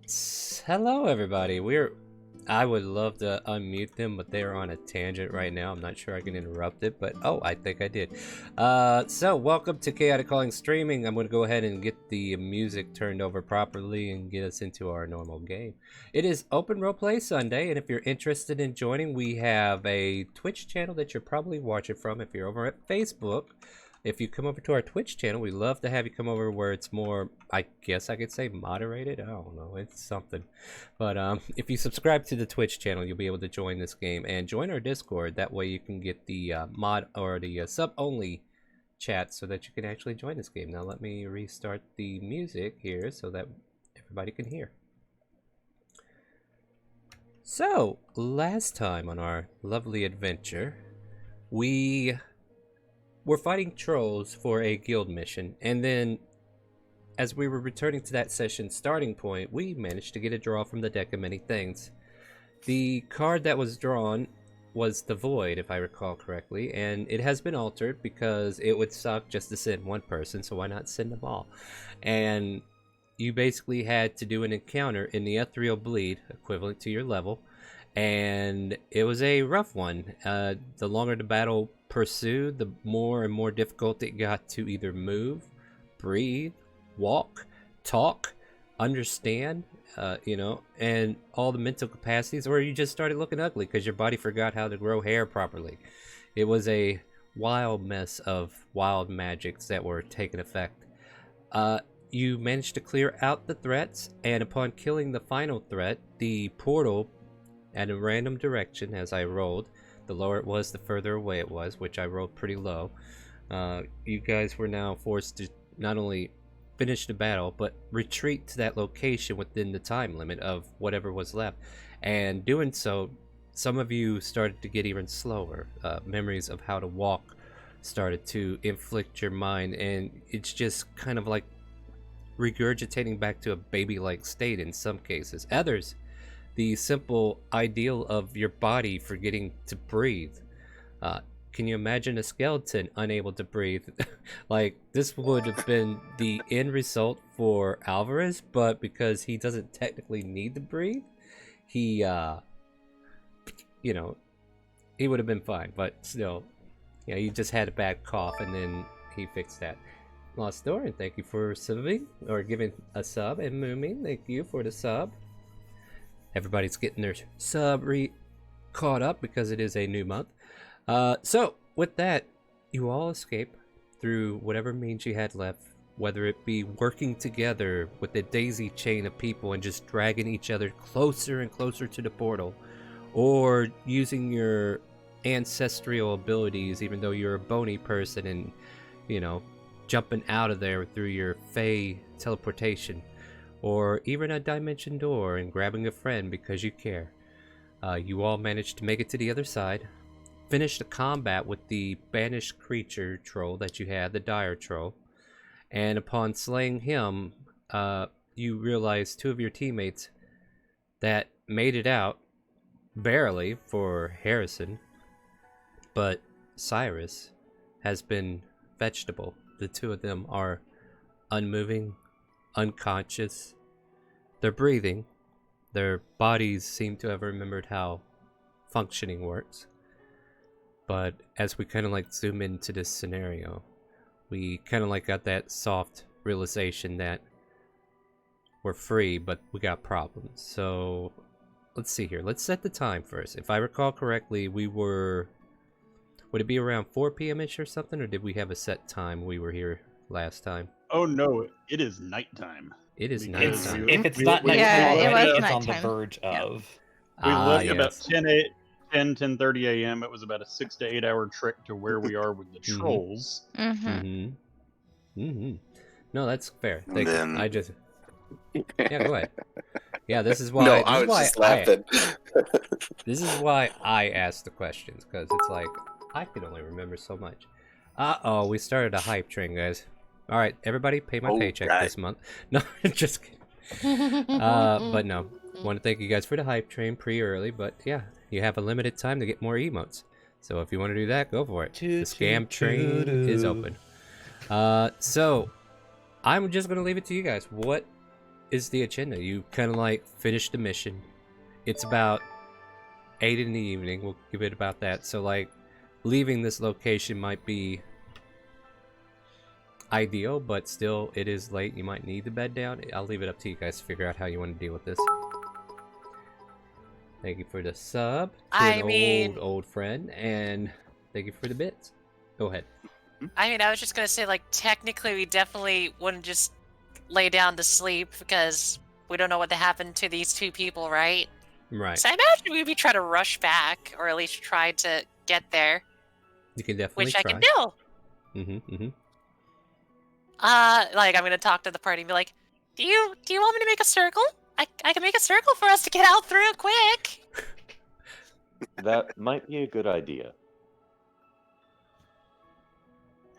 Hello, everybody. I would love to unmute them, but they're on a tangent right now. I'm not sure I can interrupt it, but oh, I think I did. So welcome to ChaoticCalling Streaming. I'm going to go ahead and get the music turned over properly and get us into our normal game. It is Open Roleplay Sunday, and if you're interested in joining, we have a Twitch channel that you're probably watching from if you're over at Facebook. If you come over to our Twitch channel, we'd love to have you come over where it's more, I guess I could say moderated. I don't know, it's something. But if you subscribe to the Twitch channel, you'll be able to join this game and join our Discord. That way you can get the mod or the sub-only chat so that you can actually join this game. Now let me restart the music here so that everybody can hear. So, last time on our lovely adventure, we're fighting trolls for a guild mission, and then as we were returning to that session starting point, we managed to get a draw from the deck of many things. The card that was drawn was the Void, if I recall correctly, and it has been altered because it would suck just to send one person, so why not send them all? And you basically had to do an encounter in the Ethereal Bleed, equivalent to your level, and it was a rough one. The longer the battle pursued, the more and more difficult it got to either move, breathe, walk, talk, understand, and all the mental capacities, or you just started looking ugly because your body forgot how to grow hair properly. It was a wild mess of wild magics that were taking effect. You managed to clear out the threats, and upon killing the final threat, the portal at a random direction as I rolled. The lower it was, the further away it was, which I rolled pretty low. You guys were now forced to not only finish the battle, but retreat to that location within the time limit of whatever was left. And doing so, some of you started to get even slower. Memories of how to walk started to inflict your mind, and it's just kind of like regurgitating back to a baby-like state in some cases. Others, the simple ideal of your body forgetting to breathe. Can you imagine a skeleton unable to breathe? Like, this would have been the end result for Alvarez, but because he doesn't technically need to breathe, he would have been fine. But still, he just had a bad cough, and then he fixed that. Lost Door, and thank you for subbing, or giving a sub, and Moomin, thank you for the sub. Everybody's getting their sub caught up because it is a new month. So, with that, you all escape through whatever means you had left, whether it be working together with a daisy chain of people and just dragging each other closer and closer to the portal, or using your ancestral abilities, even though you're a bony person, and, jumping out of there through your Fey teleportation. Or even a dimension door and grabbing a friend because you care. You all managed to make it to the other side, finish the combat with the banished creature troll that you had, the dire troll, and upon slaying him, you realized two of your teammates that made it out, barely for Harrison, but Cyrus has been vegetable. The two of them are unmoving, unconscious. They're breathing. Their bodies seem to have remembered how functioning works. But as we kind of like zoom into this scenario, we kind of like got that soft realization that we're free, but we got problems. So let's see here. Let's set the time first. If I recall correctly, would it be around 4 p.m.-ish or something, or did we have a set time we were here last time? Oh no, it is nighttime. It is nighttime. If it's not nighttime already, it's on the verge of. We left yes. about 10:30 a.m. It was about a 6 to 8 hour trek to where we are with the trolls. No, that's fair. Thank you. I just... Yeah, go ahead. Yeah, this is why... No, I was just laughing. This is why I asked the questions, because it's like, I can only remember so much. Uh-oh, we started a hype train, guys. Alright, everybody pay my paycheck this month. No, just kidding. But no, want to thank you guys for the hype train early, but yeah, you have a limited time to get more emotes. So if you want to do that, go for it. The scam train is open. So I'm just going to leave it to you guys. What is the agenda. You kind of like finish the mission. It's about 8 in the evening. We'll give it about that. So like leaving this location might be ideal, but still it is late. You might need to bed down. I'll leave it up to you guys to figure out how you want to deal with this. Thank you for the sub to an old friend, and thank you for the bits. Go ahead. I mean, I was just gonna say, like, technically we definitely wouldn't just lay down to sleep because we don't know what happened to these two people, right? Right. So I imagine we'd be trying to rush back, or at least try to get there. You can definitely which try. I can do. Like, I'm gonna talk to the party and be like, do you want me to make a circle? I can make a circle for us to get out through quick. That might be a good idea.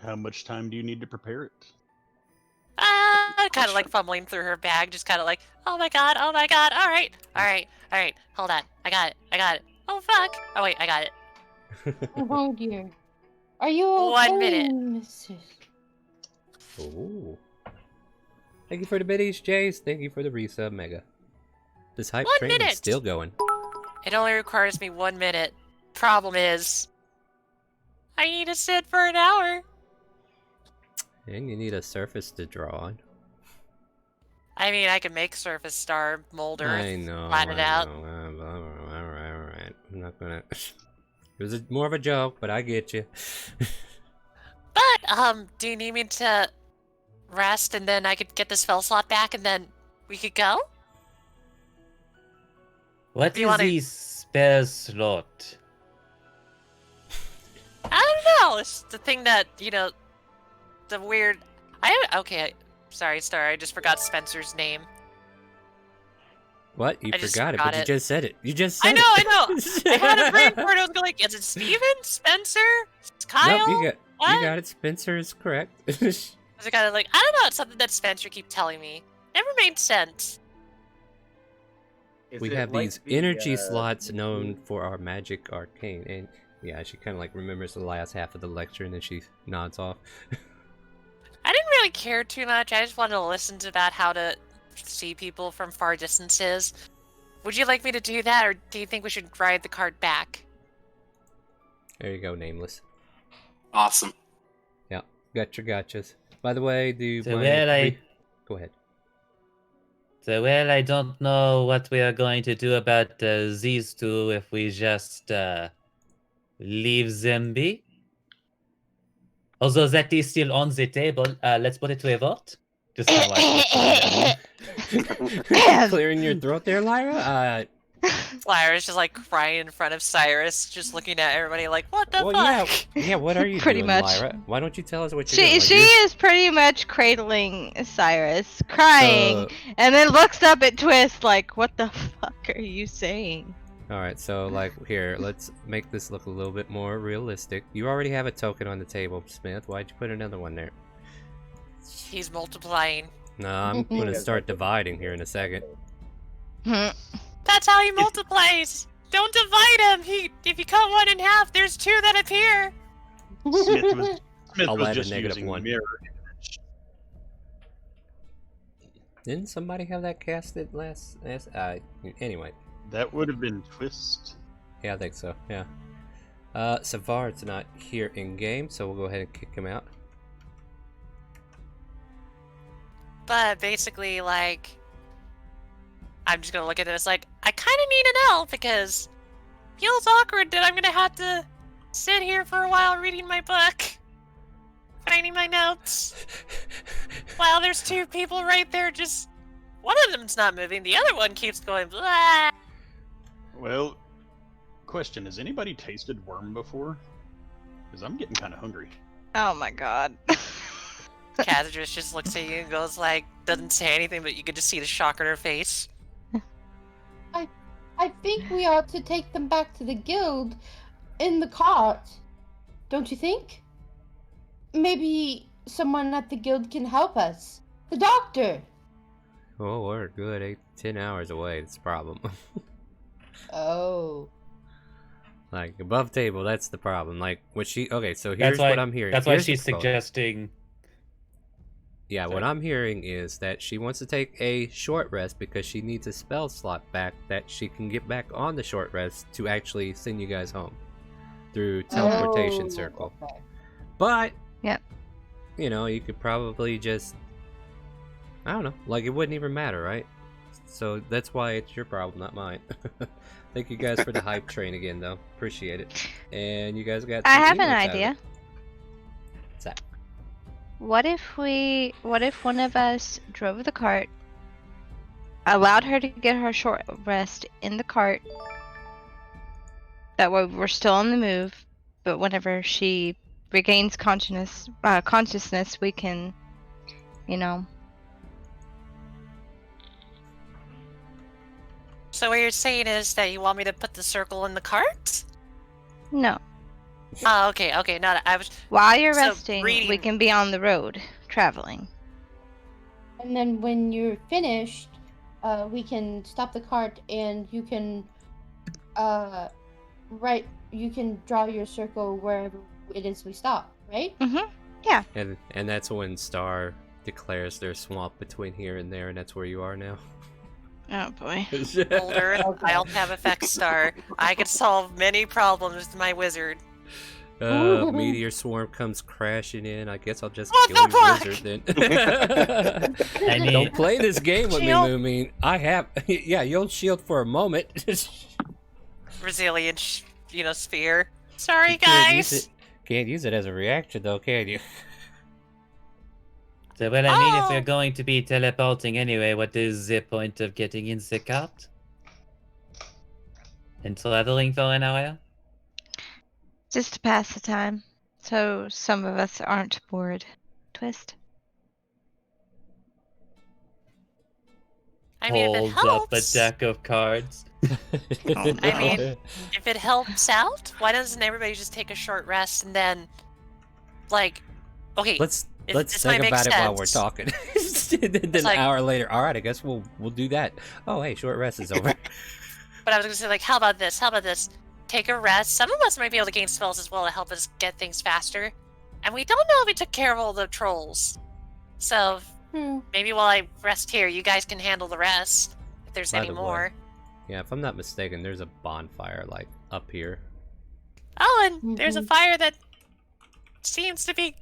How much time do you need to prepare it? Kind of like fumbling through her bag, just kind of like, oh my god, all right, hold on, I got it. Oh fuck, oh wait, I got it. Oh dear. Are you okay, 1 minute. Mrs.? Oh. Thank you for the biddies, Jace. Thank you for the resub, Mega. This hype 1 train minute. is still going. It only requires me 1 minute. Problem is, I need to sit for an hour. And you need a surface to draw on. I mean, I can make surface star molder. I know. Flatten it out. Alright. I'm not gonna. It was more of a joke, but I get you. But, do you need me to rest and then I could get this spell slot back and then we could go? What Do you is wanna- the spell slot? I don't know. It's the thing that, the weird... Okay, sorry, Star, I just forgot Spencer's name. What? You I just forgot it, forgot but you it. just said it. You just said I know. it. I had a brain fart. I was like, is it Steven? Spencer? Kyle? Nope, you What? got it. Spencer is correct. I was kind of like, I don't know. It's something that Spencer keeps telling me. Never made sense. We have these energy slots known for our magic arcane, and yeah, she kind of like remembers the last half of the lecture, and then she nods off. I didn't really care too much. I just wanted to listen to about how to see people from far distances. Would you like me to do that, or do you think we should ride the cart back? There you go, Nameless. Awesome. Yeah, got your gotchas. By the way, do you So mind Go ahead. So, well, I don't know what we are going to do about these two if we just leave them be. Although that is still on the table, let's put it to a vote. Just kind of like Clearing your throat there, Lyra? Lyra's just like crying in front of Cyrus, just looking at everybody like, what the fuck? Yeah, what are you Pretty doing, much. Lyra? Why don't you tell us what you're doing? She is pretty much cradling Cyrus, crying, and then looks up at Twist like, what the fuck are you saying? Alright, so like here, let's make this look a little bit more realistic. You already have a token on the table, Smith. Why'd you put another one there? He's multiplying. No, I'm gonna start dividing here in a second. That's how he multiplies! Don't divide him! If you cut one in half, there's two that appear! Smith I'll was add a just negative using one. mirror. Didn't somebody have that casted last anyway. That would have been Twist. Yeah, I think so, yeah. Savard's not here in game, so we'll go ahead and kick him out. But basically, like, I'm just gonna look at this like, I kinda need an L because it feels awkward that I'm gonna have to sit here for a while reading my book, finding my notes, while there's two people right there just... One of them's not moving, the other one keeps going blah. Well, question, has anybody tasted worm before? Because I'm getting kind of hungry. Oh my god. Cathedra just looks at you and goes like, doesn't say anything, but you can just see the shock on her face. I think we ought to take them back to the guild in the cart. Don't you think? Maybe someone at the guild can help us. The doctor! Oh, we're good. 10 hours away. That's the problem. Oh. Like, above table, that's the problem. Like, what she... Okay, so here's what I'm hearing. That's why Here's the she's proposal. suggesting. Yeah, what I'm hearing is that she wants to take a short rest because she needs a spell slot back that she can get back on the short rest to actually send you guys home through teleportation circle. Okay. But, Yep. you know, you could probably just, I don't know, like it wouldn't even matter, right? So that's why it's your problem, not mine. Thank you guys for the hype train again, though. Appreciate it. And you guys got. I some have an emotes out of idea. it. What's that? What if one of us drove the cart, allowed her to get her short rest in the cart? That way we're still on the move, but whenever she regains consciousness, we can, you know. So what you're saying is that you want me to put the circle in the cart? No. Oh, okay, okay. No, I was. While you're So, resting, we reading- can be on the road, traveling. And then when you're finished, we can stop the cart and you can, you can draw your circle wherever it is we stop, right? Mm-hmm. And that's when Star declares there's swamp between here and there, and that's where you are now. Oh boy. Older, I don't have effect star. I could solve many problems with my wizard. Meteor swarm comes crashing in. I guess I'll just What kill the your fuck? wizard then. I mean, Don't play this game with me, Shield. Moomin. I have. Yeah, you'll shield for a moment. Resilient, sphere. Sorry, You can't use guys. it- Can't use it as a reaction, though, can you? so well, I mean, if Oh. we're going to be teleporting anyway, what is the point of getting in the cart? And traveling for an hour? Just to pass the time, so some of us aren't bored. Twist. I mean, if it Holds up a helps, deck of cards. I mean, if it helps out, why doesn't everybody just take a short rest and then, like, okay, let's this think might make about it while we're sense. talking. Then an like- hour later, all right, I guess we'll do that. Oh, hey, short rest is over. But I was gonna say, like, how about this? How about this? Take a rest. Some of us might be able to gain spells as well to help us get things faster. And we don't know if we took care of all the trolls. So maybe while I rest here, you guys can handle the rest. If there's By any the way, more. Yeah, if I'm not mistaken, there's a bonfire like up here. Oh, and there's a Mhm. fire that seems to be.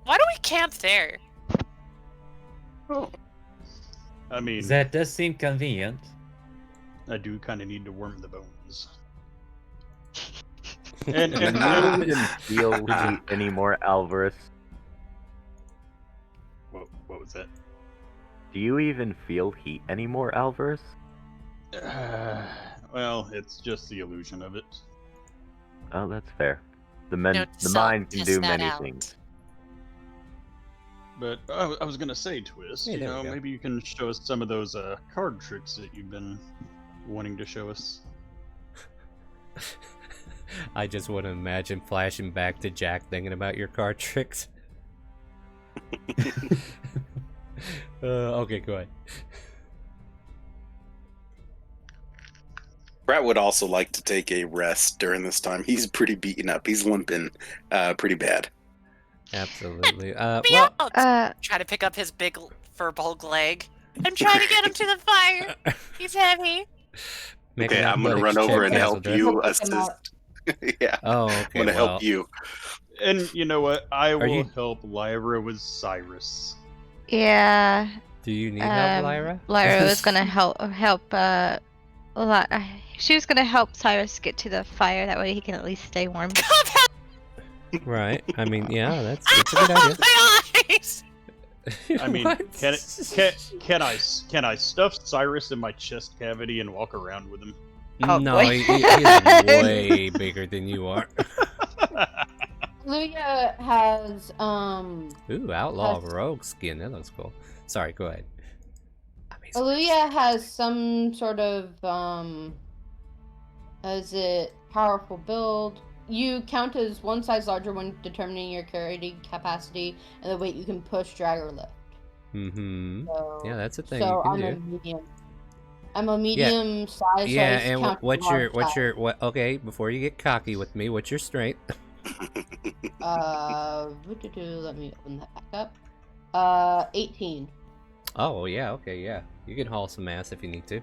Why don't we camp there? I mean, That does seem convenient. I do kind of need to worm the bones. Do you even feel heat anymore, Alvarez? What was that? Do you even feel heat anymore, Alvarez? Well, it's just the illusion of it. Oh, that's fair. The Note to the self, mind can test do that many out. things. But I was gonna say, Twist, Hey, there we go. maybe you can show us some of those card tricks that you've been wanting to show us. I just want to imagine flashing back to Jack thinking about your card tricks. Okay, go ahead. Brett would also like to take a rest during this time. He's pretty beaten up. He's limping pretty bad. Absolutely. Be Well, out! Try to pick up his big fur bulk leg and try to get him to the fire. He's heavy. make Okay, an I'm gonna athletics run over check, and help Hazeldress. you Help him assist. out. Yeah, Oh, okay. I'm gonna well, help you. And you know what? I will you- help Lyra with Cyrus. Yeah. Do you need help, Lyra? Lyra was gonna help. She was gonna help Cyrus get to the fire. That way he can at least stay warm. Right. I mean, yeah, that's a good idea. My eyes! I mean, What? can I stuff Cyrus in my chest cavity and walk around with him? Oh, no, boy. he's way bigger than you are. Luya has Ooh, outlaw rogue skin. That looks cool. Sorry, go ahead. Amazing. Aluya has some sort of powerful build. You count as one size larger when determining your carrying capacity and the weight you can push, drag, or lift. Mm-hmm. So, Yeah, that's a thing so you can I'm do. a medium. I'm a medium size. Yeah, so I and count what's as your large size. okay, before you get cocky with me, what's your strength? Let me open that back up. 18. Oh, yeah, okay, yeah. You can haul some ass if you need to.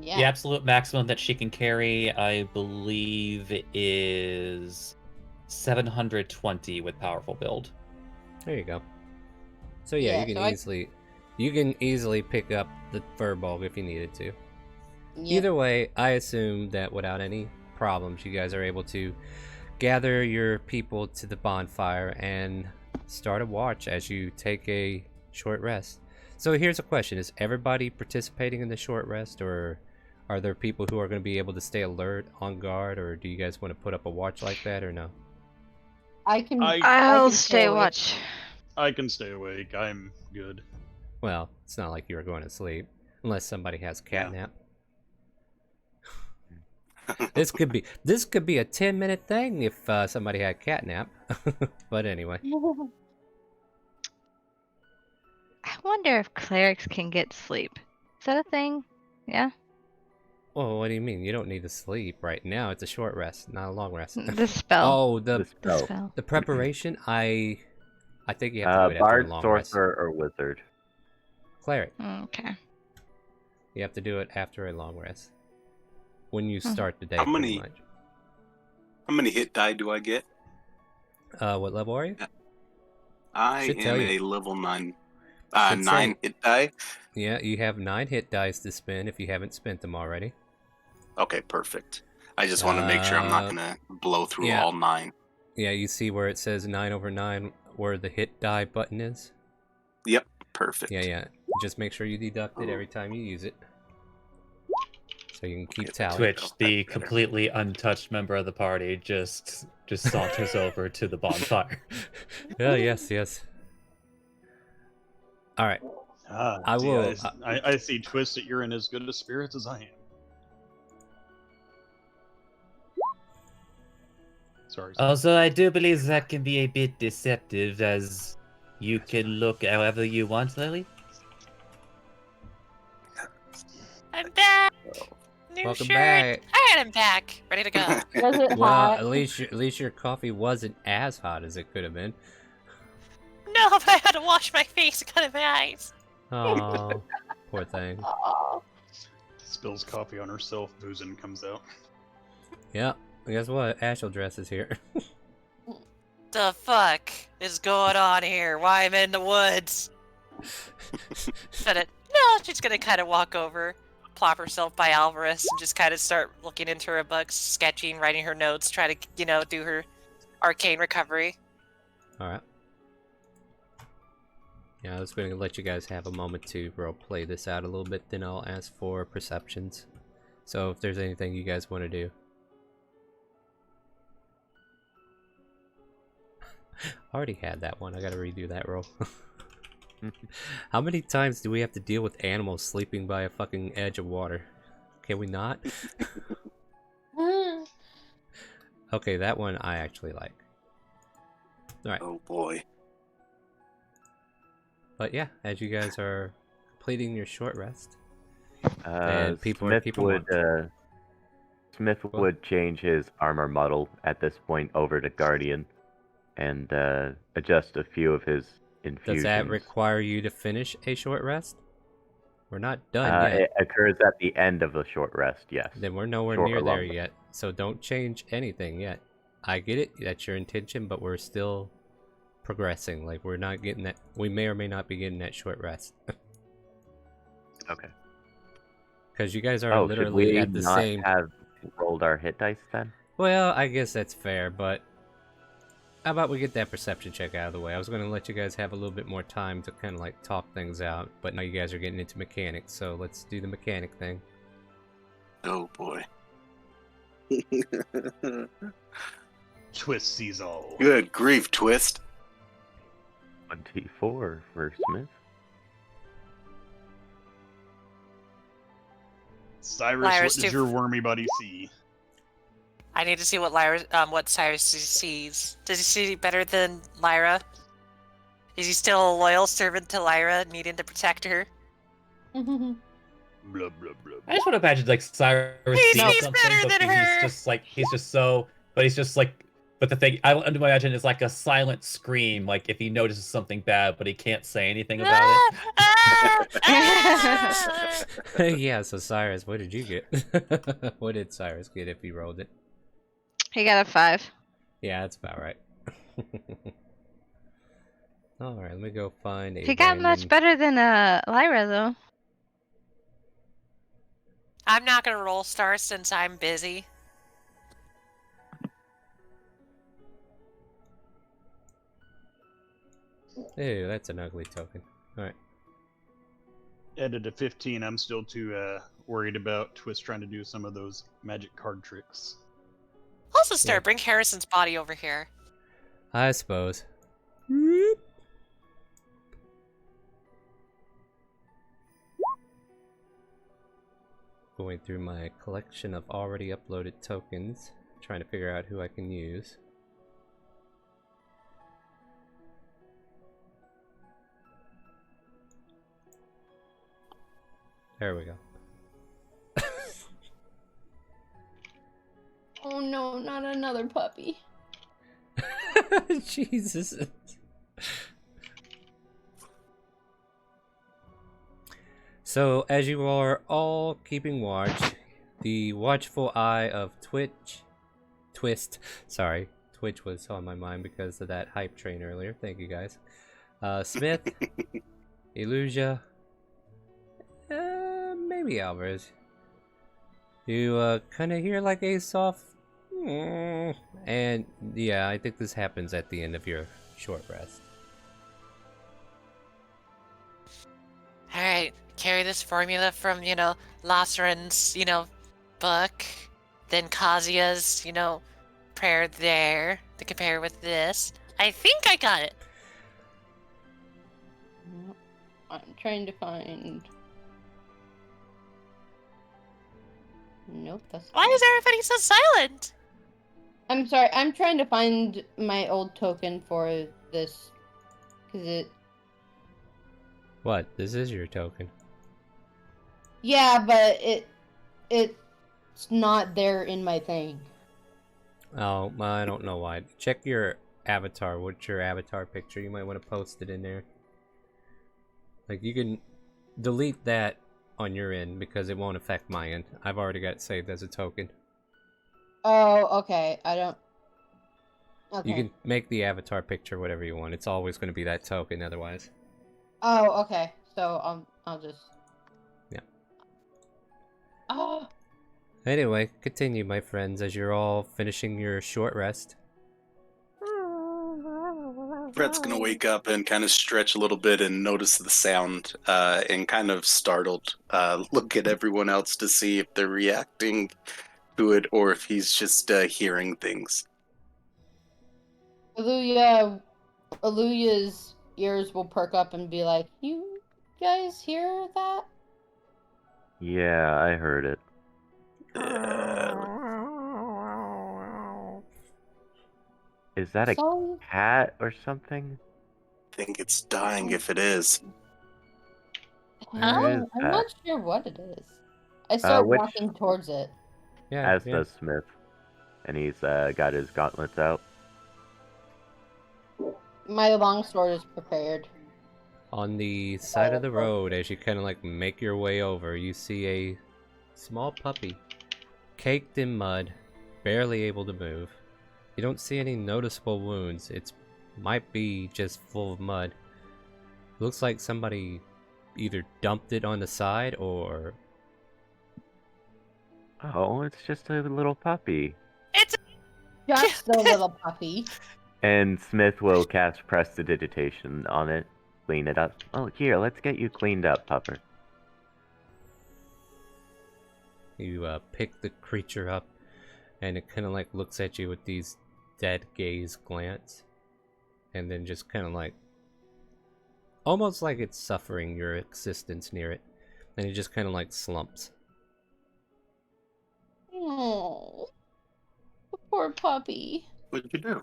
Yeah. The absolute maximum that she can carry, I believe, is 720 with powerful build. There you go. So yeah, Yeah, you can so easily pick up the furball if you needed to. Yeah. Either way, I assume that without any problems, you guys are able to gather your people to the bonfire and start a watch as you take a short rest. So here's a question: is everybody participating in the short rest, or are there people who are going to be able to stay alert, on guard, or do you guys want to put up a watch like that, or no? I can. I'll can stay awake. watch. I can stay awake. I'm good. Well, it's not like you were going to sleep, unless somebody has catnap. This could be a 10-minute thing if somebody had catnap. But anyway. I wonder if clerics can get sleep. Is that a thing? Yeah. Well, what do you mean? You don't need to sleep right now. It's a short rest, not a long rest. The spell. Oh, The spell. spell. the preparation. I think you have to do it after a Bard, long rest. sorcerer, or wizard. Cleric. Okay. You have to do it after a long rest. When you Hmm. start the day, How pretty many- much. How many hit die do I get? What level are you? I Should tell am you. a level 9. Should 9 say. hit die. Yeah, you have 9 hit dice to spend if you haven't spent them already. Okay, perfect. I just want to make sure I'm not gonna blow through yeah. all 9. Yeah, you see where it says 9/9 where the hit die button is? Yep, perfect. Yeah. Just make sure you deduct it every time you use it. So you can keep tally. Twitch, That's the better. completely untouched member of the party, just saunters over to the bonfire. Yeah, yes. Alright. I See, will- I see Twist that you're in as good a spirits as I am. Sorry. Also, I do believe that can be a bit deceptive, as you can look however you want, Lily. I'm back. New Welcome shirt. back. Alright, I'm back. Ready to go. Was it Well, hot? at least your coffee wasn't as hot as it could have been. No, but I had to wash my face and cut in my eyes. Oh, poor thing. Aw. Spills coffee on herself, boozing comes out. Yeah, guess what? Ashel dress is here. The fuck is going on here? Why I'm in the woods? No, she's gonna kind of walk over, plop herself by Alvarez, and just kind of start looking into her books, sketching, writing her notes, try to, do her arcane recovery. Alright. Yeah, I was going to let you guys have a moment to roleplay this out a little bit, then I'll ask for perceptions. So if there's anything you guys want to do. I already had that one, I gotta redo that roll. How many times do we have to deal with animals sleeping by a fucking edge of water? Can we not? Okay, that one I actually like. Alright. Oh boy. But yeah, as you guys are completing your short rest, and people are Smith keeping would watch. Smith What? would change his armor model at this point over to Guardian, and adjust a few of his infusions. Does that require you to finish a short rest? We're not done yet. It occurs at the end of the short rest. Yes. Then we're nowhere short near or long there rest. yet. So don't change anything yet. I get it, that's your intention, but we're still progressing. Like, we're not getting that. We may or may not be getting that short rest. Okay. Because you guys are Oh, should literally we at the not same. have rolled our hit dice then? Well, I guess that's fair, but how about we get that perception check out of the way? I was going to let you guys have a little bit more time to kind of like talk things out, but now you guys are getting into mechanics, so let's do the mechanic thing. Oh boy. Twist sees all. Good grief, Twist. 24 for Smith. Cyrus, Lyra's what does too- your wormy buddy see? I need to see what what Cyrus sees. Does he see better than Lyra? Is he still a loyal servant to Lyra, needing to protect her? Blah, blah, blah, I just want to imagine like Cyrus He sees sees something, better but than her. he's just so, but he's just like But the thing I imagine is like a silent scream, like if he notices something bad, but he can't say anything about it. Yeah, so Cyrus, what did you get? What did Cyrus get if he rolled it? He got a 5. Yeah, that's about right. Alright, let me go find a He got much random- better than Lyra though. I'm not gonna roll stars since I'm busy. Ew, that's an ugly token. Alright. Added to 15. I'm still too worried about Twist trying to do some of those magic card tricks. Also, Star, Yeah. bring Harrison's body over here. I suppose. Going through my collection of already uploaded tokens, trying to figure out who I can use. There we go. Oh no, not another puppy. Jesus. So, as you are all keeping watch, the watchful eye of Twist, sorry, Twitch was on my mind because of that hype train earlier. Thank you guys. Smith, Illusia, maybe Alvarez. You kind of hear like a soft, and yeah, I think this happens at the end of your short rest. Alright, carry this formula from, Lasseren's, book. Then Kazuya's, prayer there to compare with this. I think I got it. I'm trying to find. Nope, that's. Why is everybody so silent? I'm sorry. I'm trying to find my old token for this, cause it. What? This is your token. Yeah, but it's not there in my thing. Oh, I don't know why. Check your avatar. What's your avatar picture? You might want to post it in there. Like, you can delete that on your end because it won't affect my end. I've already got it saved as a token. Oh, okay. I don't. Okay. You can make the avatar picture whatever you want. It's always going to be that token otherwise. Oh, okay. So I'll just. Yeah. Oh. Anyway, continue, my friends, as you're all finishing your short rest. Brett's gonna wake up and kind of stretch a little bit and notice the sound, and kind of startled, look at everyone else to see if they're reacting to it or if he's just hearing things. Aluya's ears will perk up and be like, "You guys hear that?" Yeah, I heard it. Is that a So cat or something? I think it's dying if it is. Where I'm is not that? sure what it is. I start which- walking towards it. Yeah, As yeah. does Smith. And he's got his gauntlets out. My longsword is prepared. On the side of the road, as you kind of like make your way over, you see a small puppy, caked in mud, barely able to move. You don't see any noticeable wounds. It might be just full of mud. Looks like somebody either dumped it on the side or... Oh, it's just a little puppy. It's Just the little puppy. And Smith will cast Prestidigitation on it, clean it up. Oh, here, let's get you cleaned up, pupper. You pick the creature up, and it kind of like looks at you with these dead gaze glance, and then just kind of like, almost like it's suffering your existence near it, and it just kind of like slumps. Oh, poor puppy. What'd you do?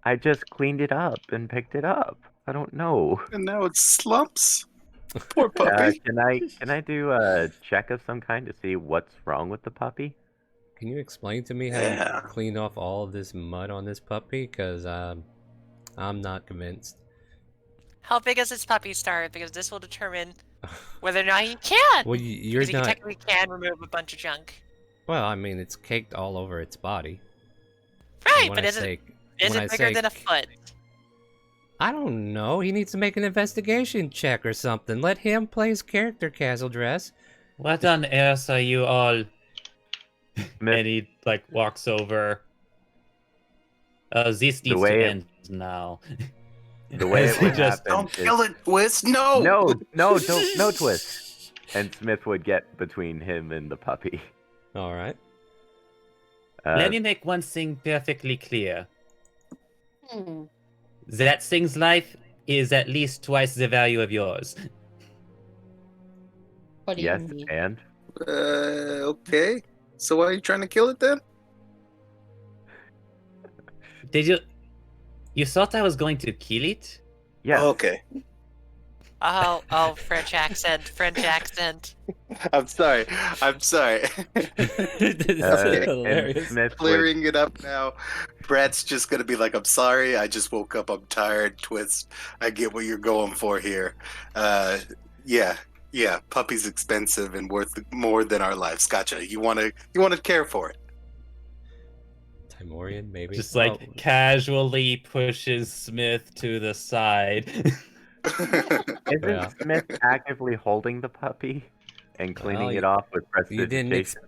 I just cleaned it up and picked it up. I don't know. And now it slumps. Poor puppy. Can I do a check of some kind to see what's wrong with the puppy? can you explain to me how Yeah. you cleaned off all of this mud on this puppy? Because I'm not convinced. How big is this puppy start? Because this will determine whether or not he can. Well, you're Because he not. technically can remove a bunch of junk. Well, I mean, it's caked all over its body. Right, When but I is it say- is when it I bigger say than a foot? I don't know. He needs to make an investigation check or something. Let him play his character, Castle Dress. What on earth are you all? Smith, And he like walks over. This needs to way it- end now. the way As it he would just- happen Don't is- kill it, Twist. No. No, don't, no Twist. And Smith would get between him and the puppy. All right. Let me make one thing perfectly clear. Hmm. That thing's life is at least twice the value of yours. What do Yes, you mean? and Okay. So why are you trying to kill it then? Did you? You thought I was going to kill it? yes. Okay. Oh, French accent, French accent. I'm sorry. I'm sorry. This is Okay. hilarious. And Smith would, Clearing it up now. Brad's just gonna be like, I'm sorry. I just woke up. I'm tired. Twist. I get what you're going for here. Yeah. Puppy's expensive and worth more than our lives. Gotcha. You wanna care for it. Timorian, maybe. Just like Oh, casually pushes Smith to the side. isn't Yeah. Smith actively holding the puppy and cleaning Well, it off with you didn't. prestidigitation?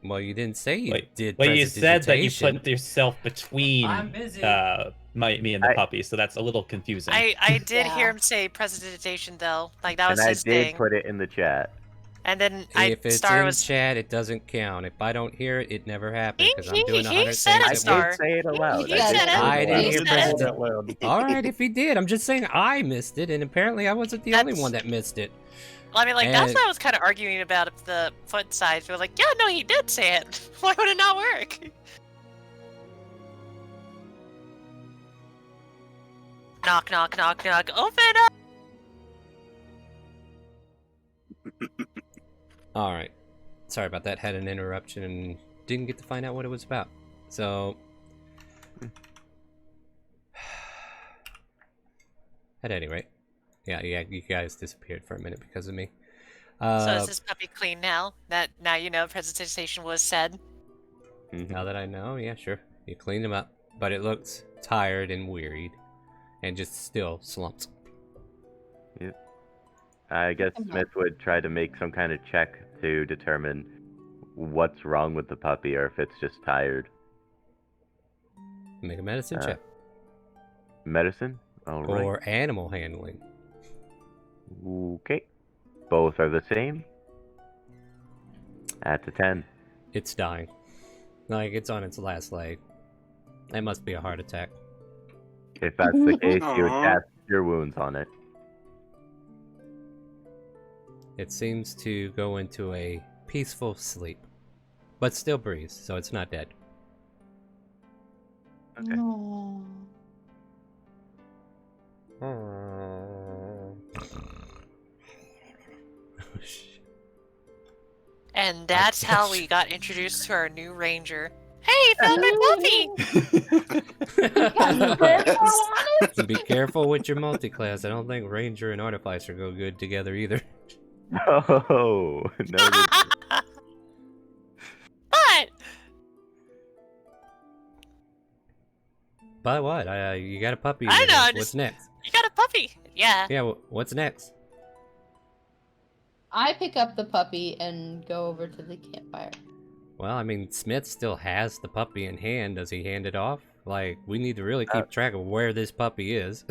Well, you didn't say you did. Well, you said that you prestidigitation. put yourself between I'm busy. me and the I- puppy, so that's a little confusing. I did hear Yeah. him say presidentation though, like that was And I his did thing. put it in the chat. And then If it's Star in was. chat, it doesn't count. If I don't hear it, it never happened because I'm He- doing he 100 said things it, at Star. I once. did say it aloud. He said it. I didn't He hear said it. president. All right, if he did, I'm just saying I missed it, and apparently I wasn't the only That's- one that missed it. Well, I mean, like that's And- what I was kind of arguing about if the foot size. We were like, yeah, no, he did say it. Why would it not work? Knock, knock, knock, knock. Open up. All right, sorry about that. Had an interruption and didn't get to find out what it was about. So, at any rate, yeah, you guys disappeared for a minute because of me. So is this puppy clean now? That now you know presentation was said. Now that I know, yeah, sure. You cleaned him up, but it looks tired and wearied, and just still slumped. I guess Smith would try to make some kind of check to determine what's wrong with the puppy or if it's just tired. Make a medicine check. Medicine? All right. Or animal handling. Okay. Both are the same. That's a 10. It's dying. Like, it's on its last leg. That must be a heart attack. If that's the case, you would Aw. cast Cure Wounds on it. It seems to go into a peaceful sleep. But still breathes, so it's not dead. Okay. No. And that's how we got introduced to our new ranger. Hey, found my puppy! Be careful with your multi-class. I don't think Ranger and Artificer go good together either. Oh, no. But By what? You got a puppy. in I your know, hands. I What's just- next? you got a puppy. Yeah. Yeah, what's next? I pick up the puppy and go over to the campfire. Well, I mean, Smith still has the puppy in hand. Does he hand it off? Like, we need to really keep track of where this puppy is.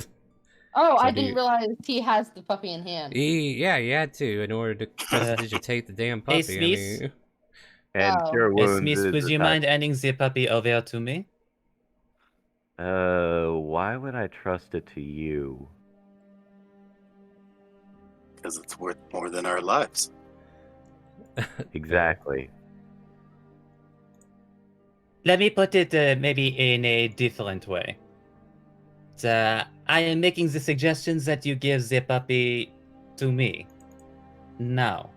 Oh, So I do didn't you- realize he has the puppy in hand. He had to in order to prestidigitate the damn puppy. Smith? And Oh. Cure Wounds Smith, is would a you type. mind handing the puppy over to me? Why would I trust it to you? Because it's worth more than our lives. Exactly. Let me put it maybe in a different way. I am making the suggestions that you give the puppy to me. Now.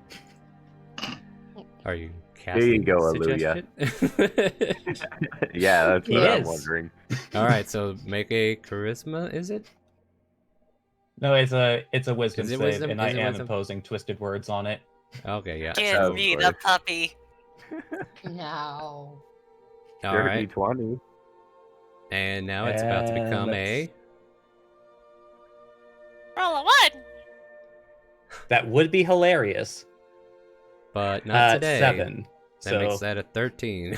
Are you Here you casting go, Aluya. suggestion? Yeah, that's He what I'm is. wondering. All right, so make a charisma, is it? No, it's a wisdom Is it save, wisdom? and I Is it am wisdom? imposing twisted words on it. Okay, yeah. Give So, me the puppy. No. all right, Dirty 20. and now it's about to And become let's- Roll a 1. That would be hilarious. but not today. 7. That So makes that a 13.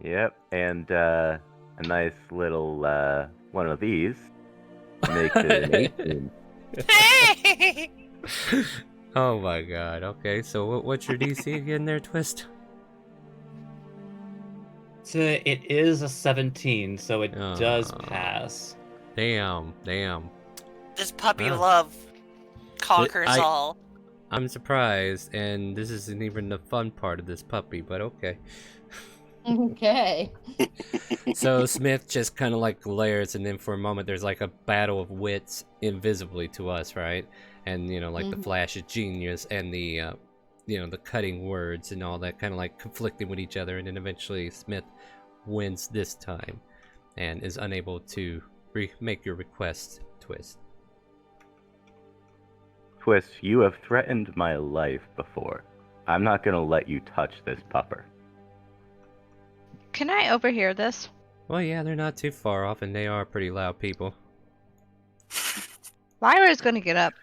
Yep, and a nice little one of these makes it an 18. Hey! Oh my god. Okay, so what's your DC again there, Twist? it is a 17, so it does Aw. pass. Damn. This puppy Wow. love conquers I- all. I'm surprised, and this isn't even the fun part of this puppy, but okay. Okay. So Smith just kind of like glares, and then for a moment there's like a battle of wits invisibly to us, right? And like the flash of genius and the the cutting words and all that kind of like conflicting with each other, and then eventually Smith wins this time and is unable to make your request, Twist. Twist, you have threatened my life before. I'm not gonna let you touch this pupper. Can I overhear this? Well, yeah, they're not too far off, and they are pretty loud people. Lyra's gonna get up.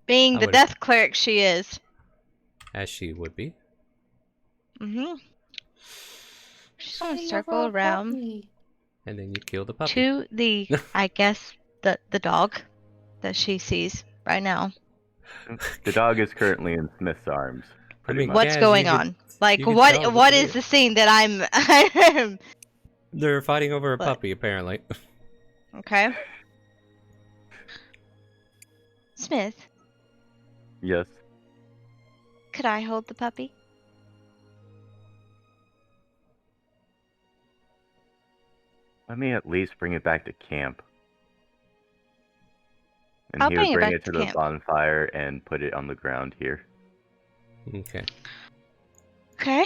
Being I the would've- death cleric she is. As she would be. Mm-hmm. She's gonna She circle love a around puppy. And then you kill the puppy. to the, I guess, the dog that she sees right now. The dog is currently in Smith's arms. pretty mean, much. What's Kaz, going you could- on? Like, you could tell what the is three. the scene that I'm... They're fighting over a What? puppy, apparently. Okay. Smith, Yes. could I hold the puppy? Let me at least bring it back to camp. And I'll he bring would it bring back it to to the camp. bonfire and put it on the ground here. Okay. Okay.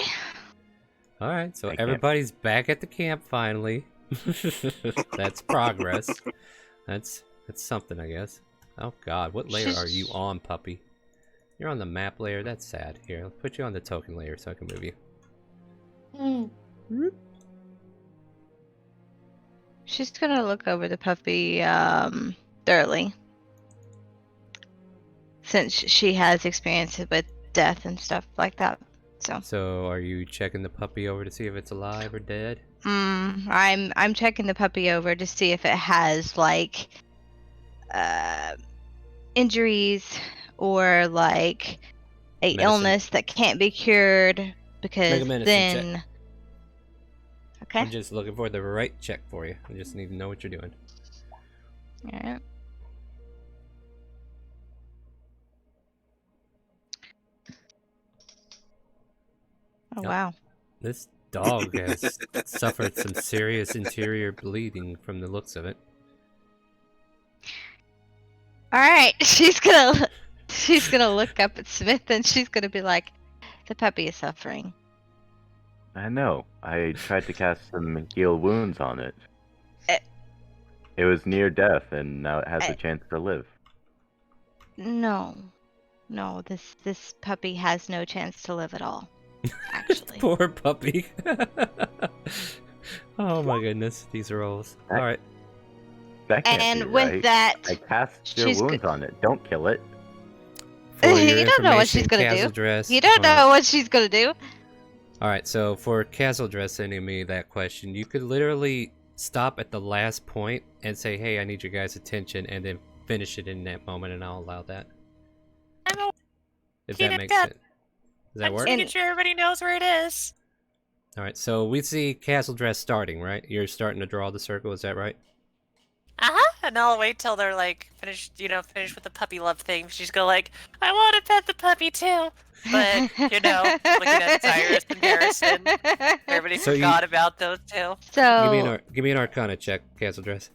All right, so I can't- everybody's back at the camp finally. That's progress. That's something, I guess. Oh God, what layer are you on, puppy? You're on the map layer. That's sad. Here, I'll put you on the token layer so I can move you. Mm. She's gonna look over the puppy thoroughly. Since she has experiences with death and stuff like that. So, are you checking the puppy over to see if it's alive or dead? I'm checking the puppy over to see if it has like injuries or like a Medicine. illness that can't be cured because medicine then check. okay. I'm just looking for the right check for you. I just need to know what you're doing. All right. Oh Yep. wow. This dog has suffered some serious interior bleeding from the looks of it. All right, she's gonna look up at Smith and she's gonna be like, "The puppy is suffering." I know. I tried to cast some heal wounds on it. Eh. It was near death, and now it has Eh. a chance to live. No, this puppy has no chance to live at all. Actually, Poor puppy. Oh my goodness, these rolls. That- All right. That can't and be with right. that, I cast your she's wounds on it. Don't kill it. For your You don't know what she's information, gonna do. Castle Dress, you don't know what she's gonna do. All right, so for Castle Dress sending me that question, you could literally stop at the last point and say, "Hey, I need your guys' attention," and then finish it in that moment, and I'll allow that. I'm a If Peanut that makes Pet. sense. Does that I'm work? just making sure everybody knows where it is. All right, so we see Castle Dress starting, right? You're starting to draw the circle, is that right? And I'll wait till they're like finished, finished with the puppy love thing. She's go like, I want to pet the puppy too. But, looking at Cyrus and Harrison, everybody So you- forgot about those two. So Give me an Arcana check, Castle Dress.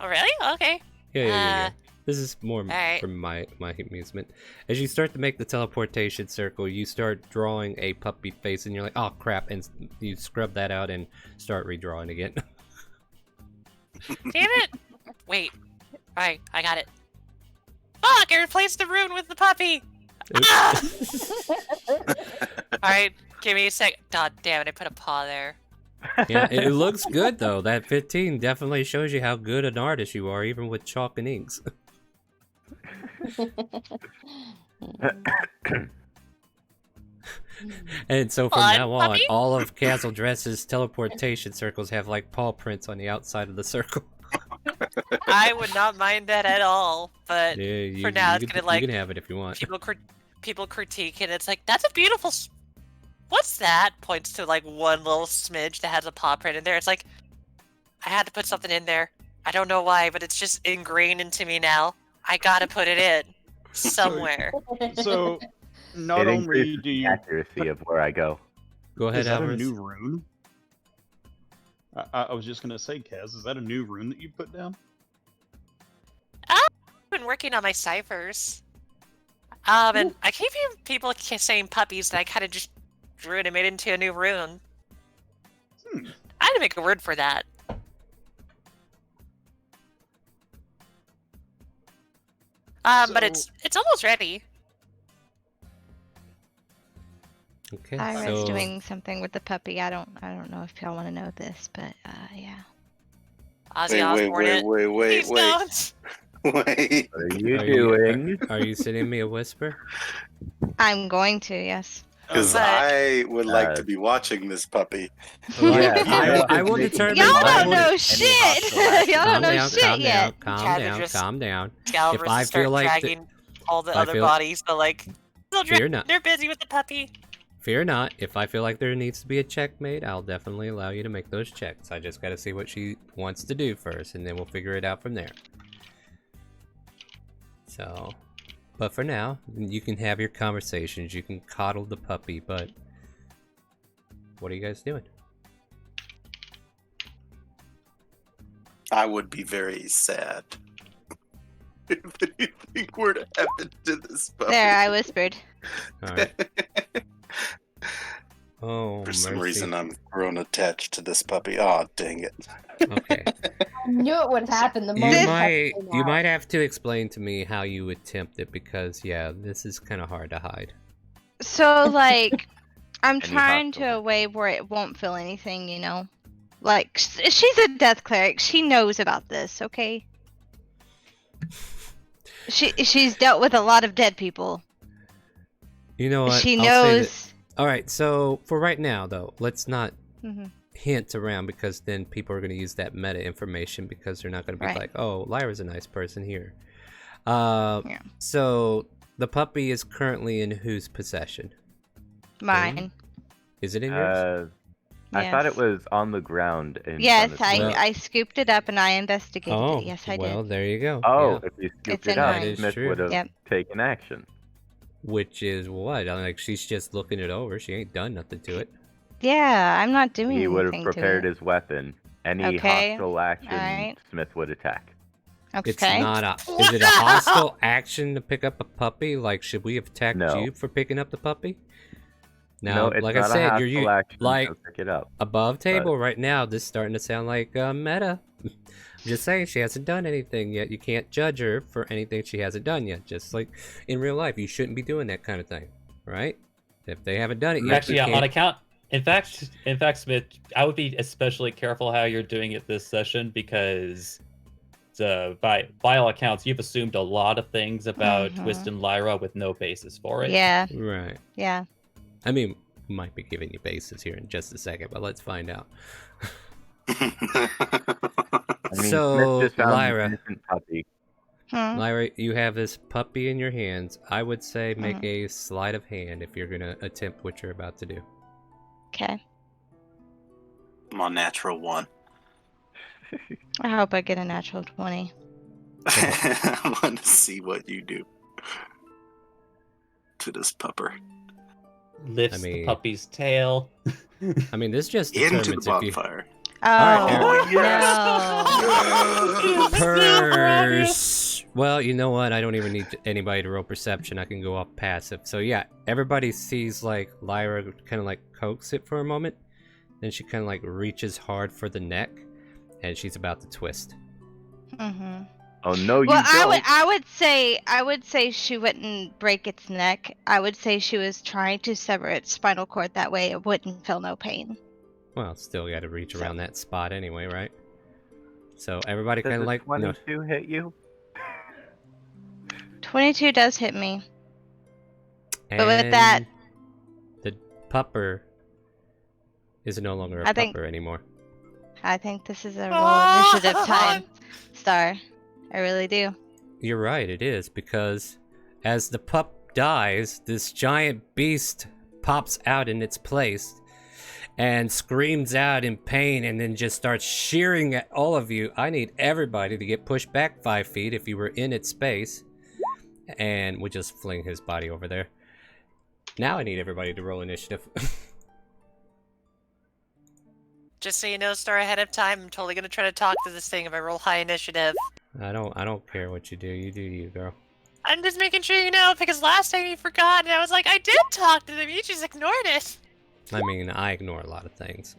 Oh, really? Okay. Yeah. This is more Alright. for my amusement. As you start to make the teleportation circle, you start drawing a puppy face, and you're like, "Oh crap!" And you scrub that out and start redrawing again. Damn it! Wait. Alright, I got it. Fuck! I replaced the rune with the puppy! Ah! Alright, give me a sec. God damn it, I put a paw there. Yeah, it looks good though. That 15 definitely shows you how good an artist you are, even with chalk and inks. And so from Fun, now on, puppy? all of Castle Dress's teleportation circles have like paw prints on the outside of the circle. I would not mind that at all, but Yeah, for now it's can, gonna like you can have it if you want. people critique and it's like, that's a beautiful what's that? Points to like one little smidge that has a paw print in there. It's like, I had to put something in there. I don't know why, but it's just ingrained into me now. I gotta put it in somewhere. So, not It only increases do you the accuracy of where I go. Go ahead, is that a Alvarez. new rune? I was just gonna say, Kaz, is that a new rune that you put down? I've been working on my ciphers. And I keep hearing people saying puppies, and I kind of just drew it and made it into a new rune. I had to make a word for that. But it's almost ready. Okay, I so was doing something with the puppy. I don't know if y'all want to know this, but yeah. Ozzy Osbourne. Wait. Don't. Wait. What are you doing? Are you sending me a whisper? I'm going to, yes. Because But- I would like to be watching this puppy. Yeah, I will determine. Y'all I don't will- know shit. Y'all don't know shit yet. Calm down. Galvers If I start feel like dragging all the if I other feel- bodies, but like, Fear not. they're busy with the puppy. Fear not. If I feel like there needs to be a check made, I'll definitely allow you to make those checks. I just got to see what she wants to do first, and then we'll figure it out from there. So, but for now, you can have your conversations. You can coddle the puppy, but what are you guys doing? I would be very sad if anything were to happen to this puppy. There, I whispered. All right. Oh, For some mercy. reason, I'm grown attached to this puppy. Oh, dang it. Okay. I knew it would happen the You moment. might have to explain to me how you attempt it, because yeah, this is kind of hard to hide. So like, I'm Any trying to hostile. a way where it won't feel anything, you know. Like she's a death cleric. She knows about this, okay? She's dealt with a lot of dead people. You know what? She I'll say that- knows. All right, so for right now, though, let's not Mhm. hint around, because then people are going to use that meta information, because they're not going to be Right. like, "Oh, Lyra's a nice person here." Yeah. So the puppy is currently in whose possession? Mine. Is it in yours? I thought it Yes. was on the ground. Yes, Well- I scooped it up and I investigated Oh, it. Yes, I well, did. there you go. Oh, Yeah. if you scooped It's it in up, mine. That is Smith true. would have Yep. taken action. Which is what? I'm like, she's just looking it over. She ain't done nothing to it. Yeah, I'm not doing He would have anything prepared to it. his weapon. Any Okay, hostile action, alright. Smith would attack. Okay. It's not a. Is it a hostile action to pick up a puppy? Like, should we have attacked No. you for picking up the puppy? No, No, it's like not I a said, hostile you're action like to pick it up. above table right now. This is starting to sound like meta. I'm just saying, she hasn't done anything yet. You can't judge her for anything she hasn't done yet. Just like in real life, you shouldn't be doing that kind of thing, right? If they haven't done it yet, Actually, you yeah, can't. on account. In fact, Smith, I would be especially careful how you're doing it this session, because by all accounts, you've assumed a lot of things about Mhm. Twist and Lyra with no basis for it. Yeah, Right. yeah. I mean, might be giving you bases here in just a second, but let's find out. I mean, So, Smith just found an Lyra. innocent puppy. Hmm. Lyra, you have this puppy in your hands. I would say make Mhm. a sleight of hand if you're gonna attempt what you're about to do. Okay. I'm on natural one. I hope I get a natural 20. I want to see what you do to this pupper. Lifts I mean- the puppy's tail. I mean, this just Into determines the if you. Oh, right, Eric. no. Purse. Well, you know what? I don't even need anybody to roll perception. I can go off passive. So yeah, everybody sees like Lyra kind of like coax it for a moment. Then she kind of like reaches hard for the neck, and she's about to twist. Mm-hmm. Oh no, you Well, don't. I would say she wouldn't break its neck. I would say she was trying to sever its spinal cord. That way, it wouldn't feel no pain. Well, still got to reach around that spot anyway, right? So everybody kind of Does a like 22 hit you? 22 does hit me. But with that- the pupper is no longer a I think- pupper anymore. I think this is a roll initiative time, Star. I really do. You're right, it is, because as the pup dies, this giant beast pops out in its place and screams out in pain and then just starts shearing at all of you. I need everybody to get pushed back 5 feet if you were in its space. And we just fling his body over there. Now I need everybody to roll initiative. Just so you know, Star, ahead of time, I'm totally gonna try to talk to this thing if I roll high initiative. I don't care what you do. You do you, girl. I'm just making sure you know, because last time you forgot, and I was like, I did talk to them, you just ignored it. I mean, I ignore a lot of things.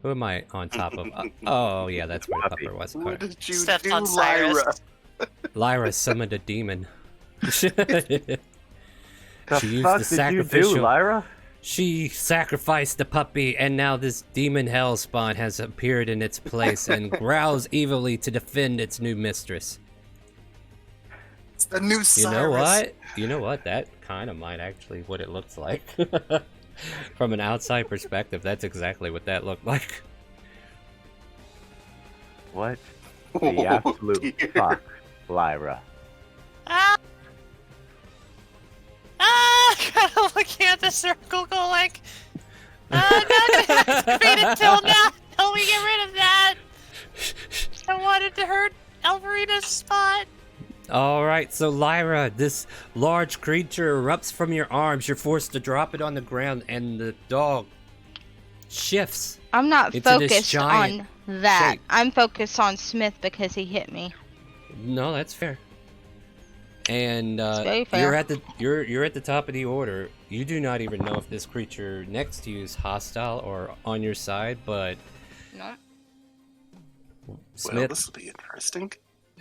Who am I on top of? Oh, yeah, that's where the pupper was. What Alright. did you Stepped do, on Cyrus. Lyra? Lyra summoned a demon. She The used fuck the did you sacrificial. do, Lyra? She sacrificed the puppy, and now this demon hellspawn has appeared in its place and growls evilly to defend its new mistress. It's the new Cyrus. You know what? You know what? That kind of might actually what it looks like. From an outside perspective, that's exactly what that looked like. What Oh, the absolute dear. fuck, Lyra? Ah! Kind of looking at the circle, go like, not gonna activate it till now, till we get rid of that. I wanted to hurt Alvarita's spot. Alright, so Lyra, this large creature erupts from your arms. You're forced to drop it on the ground, and the dog shifts. I'm not It's in this focused giant on that. shape. I'm focused on Smith because he hit me. No, that's fair. And very fair. you're at the top of the order. You do not even know if this creature next to you is hostile or on your side, but No. Well, Smith, this will be interesting.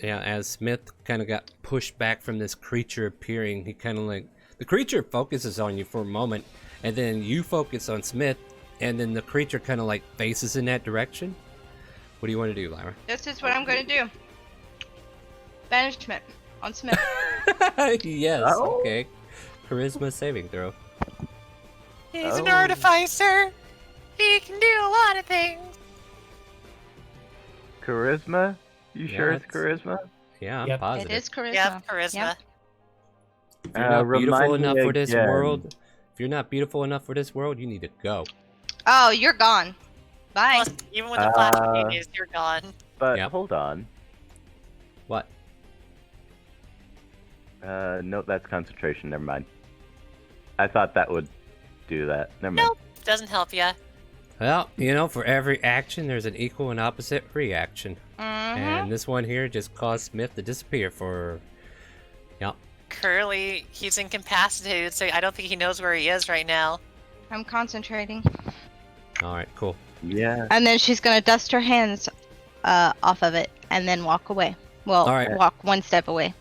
yeah, as Smith kind of got pushed back from this creature appearing, he kind of like the creature focuses on you for a moment, and then you focus on Smith, and then the creature kind of like faces in that direction. What do you want to do, Lyra? This is what I'm going to do. Banishment on Smith. Yes. Oh. Okay. Charisma saving throw. He's an Oh. artificer. He can do a lot of things. Charisma? You Yeah, sure it's that's- charisma? Yeah, I'm Yep. positive. It is charisma. Yep, charisma. Yep. If you're not beautiful remind enough me for this again. world, if you're not beautiful enough for this world, you need to go. Oh, you're gone. Bye. Plus, even with the flash genius, you're gone. But Yep. hold on. What? Nope, that's concentration. Never mind. I thought that would do that. Never mind. Nope, doesn't help ya. Well, you know, for every action, there's an equal and opposite reaction. Mm-hmm. And this one here just caused Smith to disappear for... Yep. Currently, he's incapacitated, so I don't think he knows where he is right now. I'm concentrating. Alright, cool. Yeah. And then she's going to dust her hands off of it and then walk away. Well, Alright. walk one step away.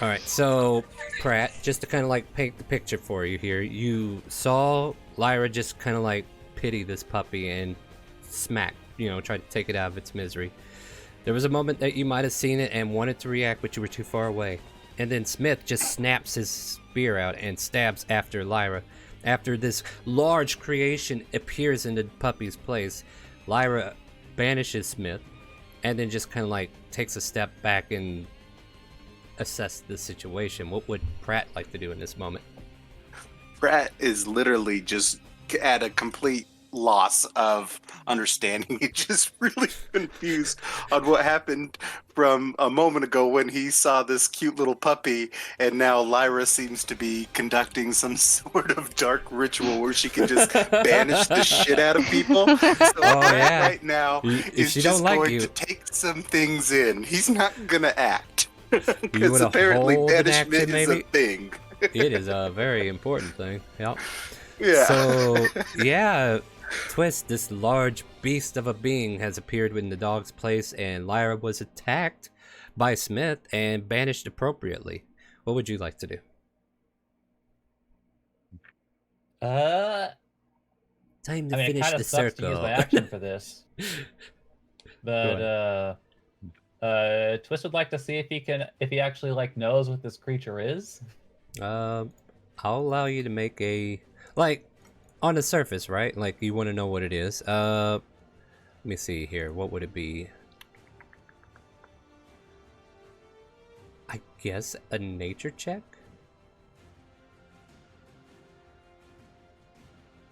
Alright, so, Pratt, just to kind of like paint the picture for you here, you saw Lyra just kind of like pity this puppy and smack, you know, try to take it out of its misery. There was a moment that you might have seen it and wanted to react, but you were too far away. And then Smith just snaps his spear out and stabs after Lyra. After this large creation appears in the puppy's place, Lyra banishes Smith and then just kind of like takes a step back and assess the situation. What would Pratt like to do in this moment? Pratt is literally just at a complete loss of understanding. He's just really confused on what happened from a moment ago when he saw this cute little puppy, and now Lyra seems to be conducting some sort of dark ritual where she can just banish the shit out of people. So Pratt yeah. right now If is she just don't like going you- to take some things in. He's not gonna act. Because wanna apparently hold an banishment action, is maybe? a thing. It is a very important thing. Yep. Yeah. So, yeah, Twist, this large beast of a being has appeared in the dog's place, and Lyra was attacked by Smith and banished appropriately. What would you like to do? Time to I mean, it finish kind the of sucks to use circle. my action for this. But Twist would like to see if he actually like knows what this creature is. I'll allow you to make a, like, on the surface, right? Like, you want to know what it is. Let me see here. What would it be? I guess a nature check?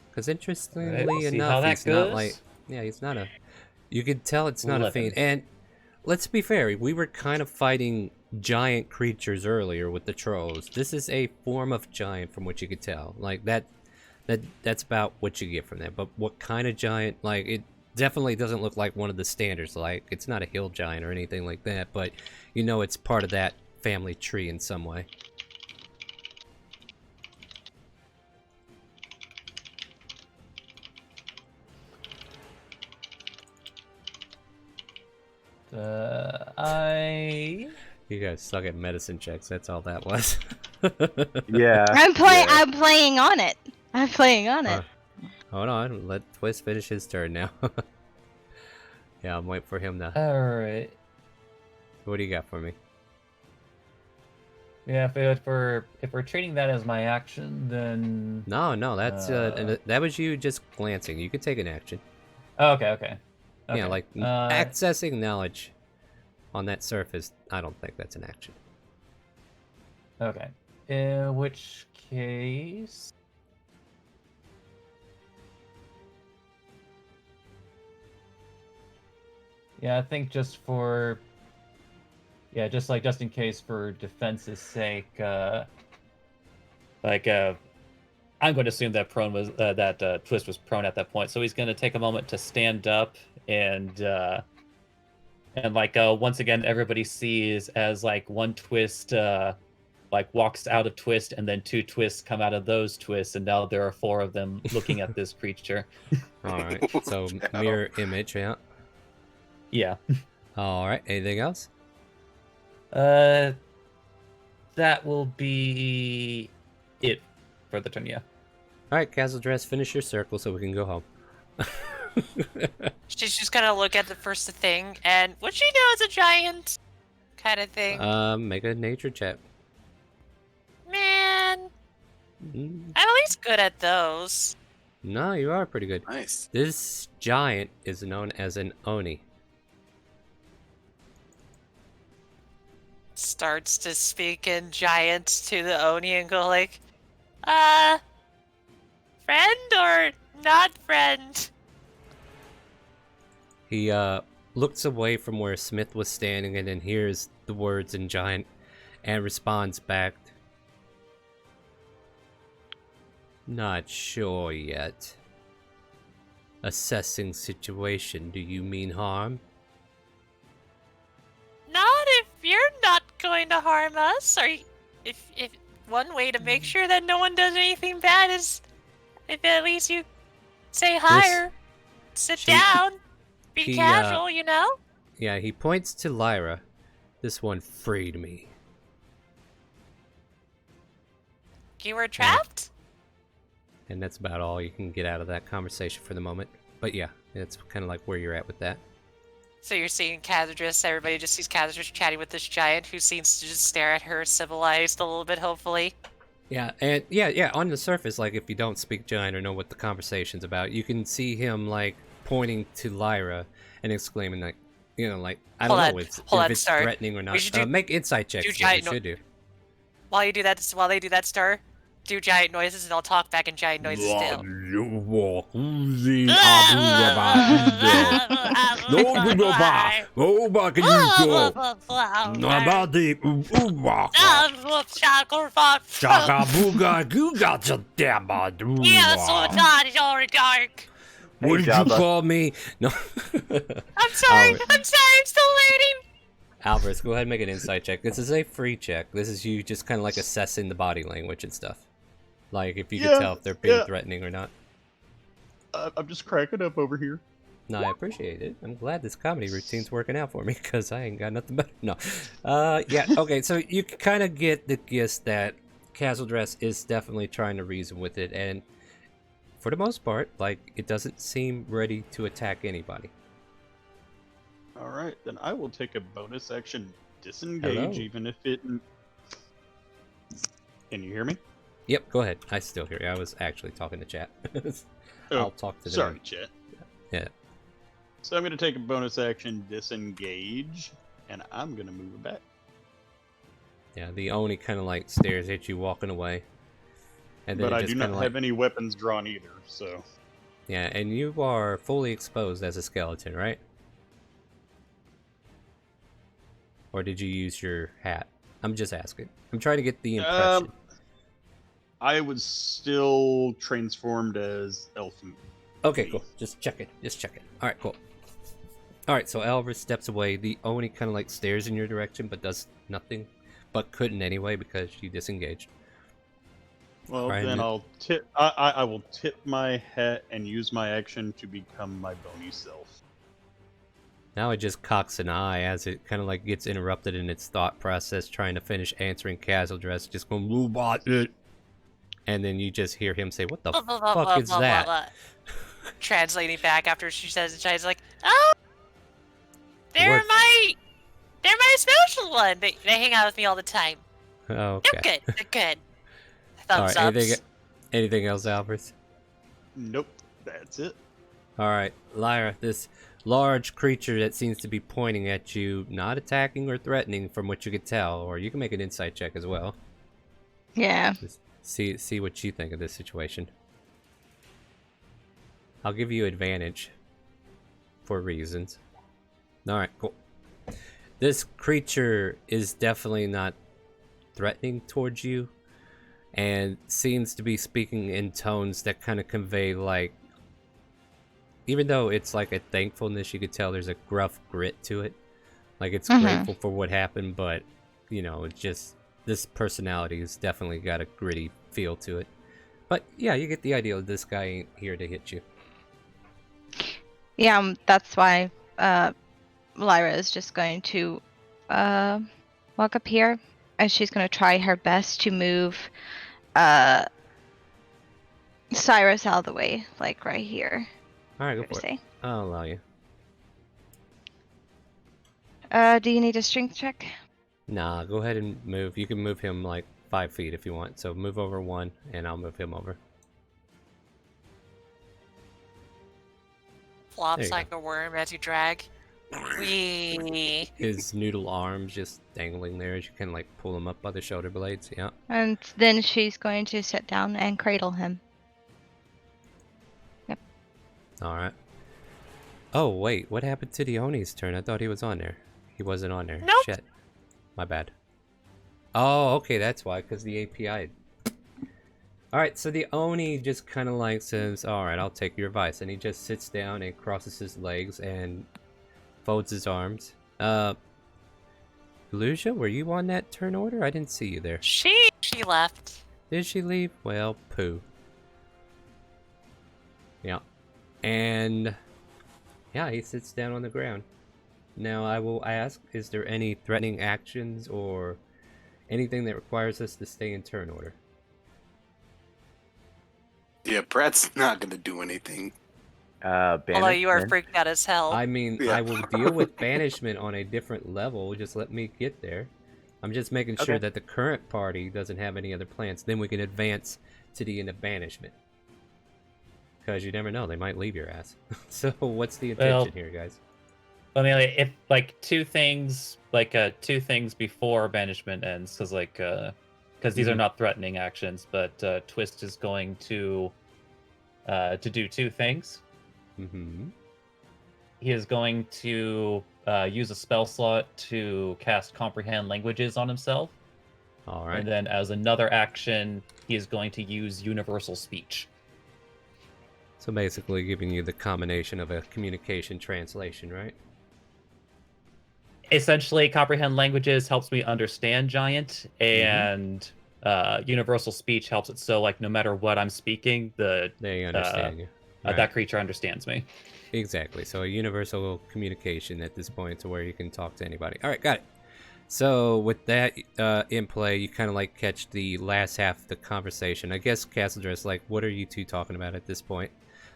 Because interestingly See enough, how that he's not goes? like, yeah, he's not a, you can tell it's not a 11. fiend. And let's be fair, we were kind of fighting giant creatures earlier with the trolls. This is a form of giant from what you could tell. Like, that's about what you get from that. But what kind of giant, like, it definitely doesn't look like one of the standards. Like, it's not a hill giant or anything like that, but you know it's part of that family tree in some way. You guys suck at medicine checks. That's all that was. Yeah. I'm playing on it. I'm playing on it. Hold on. Let Twist finish his turn now. Yeah, I'm waiting for him to. Alright. What do you got for me? Yeah, if we're treating that as my action, then No, that's and that was you just glancing. You could take an action. oh, okay. Yeah, like accessing knowledge on that surface. I don't think that's an action. Okay. In which case, yeah, I think just in case for defense's sake, I'm going to assume that Twist was prone at that point, so he's going to take a moment to stand up and once again everybody sees as like one Twist walks out of Twist, and then two Twists come out of those Twists, and now there are four of them looking at this creature. All right, so mirror image, yeah. Yeah. All right, anything else? That will be it for the turn, yeah. All right, Castle Dress, finish your circle so we can go home. She's just gonna look at the first thing, and what she know is a giant kind of thing. Make a nature check. Man, I'm at least good at those. No, you are pretty good. Nice. This giant is known as an Oni. Starts to speak in giant to the Oni and go like, friend or not friend? He looks away from where Smith was standing and then hears the words in giant and responds back. Not sure yet. Assessing situation, do you mean harm? Not if you're not going to harm us, or if one way to make sure that no one does anything bad is if at least you say hi or sit down, be casual, you know? Yeah, he points to Lyra. This one freed me. You were trapped? And that's about all you can get out of that conversation for the moment. But yeah, it's kind of like where you're at with that. So you're seeing Cathedras, everybody just sees Cathedras chatting with this giant who seems to just stare at her, civilized a little bit, hopefully. Yeah, and yeah, on the surface, like, if you don't speak giant or know what the conversation's about, you can see him, like, pointing to Lyra and exclaiming, like, you know, like, I don't know if it's threatening or not. Make insight checks, is what you should do. While they do that, Star, do giant noises, and I'll talk back in giant noises still. What did you call me? No. I'm sorry, I'm still learning. Alvarez, go ahead and make an insight check. This is a free check. This is you just kind of like assessing the body language and stuff. Like if you could tell if they're being threatening or not. I'm just cracking up over here. No, I appreciate it. I'm glad this comedy routine's working out for me because I ain't got nothing better. No. Yeah, okay, so you kind of get the gist that Casual Dress is definitely trying to reason with it, and for the most part, like, it doesn't seem ready to attack anybody. Alright, then I will take a bonus action disengage, Hello. even if it... Can you hear me? Yep, go ahead. I still hear you. I was actually talking to chat. I'll talk to them. Sorry, chat. Yeah. So I'm going to take a bonus action disengage, and I'm going to move it back. Yeah, the Oni kind of like stares at you walking away. And then But it I just do not kinda have any weapons drawn either, so... Yeah, and you are fully exposed as a skeleton, right? Or did you use your hat? I'm just asking. I'm trying to get the impression. I was still transformed as elf. Okay, cool. Just check it. Just check it. Alright, cool. Alright, so Alvarez steps away. The Oni kind of like stares in your direction, but does nothing. But couldn't anyway because you disengaged. Well, Right, then and- I'll tip. I will tip my hat and use my action to become my bony self. Now it just cocks an eye as it kind of like gets interrupted in its thought process, trying to finish answering Casual Dress, just going, "Robot it." And then you just hear him say, "What the fuck is that?" Translating back after she says it, she's like, "Oh, they're What? my social one. They hang out with me all the time. Okay. They're good. They're good." Alright, Thumbs ups. anything else, Alvarez? Nope, that's it. Alright, Lyra, this large creature that seems to be pointing at you, not attacking or threatening from what you could tell, or you can make an insight check as well. Yeah. Just see what you think of this situation. I'll give you advantage for reasons. Alright, cool. This creature is definitely not threatening towards you, and seems to be speaking in tones that kind of convey, like, even though it's like a thankfulness, you could tell there's a gruff grit to it. Like, it's grateful for what happened, but, you know, it's just, this personality has definitely got a gritty feel to it. But, yeah, you get the idea that this guy ain't here to hit you. Yeah, that's why Lyra is just going to walk up here, and she's going to try her best to move Cyrus out of the way, like right here. Alright, go per for it. se. I'll allow you. Do you need a strength check? Nah, go ahead and move. You can move him like 5 feet if you want. So move over 1, and I'll move him over. Flops There you like a worm as you drag. Wee. His noodle arms just dangling there as you can like pull him up by the shoulder blades. Yeah. And then she's going to sit down and cradle him. Alright. Oh, wait. What happened to the Oni's turn? I thought he was on there. He wasn't on there. Nope. Shit. My bad. Oh, okay. That's why. Because the API. Alright, so the Oni just kind of like says, alright, I'll take your advice. And he just sits down and crosses his legs and folds his arms. Lucia, were you on that turn order? I didn't see you there. She left. Did she leave? Well, poo. Yeah. And yeah, he sits down on the ground. Now I will ask, is there any threatening actions or anything that requires us to stay in turn order? Yeah, Brad's not gonna do anything. Although you are banishment. freaked out as hell. I mean, Yeah. I will deal with banishment on a different level. Just let me get there. I'm just making sure Okay. that the current party doesn't have any other plans. Then we can advance to the end of banishment. Because you never know, they might leave your ass. So what's the intention here, guys? I mean, like, if like two things before banishment ends, because these are not threatening actions, but Twist is going to do two things. Mm-hmm. He is going to use a spell slot to cast Comprehend Languages on himself, All right. and then as another action, he is going to use Universal Speech. So basically giving you the combination of a communication translation, right? essentially, comprehend languages helps me understand giant, and universal speech helps it so, like, no matter what I'm speaking, They understand you. Right. that creature understands me. Exactly. So a universal communication at this point to where you can talk to anybody. All right, got it. So with that in play, you kind of like catch the last half of the conversation. I guess Castledress, like, what are you two talking about at this point?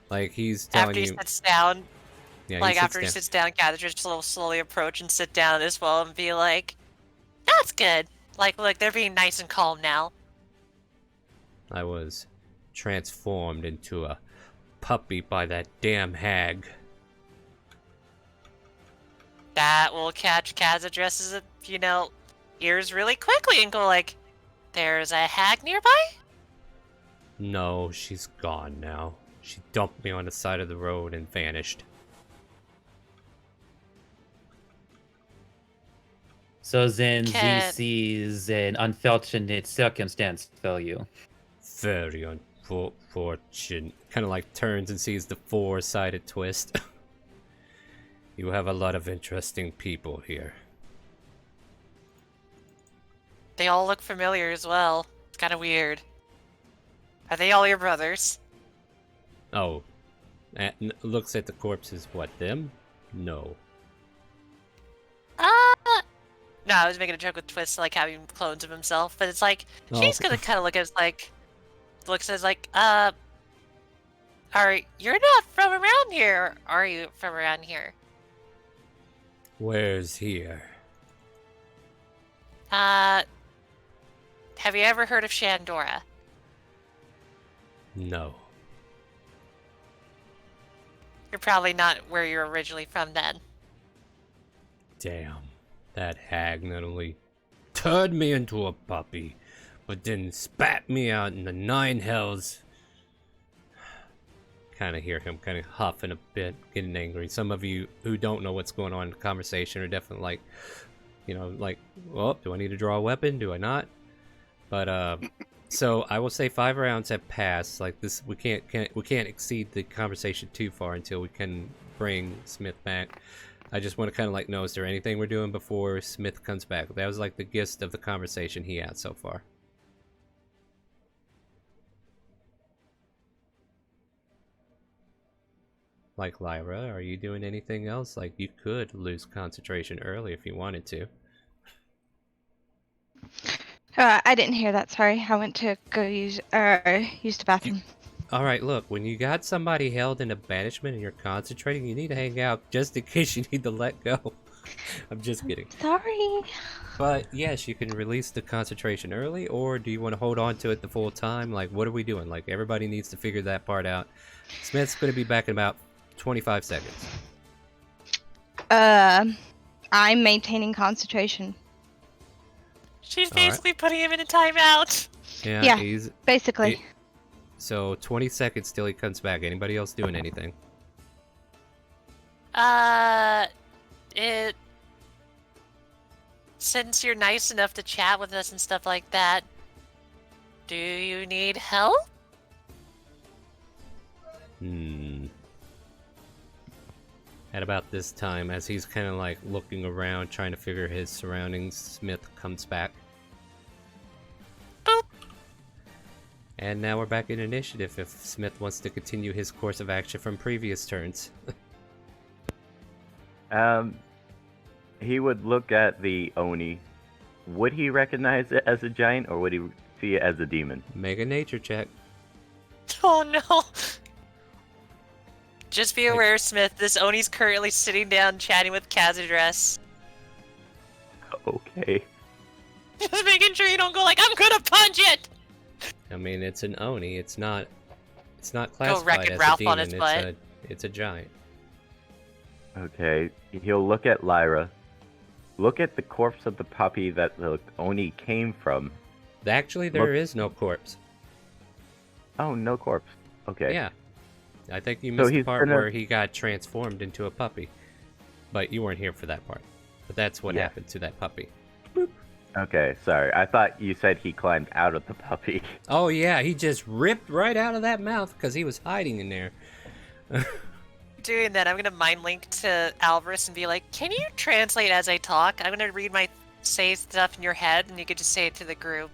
Like, he's telling After he you. sits down, Yeah, like he sits after he down. sits down, Catherine's will slowly approach and sit down as well and be like, "That's good." Like, look, they're being nice and calm now. I was transformed into a puppy by that damn hag. That will catch Catherine's, ears really quickly and go like, "There's a hag nearby?" No, she's gone now. She dumped me on the side of the road and vanished. So then Can- this is an unfortunate circumstance for you. Very unfortunate. Kind of like turns and sees the four-sided twist. You have a lot of interesting people here. They all look familiar as well. It's kind of weird. Are they all your brothers? Oh. Looks at the corpses. What, them? No. No, I was making a joke with Twist, like having clones of himself, but it's like, she's gonna kind of look at like, looks as like, you're not from around here, or are you from around here? Where's here? Have you ever heard of Shandora? No. You're probably not where you're originally from then. Damn. That hag not only turned me into a puppy, but then spat me out in the 9 hells. Kind of hear him kind of huffing a bit, getting angry. Some of you who don't know what's going on in the conversation are definitely like, like, well, do I need to draw a weapon? Do I not? But so I will say 5 rounds have passed. Like this, we can't exceed the conversation too far until we can bring Smith back. I just want to kind of like know, is there anything we're doing before Smith comes back? That was like the gist of the conversation he had so far. Like, Lyra, are you doing anything else? Like, you could lose concentration early if you wanted to. I didn't hear that. Sorry, I went to go use the bathroom. All right, look, when you got somebody held in a banishment and you're concentrating, you need to hang out just in case you need to let go. I'm just kidding. Sorry. But yes, you can release the concentration early, or do you want to hold on to it the full time? Like, what are we doing? Like, everybody needs to figure that part out. Smith's going to be back in about 25 seconds. I'm maintaining concentration. She's basically putting him in a timeout. Yeah, he's basically. So 20 seconds till he comes back. Anybody else doing anything? Since you're nice enough to chat with us and stuff like that, do you need help? At about this time, as he's kind of like looking around, trying to figure his surroundings, Smith comes back. Boop. And now we're back in initiative if Smith wants to continue his course of action from previous turns. He would look at the Oni. Would he recognize it as a giant, or would he see it as a demon? Make a nature check. Oh no. Just be aware, Smith, this Oni's currently sitting down chatting with Kazadress. Okay. Just making sure you don't go like, I'm gonna punch it! I mean, it's an Oni. It's not Go classified Wreck-It as Ralph a demon. on his butt. It's a giant. Okay. He'll look at Lyra. Look at the corpse of the puppy that the Oni came from. Actually, there is no corpse. Oh, no corpse. Okay. Yeah. I think you missed the he's part gonna- where he got transformed into a puppy. But you weren't here for that part. But that's what Yeah. happened to that puppy. Okay, sorry. I thought you said he climbed out of the puppy. Oh yeah, he just ripped right out of that mouth because he was hiding in there. doing that, I'm gonna mind link to Alvarez and be like, "Can you translate as I talk? I'm gonna read my say stuff in your head, and you could just say it to the group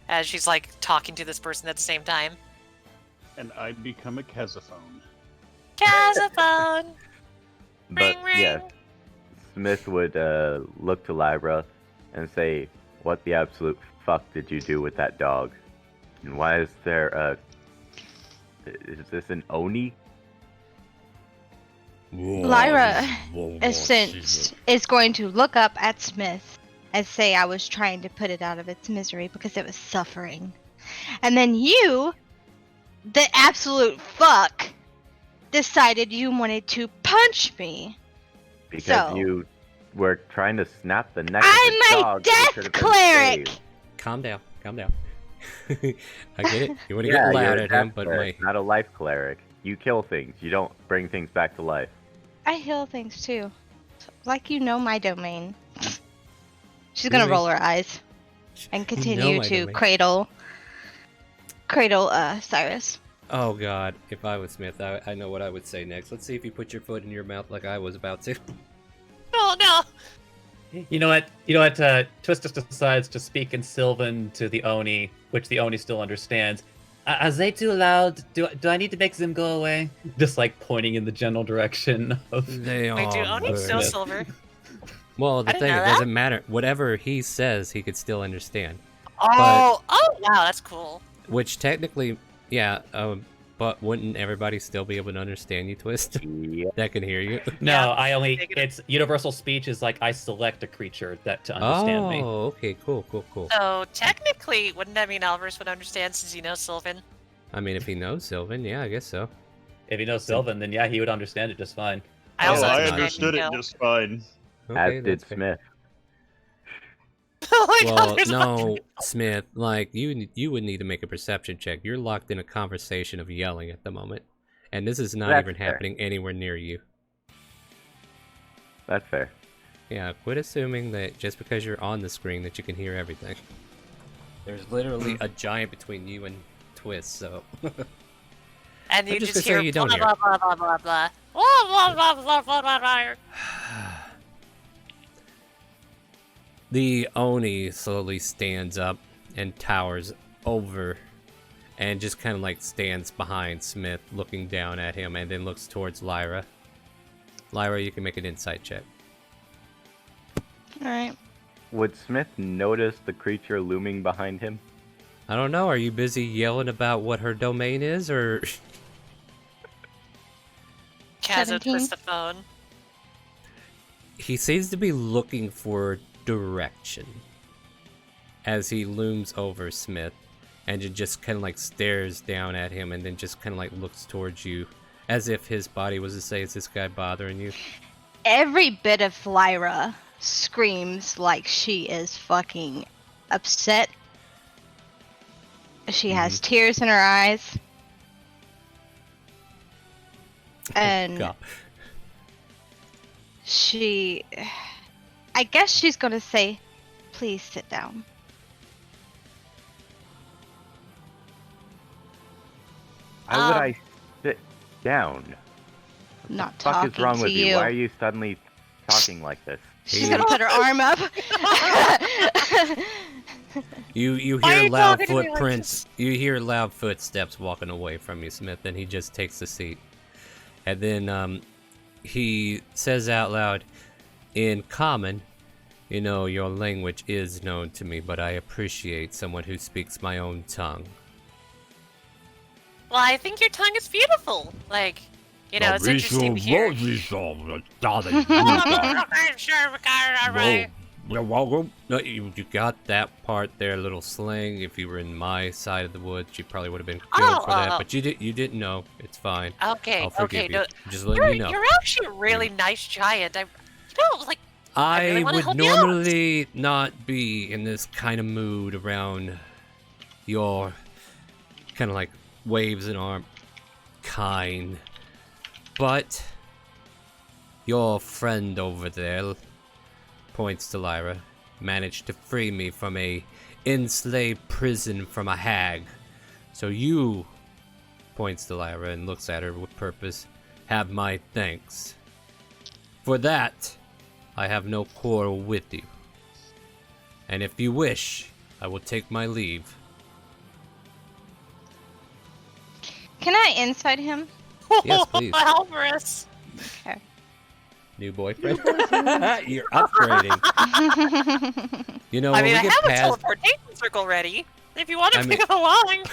as she's like talking to this person at the same time." And I become a Kazaphone. Kazaphone. But Ring, ring. yeah, Smith would look to Lyra and say, "What the absolute fuck did you do with that dog? And why is there a... Is this an Oni?" Lyra is going to look up at Smith and say, "I was trying to put it out of its misery because it was suffering." And then you, the absolute fuck, decided you wanted to punch me. Because So- you were trying to snap the neck I'm of the a dog. that death could have been cleric! saved. Calm down. Calm down. I get it. You want to Yeah, get you're loud a at him, death but cleric, not a life cleric. You kill things. You don't bring things back to life. I heal things too. Like you know my domain. She's gonna Really? roll her eyes and continue my to domain. cradle Cyrus. Oh god, if I was Smith, I know what I would say next. Let's see if you put your foot in your mouth like I was about to. Oh no! You know what? Twist just decides to speak in Sylvan to the Oni, which the Oni still understands. Are they too loud? Do I need to make them go away? Just like pointing in the general direction of. They Wait, do are Oni know birds. Silver? Well, the I didn't thing, know it that. doesn't matter. Whatever he says, he could still understand. Oh wow, that's cool. Which technically, yeah, but wouldn't everybody still be able to understand you, Twist? Yeah. That can hear you? No, Yeah, I only. negative. It's universal speech is like I select a creature that to understand me. Oh, okay, cool. So technically, wouldn't that mean Alvarez would understand since he knows Sylvan? I mean, if he knows Sylvan, yeah, I guess so. If he knows Sylvan, then yeah, he would understand it just fine. I Oh, also that's I not- understood it know. just fine. Okay, As did that's fair. Smith. Like, Well, Alvarez no, Smith, like, you would need to make a perception check. You're locked in a conversation of yelling at the moment. And this is not That's even fair. happening anywhere near you. That's fair. Yeah, quit assuming that just because you're on the screen that you can hear everything. There's literally a giant between you and Twist, so... And you I'm just just gonna say hear you don't blah, hear. blah, blah, blah, blah, blah. Blah, blah, blah, blah, blah, blah, blah. The Oni slowly stands up and towers over and just kind of like stands behind Smith, looking down at him, and then looks towards Lyra. Lyra, you can make an insight check. Alright. Would Smith notice the creature looming behind him? I don't know, are you busy yelling about what her domain is, or... Kaza 17. twists the phone. He seems to be looking for direction as he looms over Smith and just kind of like stares down at him and then just kind of like looks towards you as if his body was to say, is this guy bothering you? Every bit of Lyra screams like she is fucking upset. She has tears in her eyes. And God. she... I guess she's gonna say, "Please sit down." How would I sit down? Not What the fuck talking is wrong to with you? you. Why are you suddenly talking like this? She's gonna put her arm up. You Why are hear you loud talking to me like footprints. You hear loud footsteps walking away from you, Smith, and he just takes the seat. And then he says out loud, in common, you know, your language is known to me, but I appreciate someone who speaks my own tongue. Well, I think your tongue is beautiful. Like, you know, it's interesting to hear. No, you got that part there, little slang. If you were in my side of the woods, you probably would have been killed for that. But you didn't know. It's fine. Okay, I'll forgive okay. you. No, Just letting you know. you're actually a really nice giant. Like, I really wanna would help you out. normally not be in this kind of mood around your kind of like waves and arm kind. But your friend over there, points to Lyra, managed to free me from a enslaved prison from a hag. So you, points to Lyra and looks at her with purpose, have my thanks. For that, I have no quarrel with you. And if you wish, I will take my leave. Can I inside him? Yes, please. Alvarez. Okay. New boyfriend? You're upgrading. You know, I when mean, I we get have a past... teleportation circle ready. If you want to I bring mean- it along.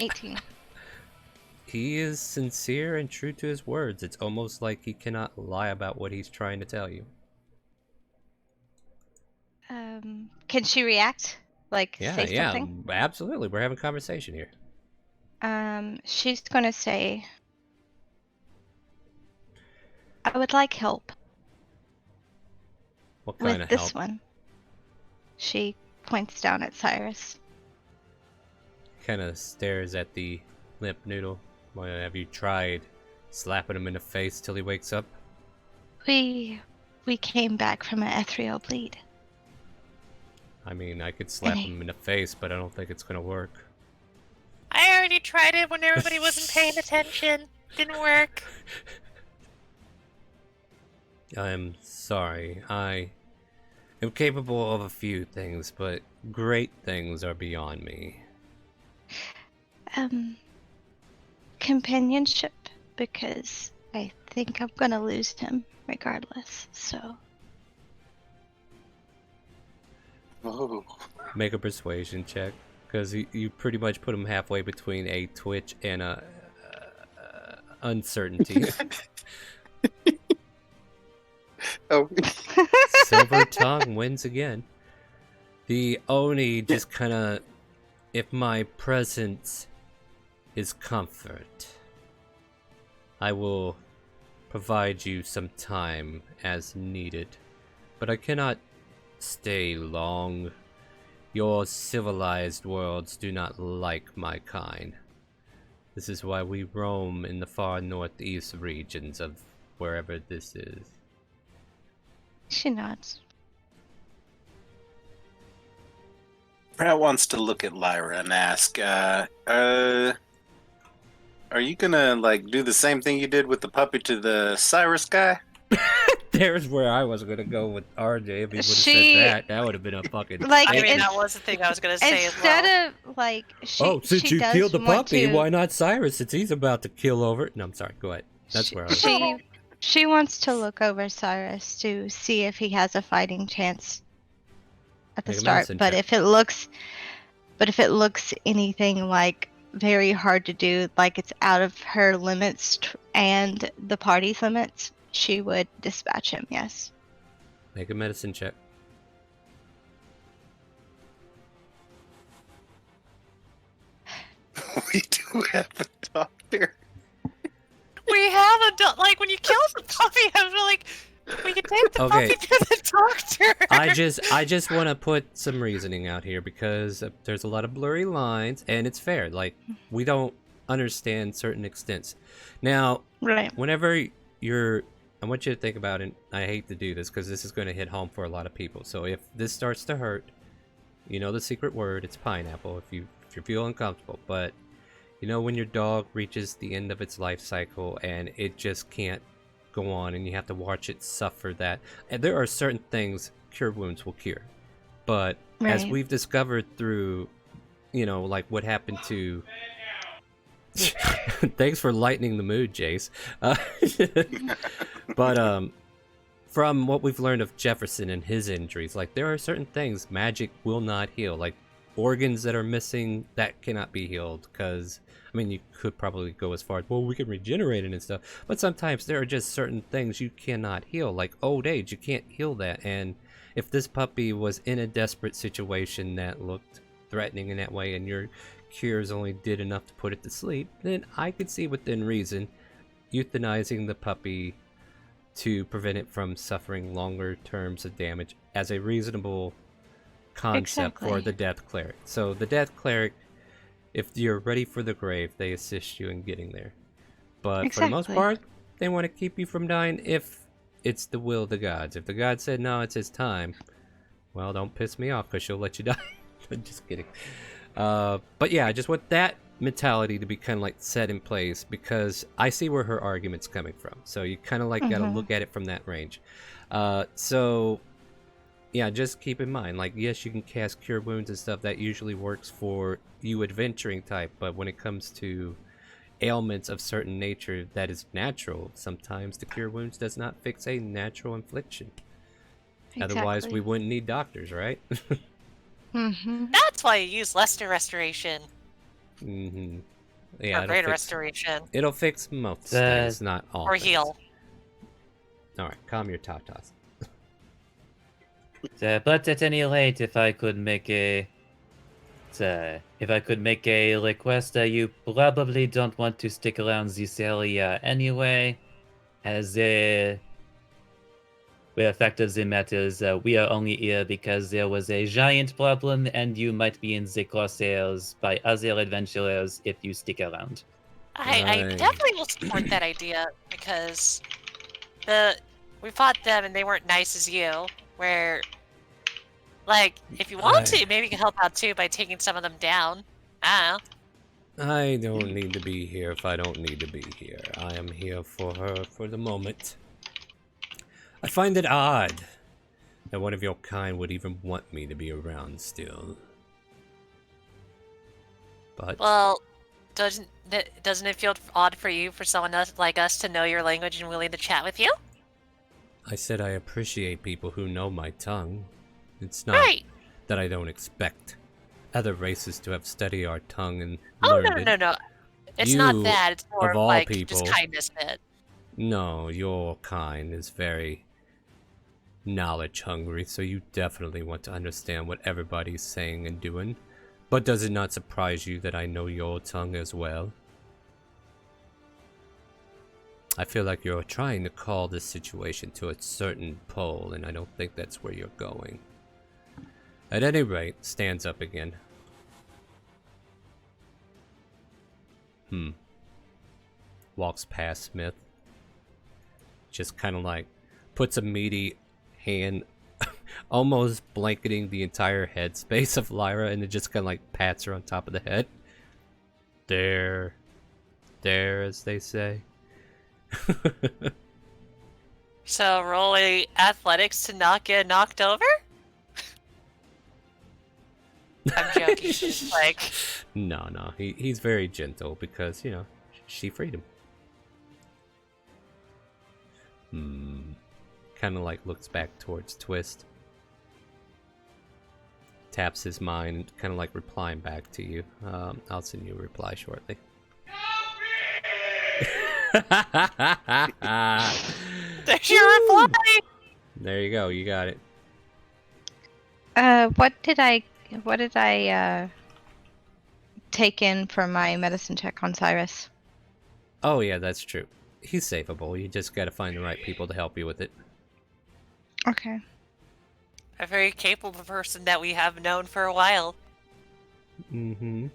18. He is sincere and true to his words. It's almost like he cannot lie about what he's trying to tell you. Can she react? Like, Yeah, say something? absolutely. We're having a conversation here. She's gonna say, I would like help What kind with of this help? one. She points down at Cyrus. Kind of stares at the limp noodle. Well, have you tried slapping him in the face till he wakes up? We came back from an ethereal bleed. I mean, I could slap Any- him in the face, but I don't think it's gonna work. I already tried it when everybody wasn't paying attention. Didn't work. I'm sorry. I am capable of a few things, but great things are beyond me. Companionship, because I think I'm gonna lose him regardless, so. Oh. Make a persuasion check, because you pretty much put him halfway between a twitch and a uncertainty. Oh. Silver Tongue wins again. The Oni just kind of, if my presence is comfort, I will provide you some time as needed, but I cannot stay long. Your civilized worlds do not like my kind. This is why we roam in the far northeast regions of wherever this is. She nods. Pratt wants to look at Lyra and ask, are you gonna, like, do the same thing you did with the puppy to the Cyrus guy? There's where I was gonna go with RJ if he would have She- said that. That would have been a fucking. Like, I mean, it's- that was the thing I was gonna say as Instead well. of, like, she Oh, since she you does killed the want puppy, to, why not Cyrus? Since he's about to kill over. No, I'm sorry. Go ahead. That's she, where I was. she wants to look over Cyrus to see if he has a fighting chance at the Make a start. medicine But check. if it looks anything like very hard to do, like it's out of her limits and the party's limits, she would dispatch him. Yes. Make a medicine check. We do have a doctor. We have like when you kill the puppy, I was like, we can take the Okay. puppy to the doctor. I just want to put some reasoning out here because there's a lot of blurry lines, and it's fair. Like, we don't understand certain extents. Now, Right. whenever I want you to think about it. I hate to do this because this is going to hit home for a lot of people. So if this starts to hurt, you know the secret word. It's pineapple. If you feel uncomfortable, but you know when your dog reaches the end of its life cycle and it just can't go on, and you have to watch it suffer that. And there are certain things cure wounds will cure, but as Right. we've discovered through, you know, like what happened to. Thanks for lightening the mood, Jace. But from what we've learned of Jefferson and his injuries, like there are certain things magic will not heal, like organs that are missing that cannot be healed. Because I mean, you could probably go as far as, well, we can regenerate it and stuff, but sometimes there are just certain things you cannot heal, like old age. You can't heal that. And if this puppy was in a desperate situation that looked threatening in that way, and your cures only did enough to put it to sleep, then I could see within reason euthanizing the puppy to prevent it from suffering longer terms of damage as a reasonable concept for Exactly. the Death Cleric. So the Death Cleric, if you're ready for the grave, they assist you in getting there. But for the most Exactly. part, they want to keep you from dying if it's the will of the gods. If the god said, no, it's his time, well, don't piss me off because she'll let you die. I'm just kidding. But yeah, I just want that mentality to be kind of like set in place, because I see where her argument's coming from. So you kind of like got to look at it from that range. So yeah, just keep in mind, like, yes, you can cast Cure Wounds and stuff. That usually works for you adventuring type, but when it comes to ailments of certain nature that is natural, sometimes the Cure Wounds does not fix a natural infliction. Otherwise, we wouldn't need doctors, right? That's why you use lesser restoration. Yeah, or greater restoration. It'll fix most things, not all. Or things. heal. All right, calm your tatas. But at any rate, if I could make a request, you probably don't want to stick around this area anyway, as the fact of the matter is, we are only here because there was a giant problem, and you might be in the crosshairs by other adventurers if you stick around. I definitely will support that idea, because we fought them and they weren't nice as you. Where, like, if you want to, maybe you can help out too by taking some of them down. I don't know. I don't need to be here if I don't need to be here. I am here for her for the moment. I find it odd that one of your kind would even want me to be around still. But well, doesn't it feel odd for you, for someone like us to know your language and willing to chat with you? I said I appreciate people who know my tongue. It's not that I don't expect other races to have studied our tongue and learned it. No. It's not that. It's more of all like people, just kindness. No, your kind is very knowledge hungry, so you definitely want to understand what everybody's saying and doing. But does it not surprise you that I know your tongue as well? I feel like you're trying to call this situation to a certain pole, and I don't think that's where you're going. At any rate, stands up again. Walks past Smith. Just kind of like puts a meaty hand almost blanketing the entire head space of Lyra, and it just kind of like pats her on top of the head. There, as they say. So rolling athletics to not get knocked over? I'm joking. Like, No, he's very gentle because, you know, she freed him. Kind of like looks back towards Twist. Taps his mind, kind of like replying back to you. I'll send you a reply shortly. there's your reply! There you go, you got it. What did I take in for my medicine check on Cyrus? Oh yeah, that's true. He's savable. You just gotta find the right people to help you with it. Okay. A very capable person that we have known for a while. Mm-hmm.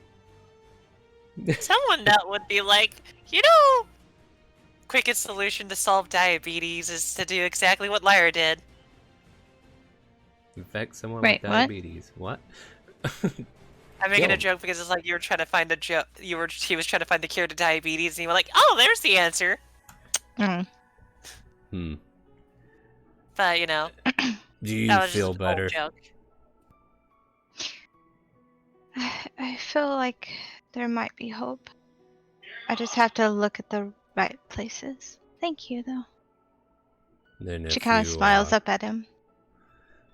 Someone that would be like, you know, quickest solution to solve diabetes is to do exactly what Lyra did. Infect someone Wait, with diabetes. What? I'm making Kill a him. joke because it's like you were trying to find he was trying to find the cure to diabetes, and you were like, "Oh, there's the answer." But you know, Do you that was feel just an old better? joke. I feel like there might be hope. I just have to look at the right places. Thank you, though. Then She if kind of you smiles are- up at him.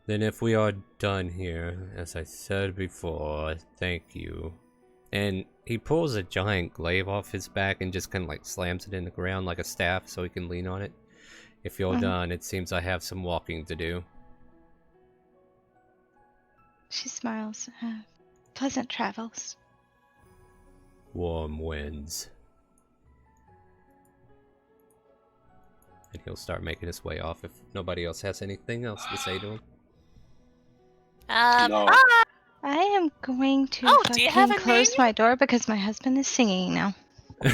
Then if we are done here, as I said before, thank you. And he pulls a giant glaive off his back and just kind of like slams it in the ground like a staff so he can lean on it. If you're done, it seems I have some walking to do. She smiles. Pleasant travels. Warm winds. And he'll start making his way off if nobody else has anything else to say to him. No. I am going to do you have a close name? my door because my husband is singing now. Hey,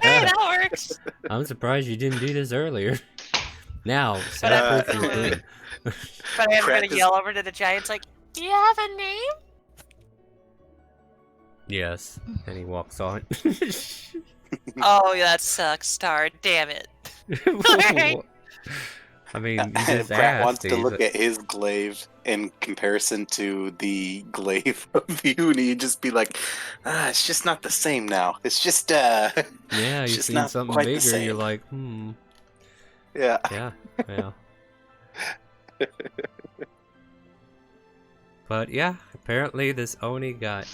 that works. I'm surprised you didn't do this earlier. Now, soundproof your room. But I am gonna Practice- yell over to the giants like, "Do you have a name?" Yes, and he walks on. Oh, yeah, that sucks, Star. Damn it. Alright. I mean, you just Pratt wants asked. to look at his glaive in comparison to the glaive of you, and he'd just be like, it's just not the same now. It's just, Yeah, it's you've just seen not something quite the bigger. You're same. like, Yeah. yeah. But yeah, apparently this Oni got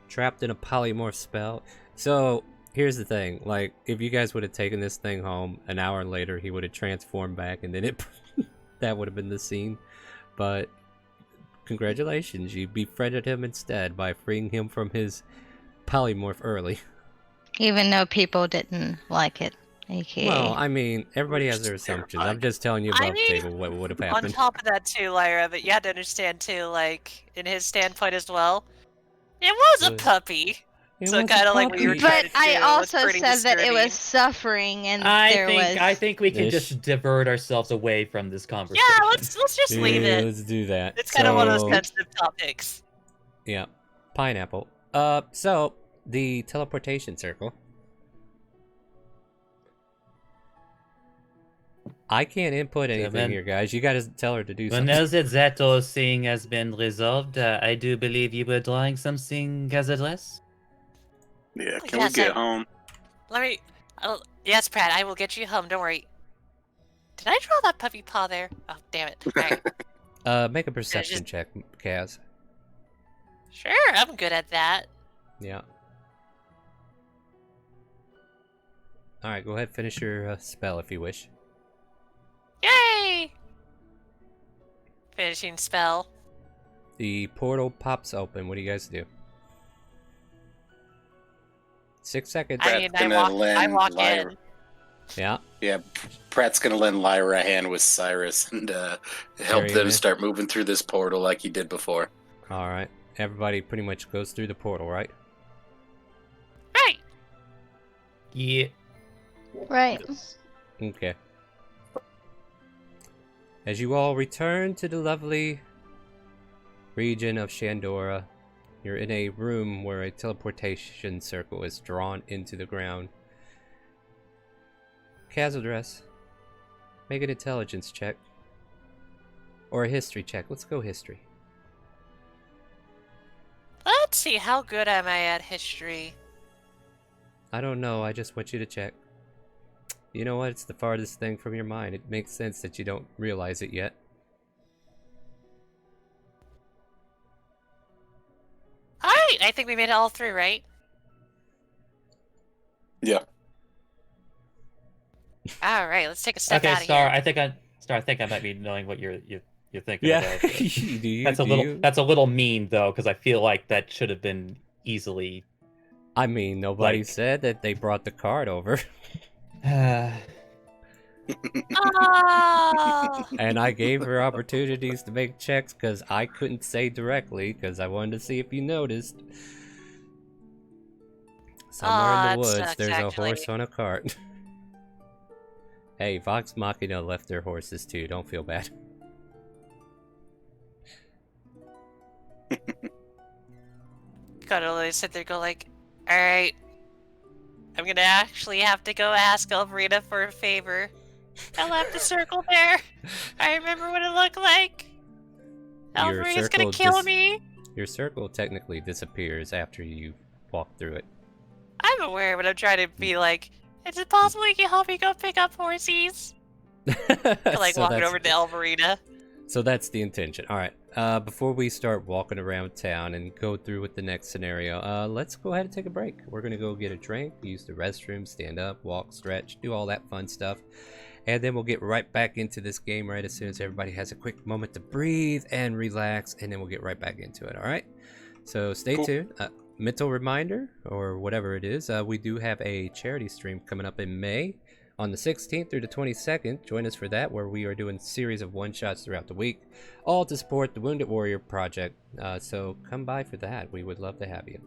trapped in a polymorph spell. So here's the thing: like, if you guys would have taken this thing home, an hour later he would have transformed back, and then it that would have been the scene. But congratulations, you befriended him instead by freeing him from his polymorph early. Even though people didn't like it. AKA. Well, I mean, everybody has their assumptions. I'm just telling you I above mean, table what would have On happened. top of that too, Lyra, but you had to understand too, like, in his standpoint as well, it was a puppy. So kind of like what you were trying But to do. I was also pretty said that it disturbing. was suffering, and I there was. think we can Ish. just divert ourselves away from this conversation. Yeah, let's just leave Yeah, it. let's do that. It's kind of one of those So- sensitive topics. Yeah, pineapple. So the teleportation circle. I can't input anything then- here, guys. You gotta tell her to do Well, something. now that that whole thing has been resolved, I do believe you were drawing something as a dress. Yeah, Oh, can yes, we get I- home? Let me. Yes, Pratt, I will get you home. Don't worry. Did I draw that puppy paw there? Oh, damn it. Alright. Make a perception just- check, Kaz. Sure, I'm good at that. Yeah. All right, go ahead, finish your spell if you wish. Yay! Finishing spell. The portal pops open. What do you guys do? 6 seconds. I Pratt's mean, I gonna walk lend in. Yeah. Yeah, Pratt's gonna lend Lyra a hand with Cyrus and help Carry him them in. start moving through this portal like he did before. All right. Everybody pretty much goes through the portal, right? Right. Yeah. Right. Okay. As you all return to the lovely region of Shandora, you're in a room where a teleportation circle is drawn into the ground. Kazadress, make an intelligence check. Or a history check. Let's go history. Let's see, how good am I at history? I don't know, I just want you to check. You know what? It's the farthest thing from your mind. It makes sense that you don't realize it yet. Alright, I think we made it all through, right? Yeah. Alright, let's take a step Okay, out of Star. here. I think I might be knowing what you're thinking Yeah. about. but Do you? That's a Do little. you? That's a little mean though, because I feel like that should have been easily. I mean, nobody Like- said that they brought the card over. Oh! And I gave her opportunities to make checks because I couldn't say directly because I wanted to see if you noticed. Somewhere in that the woods, sucks, there's a actually. horse on a cart. Hey, Vox Machina left their horses too. Don't feel bad. Gotta literally sit there and go like, alright. I'm gonna actually have to go ask Elverina for a favor. I left the circle there. I remember what it looked like. Your Elverina's gonna circle kill me. Your circle technically disappears after you walk through it. I'm aware, but I'm trying to be like, is it possible you can help me go pick up horsies? Like So walking that's- over to Elverina. So that's the intention. All right. Before we start walking around town and go through with the next scenario, let's go ahead and take a break. We're gonna go get a drink, use the restroom, stand up, walk, stretch, do all that fun stuff, and then we'll get right back into this game right as soon as everybody has a quick moment to breathe and relax, and then we'll get right back into it. All right. So stay Cool. tuned. Mental reminder, or whatever it is, we do have a charity stream coming up in May. On the 16th through the 22nd, join us for that, where we are doing a series of one-shots throughout the week, all to support the Wounded Warrior Project. So come by for that. We would love to have you.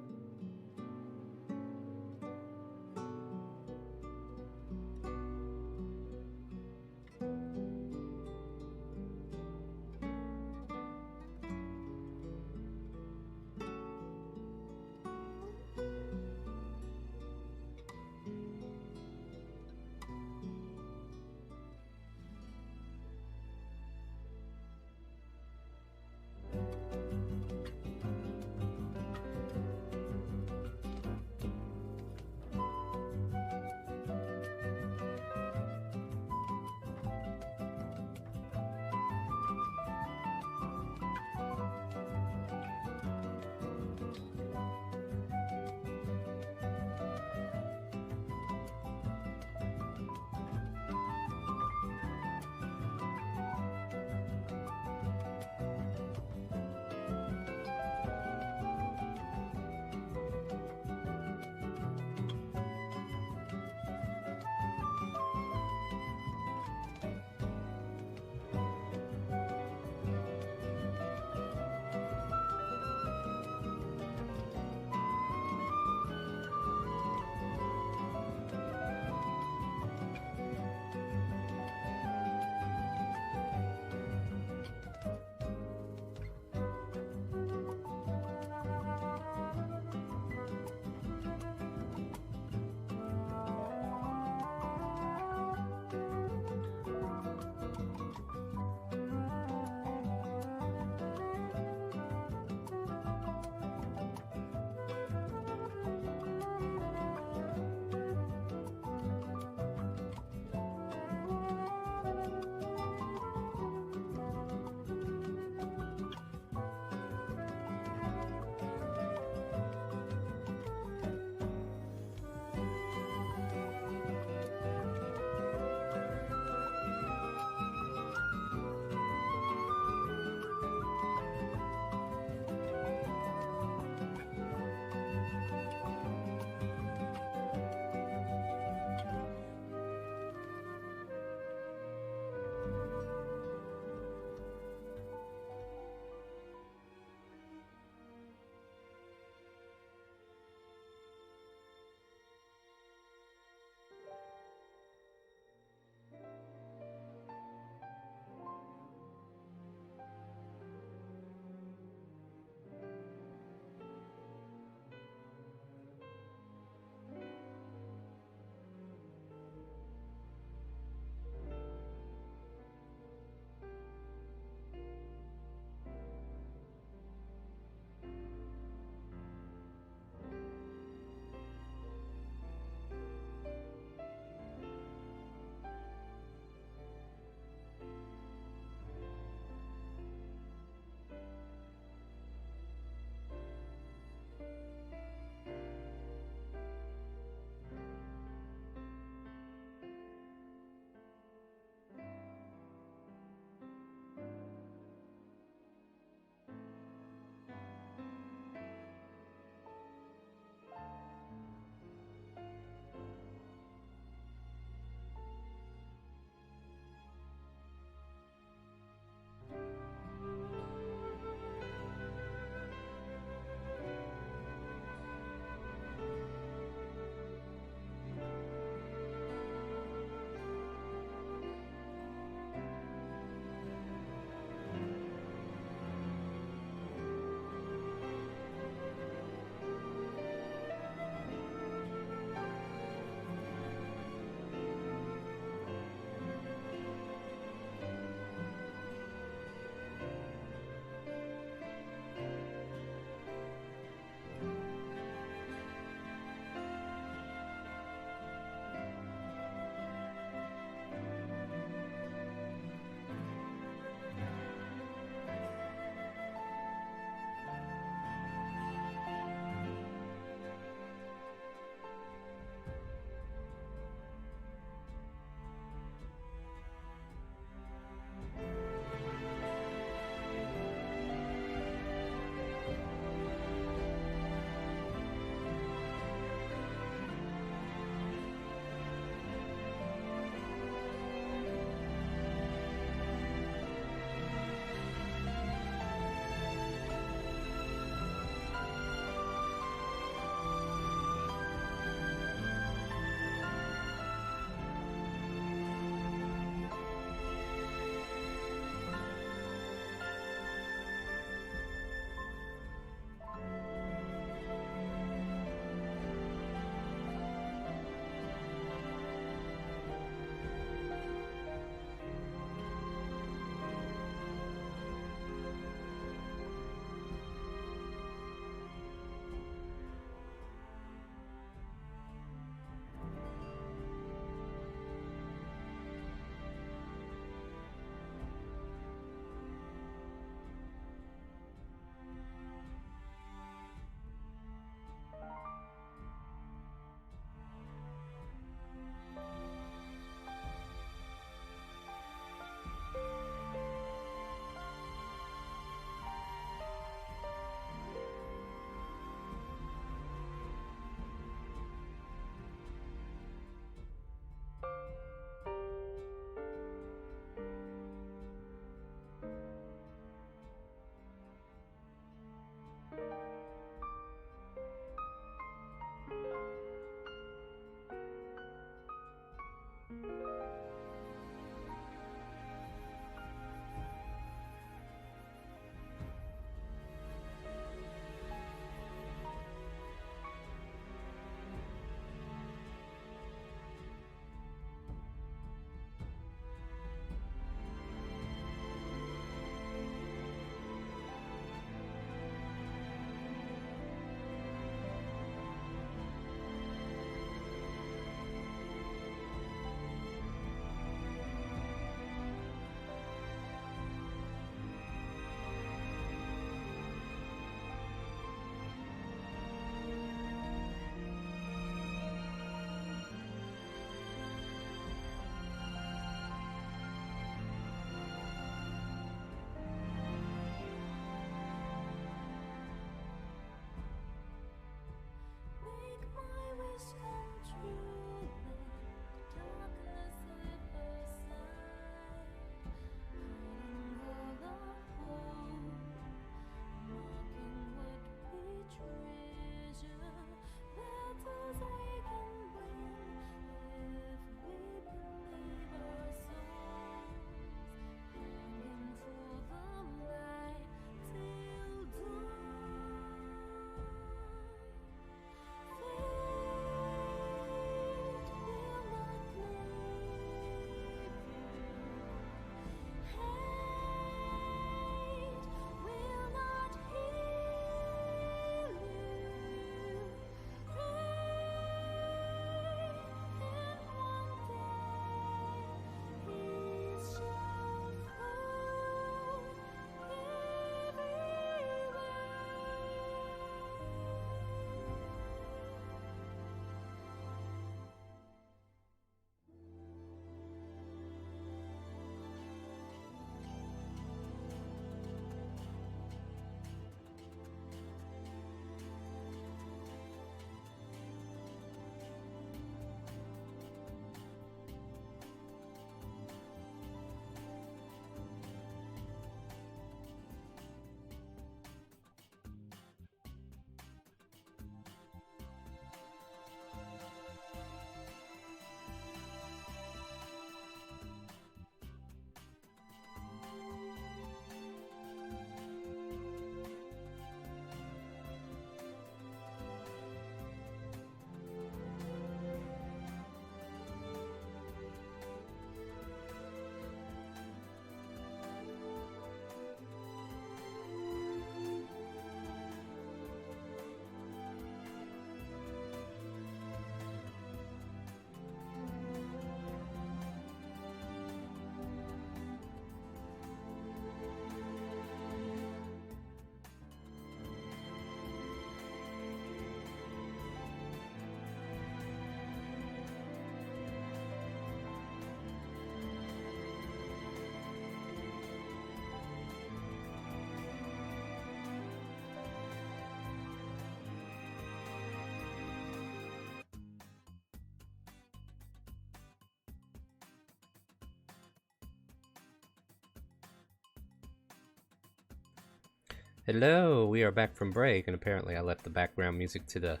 Hello, we are back from break, and apparently I left the background music to the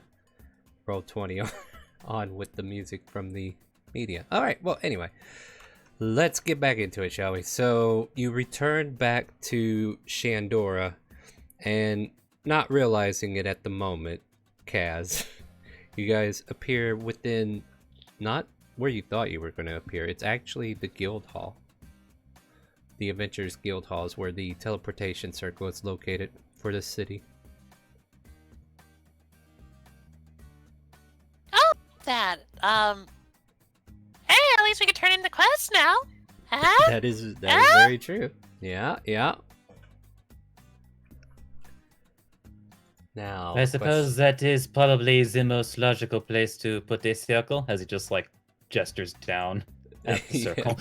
Roll20 on with the music from the media. Alright, well, anyway, let's get back into it, shall we? So, you returned back to Shandora, and not realizing it at the moment, Kaz, you guys appear within, not where you thought you were going to appear, it's actually the Guild Hall. The Adventurers Guild Hall is where the teleportation circle is located for the city. Oh, that. Hey, at least we can turn in the quest now. Huh? That is very true. Yeah. Now, I suppose that is probably the most logical place to put a circle, as he just like gestures down at the circle.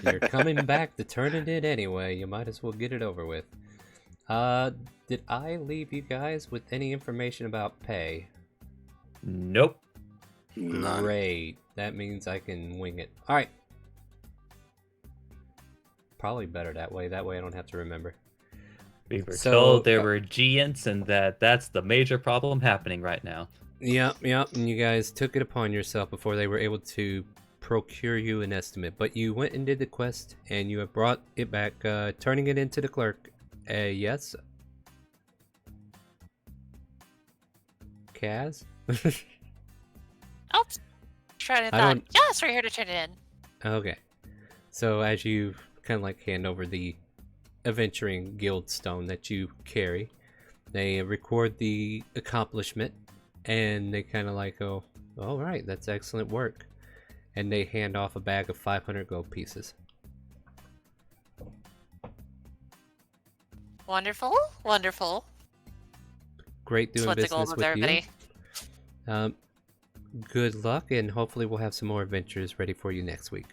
You're coming back to turn it in anyway. You might as well get it over with. Did I leave you guys with any information about pay? Nope. None. Great. That means I can wing it. Alright. Probably better that way. That way I don't have to remember. We were So, told there were giants and that's the major problem happening right now. Yep. And you guys took it upon yourself before they were able to procure you an estimate. But you went and did the quest, and you have brought it back, turning it into the clerk. Yes? Kaz? Oops. Trying to I thought. don't- Yes, we're here to turn it in. Okay. So as you kind of like hand over the adventuring guild stone that you carry, they record the accomplishment, and they kind of like go, all right, that's excellent work. And they hand off a bag of 500 gold pieces. Wonderful. Great doing Split the gold business with with you. everybody. Good luck, and hopefully we'll have some more adventures ready for you next week.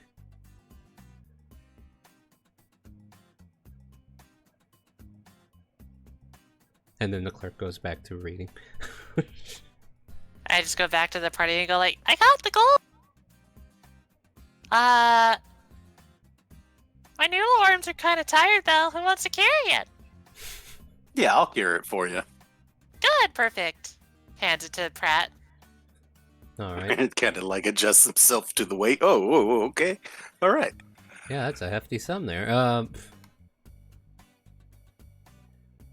And then the clerk goes back to reading. I just go back to the party and go like, I got the gold. My noodle arms are kind of tired though. Who wants to carry it? Yeah, I'll carry it for you. Good, perfect. Hands it to Pratt. All right. It kind of like adjusts himself to the weight. Oh, okay. All right. Yeah, that's a hefty sum there.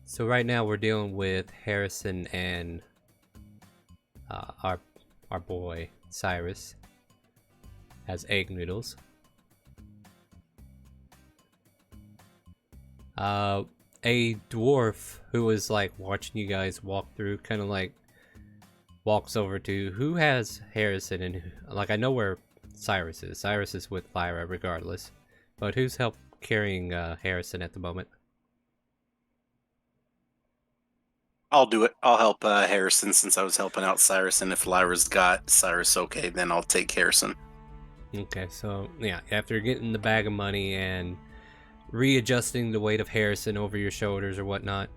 So right now we're dealing with Harrison and our boy Cyrus has egg noodles. A dwarf who was like watching you guys walk through, kind of like walks over to who has Harrison, and like I know where Cyrus is. Cyrus is with Lyra regardless, but who's help carrying Harrison at the moment? I'll do it. I'll help Harrison since I was helping out Cyrus, and if Lyra's got Cyrus okay, then I'll take Harrison. Okay, so yeah, after getting the bag of money and readjusting the weight of Harrison over your shoulders or whatnot,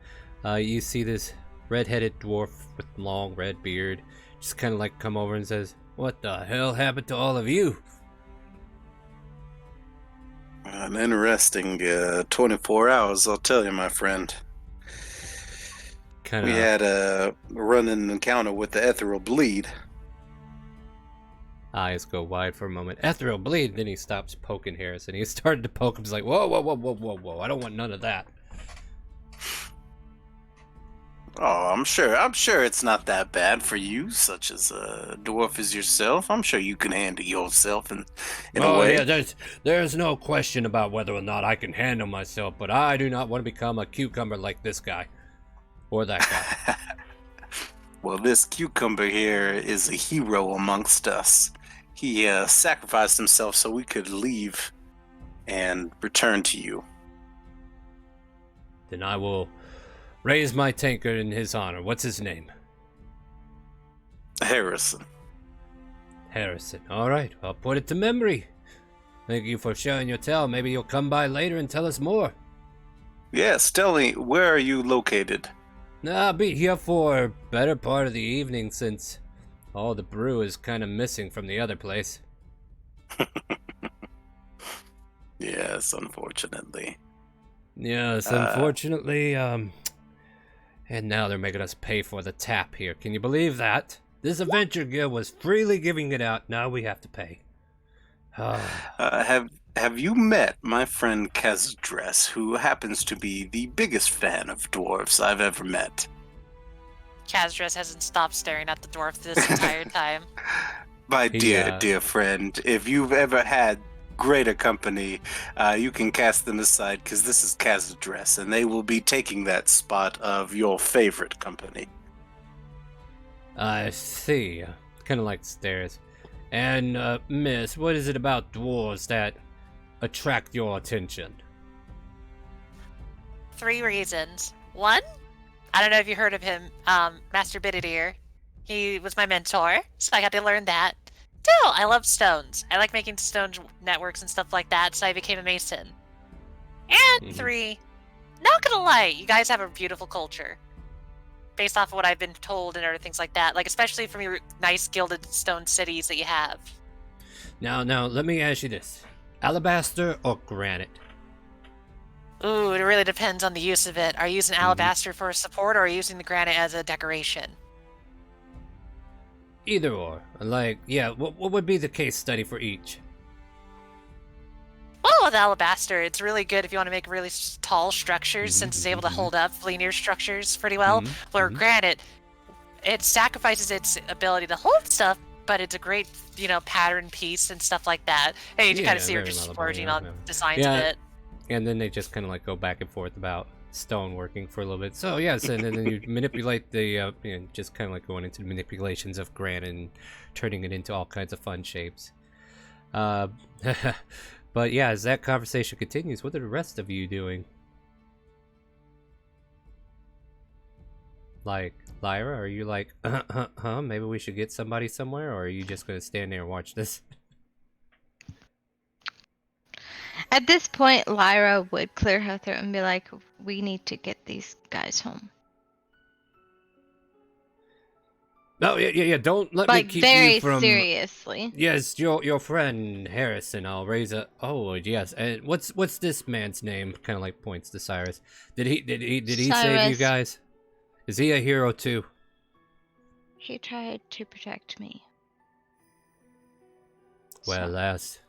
you see this red-headed dwarf with long red beard just kind of like come over and says, "What the hell happened to all of you?" An interesting 24 hours, I'll tell you, my friend. Kind We of. had a running encounter with the ethereal bleed. Eyes go wide for a moment. Ethereal bleed. Then he stops poking Harrison. He started to poke him. He's like, "Whoa! I don't want none of that." Oh, I'm sure it's not that bad for you, such as a dwarf as yourself. I'm sure you can handle yourself in a way. Yeah, there's no question about whether or not I can handle myself, but I do not want to become a cucumber like this guy or that guy. Well, this cucumber here is a hero amongst us. He sacrificed himself so we could leave and return to you. Then I will raise my tankard in his honor. What's his name? Harrison. Harrison. All right, I'll put it to memory. Thank you for sharing your tale. Maybe you'll come by later and tell us more. Yes, tell me, where are you located? I'll be here for better part of the evening since all the brew is kind of missing from the other place. Yes, unfortunately. Yes, unfortunately, And now they're making us pay for the tap here. Can you believe that? This adventure guild was freely giving it out. Now we have to pay. Have you met my friend Kazdress, who happens to be the biggest fan of dwarves I've ever met? Kazdress hasn't stopped staring at the dwarf this entire time. My dear friend, if you've ever had greater company, you can cast them aside, because this is Kazdress, and they will be taking that spot of your favorite company. I see. Kind of like stares. And, miss, what is it about dwarves that attract your attention? 3 reasons. 1, I don't know if you heard of him, Master Bididir. He was my mentor, so I got to learn that. 2, I love stones. I like making stone networks and stuff like that, so I became a mason. And 3, not gonna lie, you guys have a beautiful culture. Based off of what I've been told and other things like that, like especially from your nice gilded stone cities that you have. Now, let me ask you this. Alabaster or granite? Ooh, it really depends on the use of it. Are you using alabaster for support, or are you using the granite as a decoration? Either or. Like, yeah, what would be the case study for each? Well, with alabaster, it's really good if you want to make really tall structures, since it's able to hold up linear structures pretty well. Where granite, it sacrifices its ability to hold stuff, but it's a great, pattern piece and stuff like that. And you kind of see her just splurging on designs of it. And then they just kind of like go back and forth about stone working for a little bit. So yes, and then you manipulate the, just kind of like going into the manipulations of granite and turning it into all kinds of fun shapes. But yeah, as that conversation continues, what are the rest of you doing? Like, Lyra, are you like, maybe we should get somebody somewhere, or are you just gonna stand there and watch this? At this point, Lyra would clear her throat and be like, we need to get these guys home. No, yeah, don't let me keep very you from... seriously. Yes, your friend Harrison, I'll raise a... Oh, yes, and what's this man's name? Kind of like points to Cyrus. Did he save you guys? Is he a hero too? He tried to protect me. Well, lass,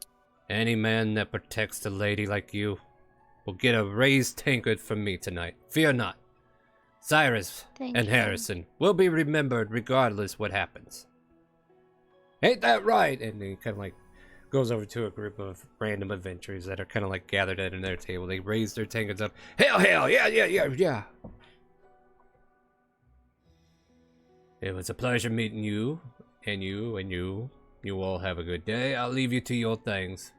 any man that protects a lady like you will get a raised tankard from me tonight. Fear not. Cyrus and Harrison will be remembered regardless what happens. Ain't that right? And he kind of like goes over to a group of random adventurers that are kind of like gathered at their table. They raise their tankards up. Hell, yeah. It was a pleasure meeting you, and you. You all have a good day. I'll leave you to your things.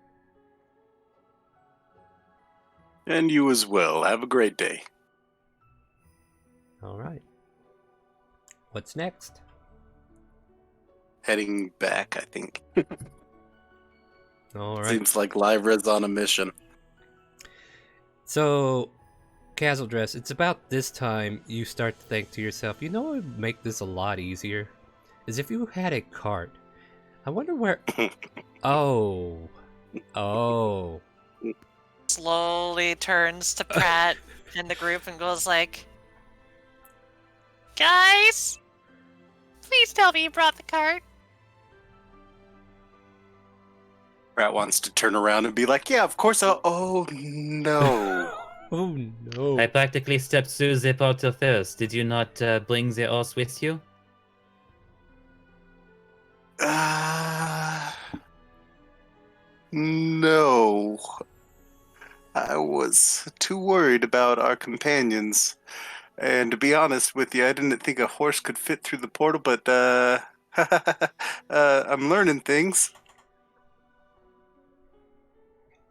And you as well. Have a great day. All right. What's next? Heading back, I think. All right. Seems like Lyra's on a mission. So, Kazdress, it's about this time you start to think to yourself, you know what would make this a lot easier? Is if you had a cart. I wonder where... Oh. Slowly turns to Pratt in the group and goes like, guys, please tell me you brought the cart. Pratt wants to turn around and be like, yeah, of course I'll... Oh, no. Oh, no. I practically stepped through the portal first. Did you not bring the horse with you? No. I was too worried about our companions. And to be honest with you, I didn't think a horse could fit through the portal, but I'm learning things.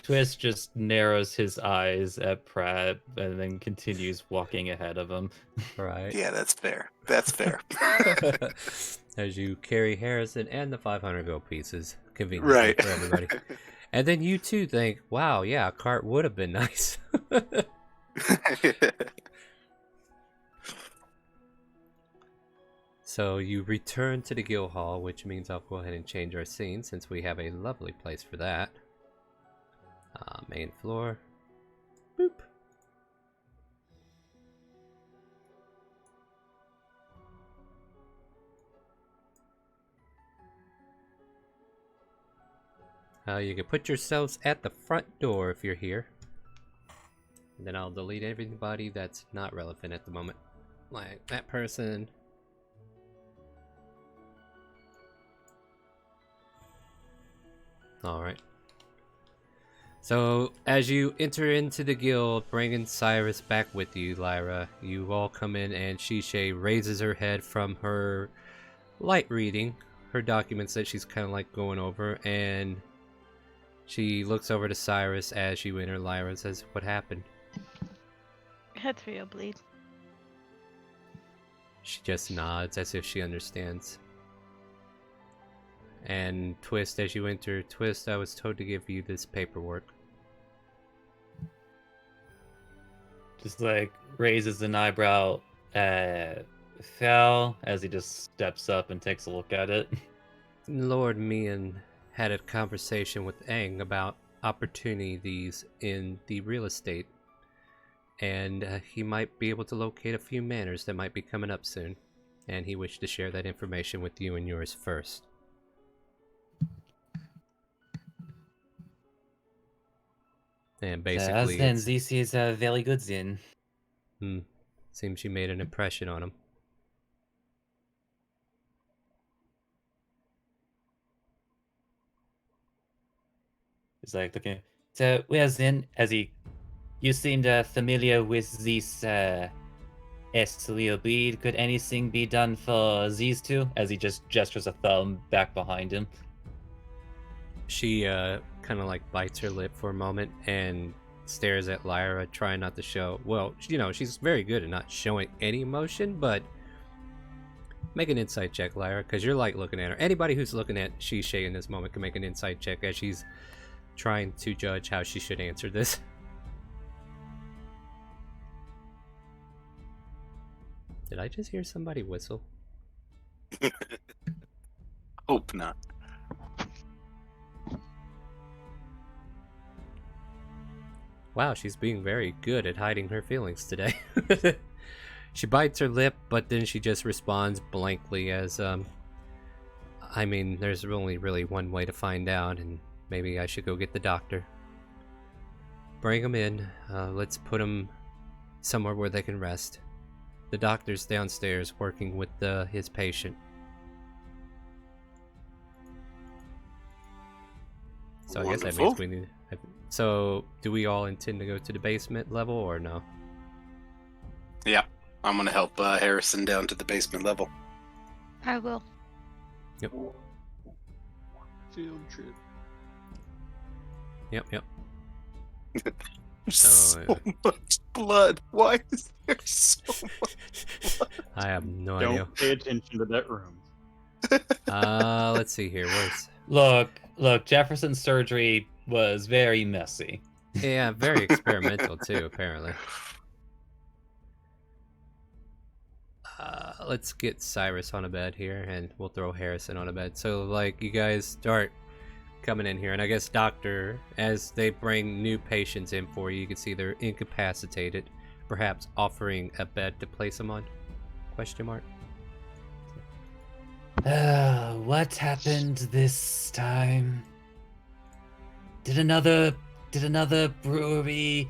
Twist just narrows his eyes at Pratt and then continues walking ahead of him. Right. Yeah, that's fair. That's fair. As you carry Harrison and the 500 gold pieces, conveniently right. for everybody. And then you too think, wow, yeah, a cart would have been nice. So you return to the guild hall, which means I'll go ahead and change our scene since we have a lovely place for that. Main floor. Boop. You can put yourselves at the front door if you're here. And then I'll delete everybody that's not relevant at the moment. Like that person. Alright. So, as you enter into the guild, bringing Cyrus back with you, Lyra, you all come in and Shishay raises her head from her light reading, her documents that she's kind of like going over, and she looks over to Cyrus as you enter. Lyra says, "What happened?" Ethereal bleed. She just nods as if she understands. And Twist, as you enter, Twist, I was told to give you this paperwork. Just like raises an eyebrow, fell as he just steps up and takes a look at it. Lord Mian had a conversation with Aang about opportunities in the real estate. And he might be able to locate a few manors that might be coming up soon. And he wished to share that information with you and yours first. And basically, then this is a very good then. Seems you made an impression on him. He's like looking. So, well then, you seemed familiar with this Ethereal bleed. Could anything be done for these two? As he just gestures a thumb back behind him. She kind of like bites her lip for a moment and stares at Lyra, trying not to show. Well, you know, she's very good at not showing any emotion, but make an insight check, Lyra, because you're like looking at her. Anybody who's looking at Shishay in this moment can make an insight check as she's trying to judge how she should answer this. Did I just hear somebody whistle? Hope not. Wow, she's being very good at hiding her feelings today. She bites her lip, but then she just responds blankly as, I mean, there's only really one way to find out, and maybe I should go get the doctor. Bring him in. Let's put him somewhere where they can rest. The doctor's downstairs working with his patient. So I guess that means we need... So, do we all intend to go to the basement level, or no? Yeah, I'm gonna help Harrison down to the basement level. I will. Yep. Field trip. Yep. So much blood. Why is there so much blood? I have no idea. Don't pay attention to that room. Let's see here. Where's... Look, Jefferson's surgery was very messy. Yeah, very experimental too, apparently. Let's get Cyrus on a bed here, and we'll throw Harrison on a bed. So, like, you guys start coming in here, and I guess Doctor, as they bring new patients in for you, you can see they're incapacitated, perhaps offering a bed to place them on? Question mark. What happened this time? Did another brewery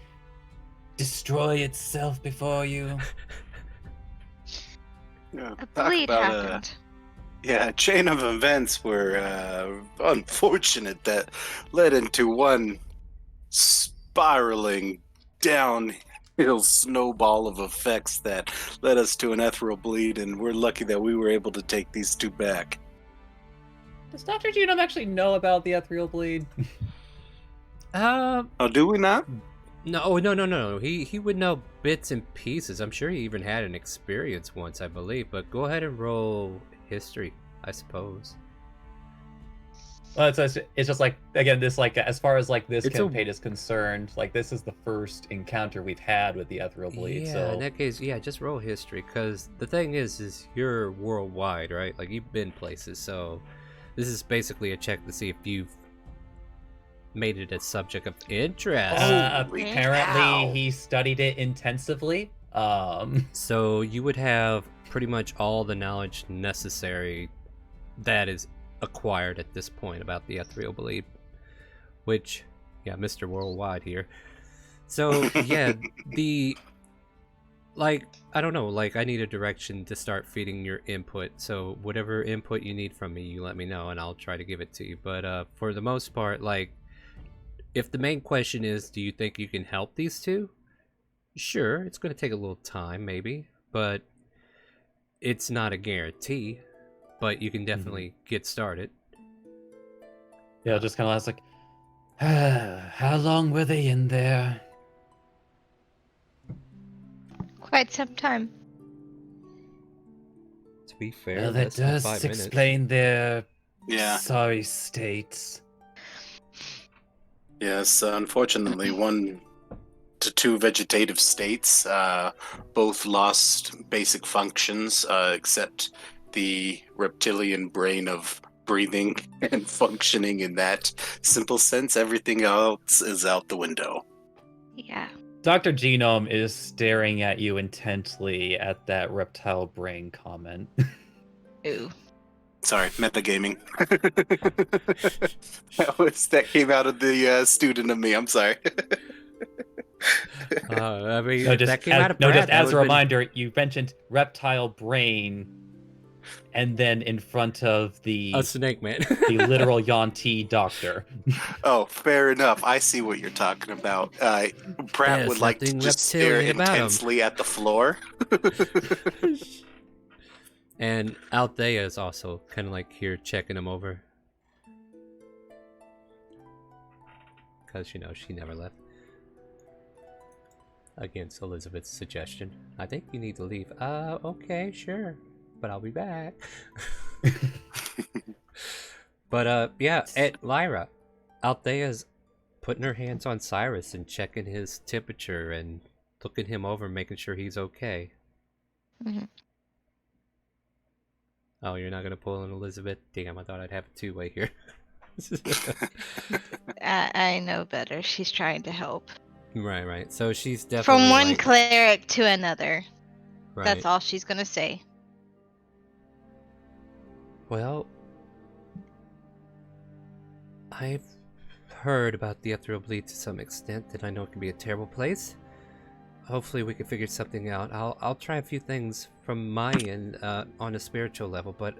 destroy itself before you? Yeah, A talk bleed about happened. a chain of events were unfortunate that led into one spiraling downhill snowball of effects that led us to an ethereal bleed, and we're lucky that we were able to take these two back. Does Dr. Genome actually know about the ethereal bleed? Oh, do we not? No. He would know bits and pieces. I'm sure he even had an experience once, I believe. But go ahead and roll history, I suppose. Well, it's just like, again, this, like, as far as like this It's campaign is concerned, like this is the first encounter we've had with the ethereal bleed. Yeah, So in that case, yeah, just roll history. Because the thing is you're worldwide, right? Like, you've been places. So this is basically a check to see if you've made it a subject of interest. Holy apparently cow. he studied it intensively. So you would have pretty much all the knowledge necessary that is acquired at this point about the ethereal bleed. which, yeah, Mr. Worldwide here. So, yeah, I don't know, I need a direction to start feeding your input. So whatever input you need from me, you let me know and I'll try to give it to you. But for the most part, if the main question is, do you think you can help these two? Sure, it's going to take a little time, maybe, but it's not a guarantee. But you can definitely get started. Yeah, just kind of ask how long were they in there? Quite some time. To be fair, Well, that less than 5 does minutes. explain their Yeah. sorry states. Yes, unfortunately, 1 to 2 vegetative states both lost basic functions, except the reptilian brain of breathing and functioning in that simple sense. Everything else is out the window. Yeah. Dr. Genome is staring at you intently at that reptile brain comment. Ooh. Sorry, metagaming. that came out of the student of me. I'm sorry. I mean, No, if just that came out of Brad, just that as a would've been- reminder, you mentioned reptile brain, and then in front of the a snake man. the literal Yanti doctor. Oh, fair enough. I see what you're talking about. Pratt There's would like to nothing just stare reptilian about 'em. intensely at the floor. And Althea is also kind of here checking him over. Because, she never left. Against Elizabeth's suggestion. I think you need to leave. Okay, sure. But I'll be back. But, yeah, at Lyra, Althea's putting her hands on Cyrus and checking his temperature and looking him over, making sure he's okay. Mhm. Oh, you're not going to pull in Elizabeth? Damn, I thought I'd have a two-way here. I know better. She's trying to help. Right. So she's definitely From one cleric to another. right. That's all she's gonna say. Well, I've heard about the ethereal bleed to some extent, and I know it can be a terrible place. Hopefully we can figure something out. I'll try a few things from my end on a spiritual level, but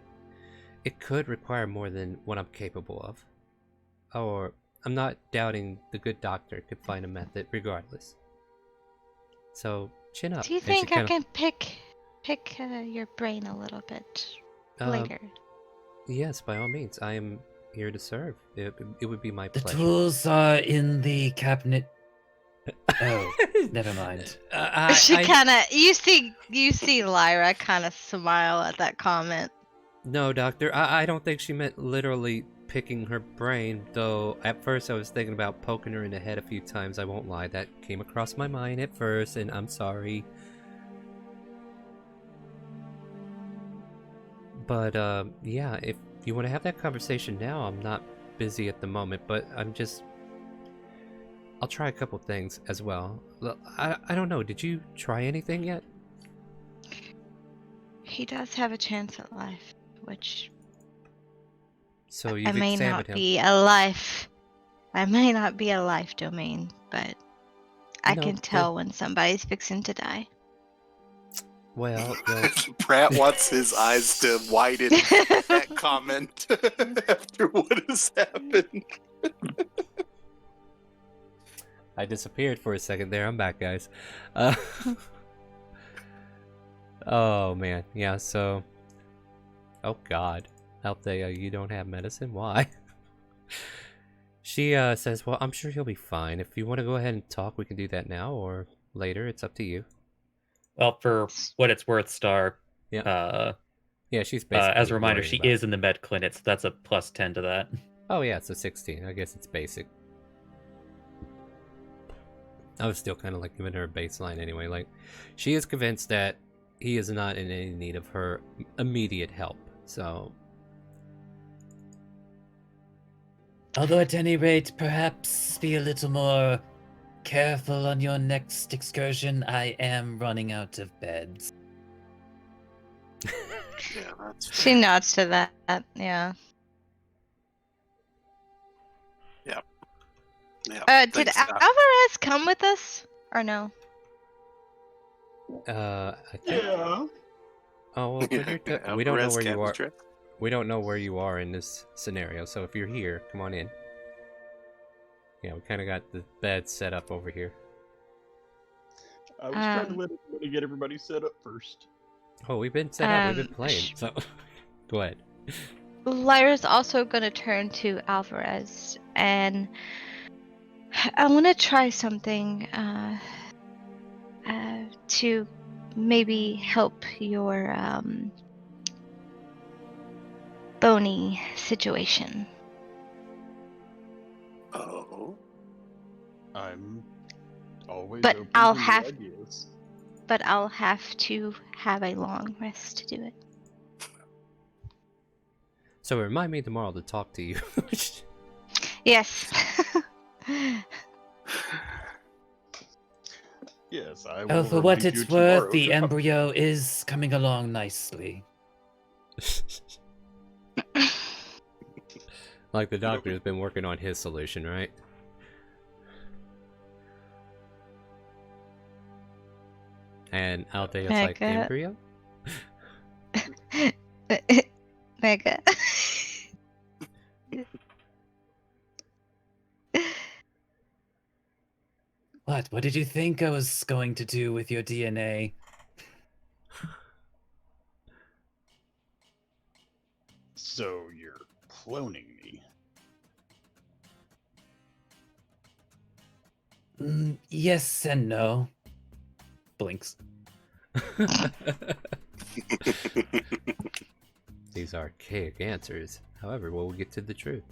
it could require more than what I'm capable of. Or I'm not doubting the good doctor could find a method regardless. So chin up. Do you And she think I kinda- can pick your brain a little bit later? Yes, by all means. I am here to serve. It would be my The pleasure. tools are in the cabinet. Oh, never mind. She kind of you see Lyra kind of smile at that comment. No, doctor. I don't think she meant literally picking her brain, though at first I was thinking about poking her in the head a few times. I won't lie, that came across my mind at first, and I'm sorry. But, yeah, if you want to have that conversation now, I'm not busy at the moment, but I'll try a couple things as well. Look, I don't know, did you try anything yet? He does have a chance at life, which So I you've may examined not him. be a life. I may not be a life domain, but I No, can tell when somebody's fixing to die. Well, Pratt wants his eyes to widen at that comment after what has happened. I disappeared for a second there. I'm back, guys. Oh, man. Yeah, so... Oh, God. Althea, you don't have medicine? Why? She says, well, I'm sure he'll be fine. If you want to go ahead and talk, we can do that now or later. It's up to you. Well, for what it's worth, Star. Yeah. Yeah, she's basically as a reminder, worried she about it. is in the med clinic, so that's a plus 10 to that. Oh, yeah, it's a 16. I guess it's basic. I was still kind of giving her a baseline anyway. She is convinced that he is not in any need of her immediate help, so... Although at any rate, perhaps be a little more careful on your next excursion. I am running out of beds. Yeah, that's She nods to that. Yeah. Yeah, Did thanks, Doc. Alvarez come with us or no? I think. Yeah. Oh well, when we don't know Alvarez where you are. Capistrano. We don't know where you are in this scenario. So if you're here, come on in. Yeah, we kind of got the bed set up over here. I was trying to let everybody get everybody set up first. Oh, we've been set up. We've been playing. So go ahead. Lyra's also gonna turn to Alvarez, and I want to try something to maybe help your bony situation. Oh. I'm always But open I'll to new have- ideas. But I'll have to have a long rest to do it. So remind me tomorrow to talk to you. Yes. Yes, I will. Oh, for what remind you it's worth, tomorrow the to come. embryo is coming along nicely. Like the doctor's been working on his solution, right? And Aldea's like, Mega. embryo? Mega. What did you think I was going to do with your DNA? So you're cloning me. Yes and no. Blinks. These archaic answers. However, we'll get to the truth.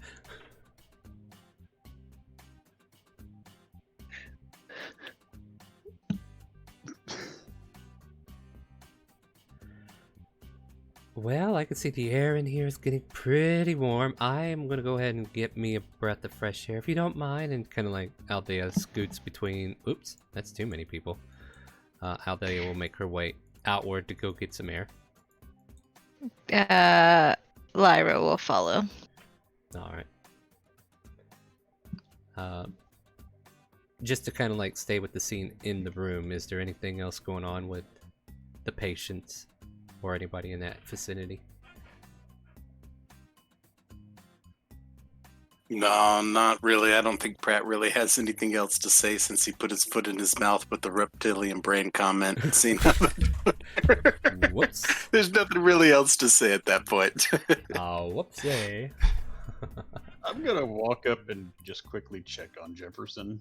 Well, I can see the air in here is getting pretty warm. I am going to go ahead and get me a breath of fresh air, if you don't mind. And kind of like Aldea scoots between... Oops, that's too many people. Aldea will make her way outward to go get some air. Lyra will follow. Alright. Just to kind of like stay with the scene in the room, is there anything else going on with the patients or anybody in that vicinity? No, not really. I don't think Pratt really has anything else to say since he put his foot in his mouth with the reptilian brain comment. Seen Whoops. There's nothing really else to say at that point. Oh, whoopsie. I'm gonna walk up and just quickly check on Jefferson.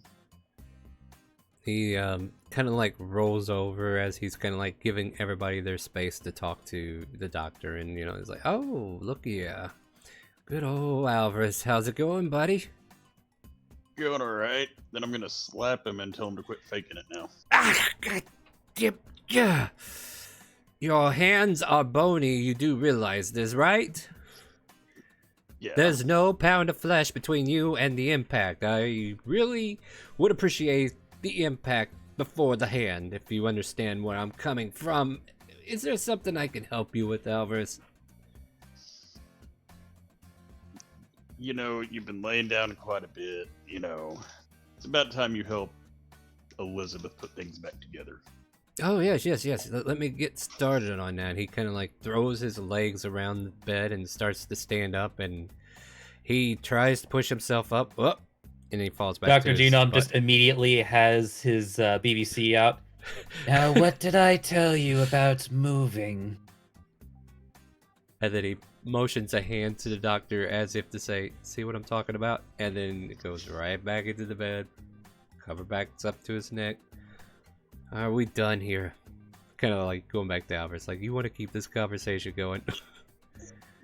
He kind of like rolls over as he's kind of like giving everybody their space to talk to the doctor, and you know, he's like, "Oh, look, yeah, good old Alvarez, how's it going, buddy?" Going all right. Then I'm gonna slap him and tell him to quit faking it now. Ah, God, yeah. Your hands are bony. You do realize this, right? Yeah. There's no pound of flesh between you and the impact. I really would appreciate the impact before the hand, if you understand where I'm coming from. Is there something I can help you with, Alvarez? You know, you've been laying down quite a bit. You know, it's about time you help Elizabeth put things back together. Oh, yes. Let me get started on that. He kind of like throws his legs around the bed and starts to stand up, and he tries to push himself up. Oh, and he falls back. Dr. Genome just immediately has his BBC out. Now, what did I tell you about moving? And then he motions a hand to the doctor as if to say, "See what I'm talking about?" And then it goes right back into the bed. Cover backs up to his neck. Are we done here? Kind of like going back to Alvarez. Like, you want to keep this conversation going?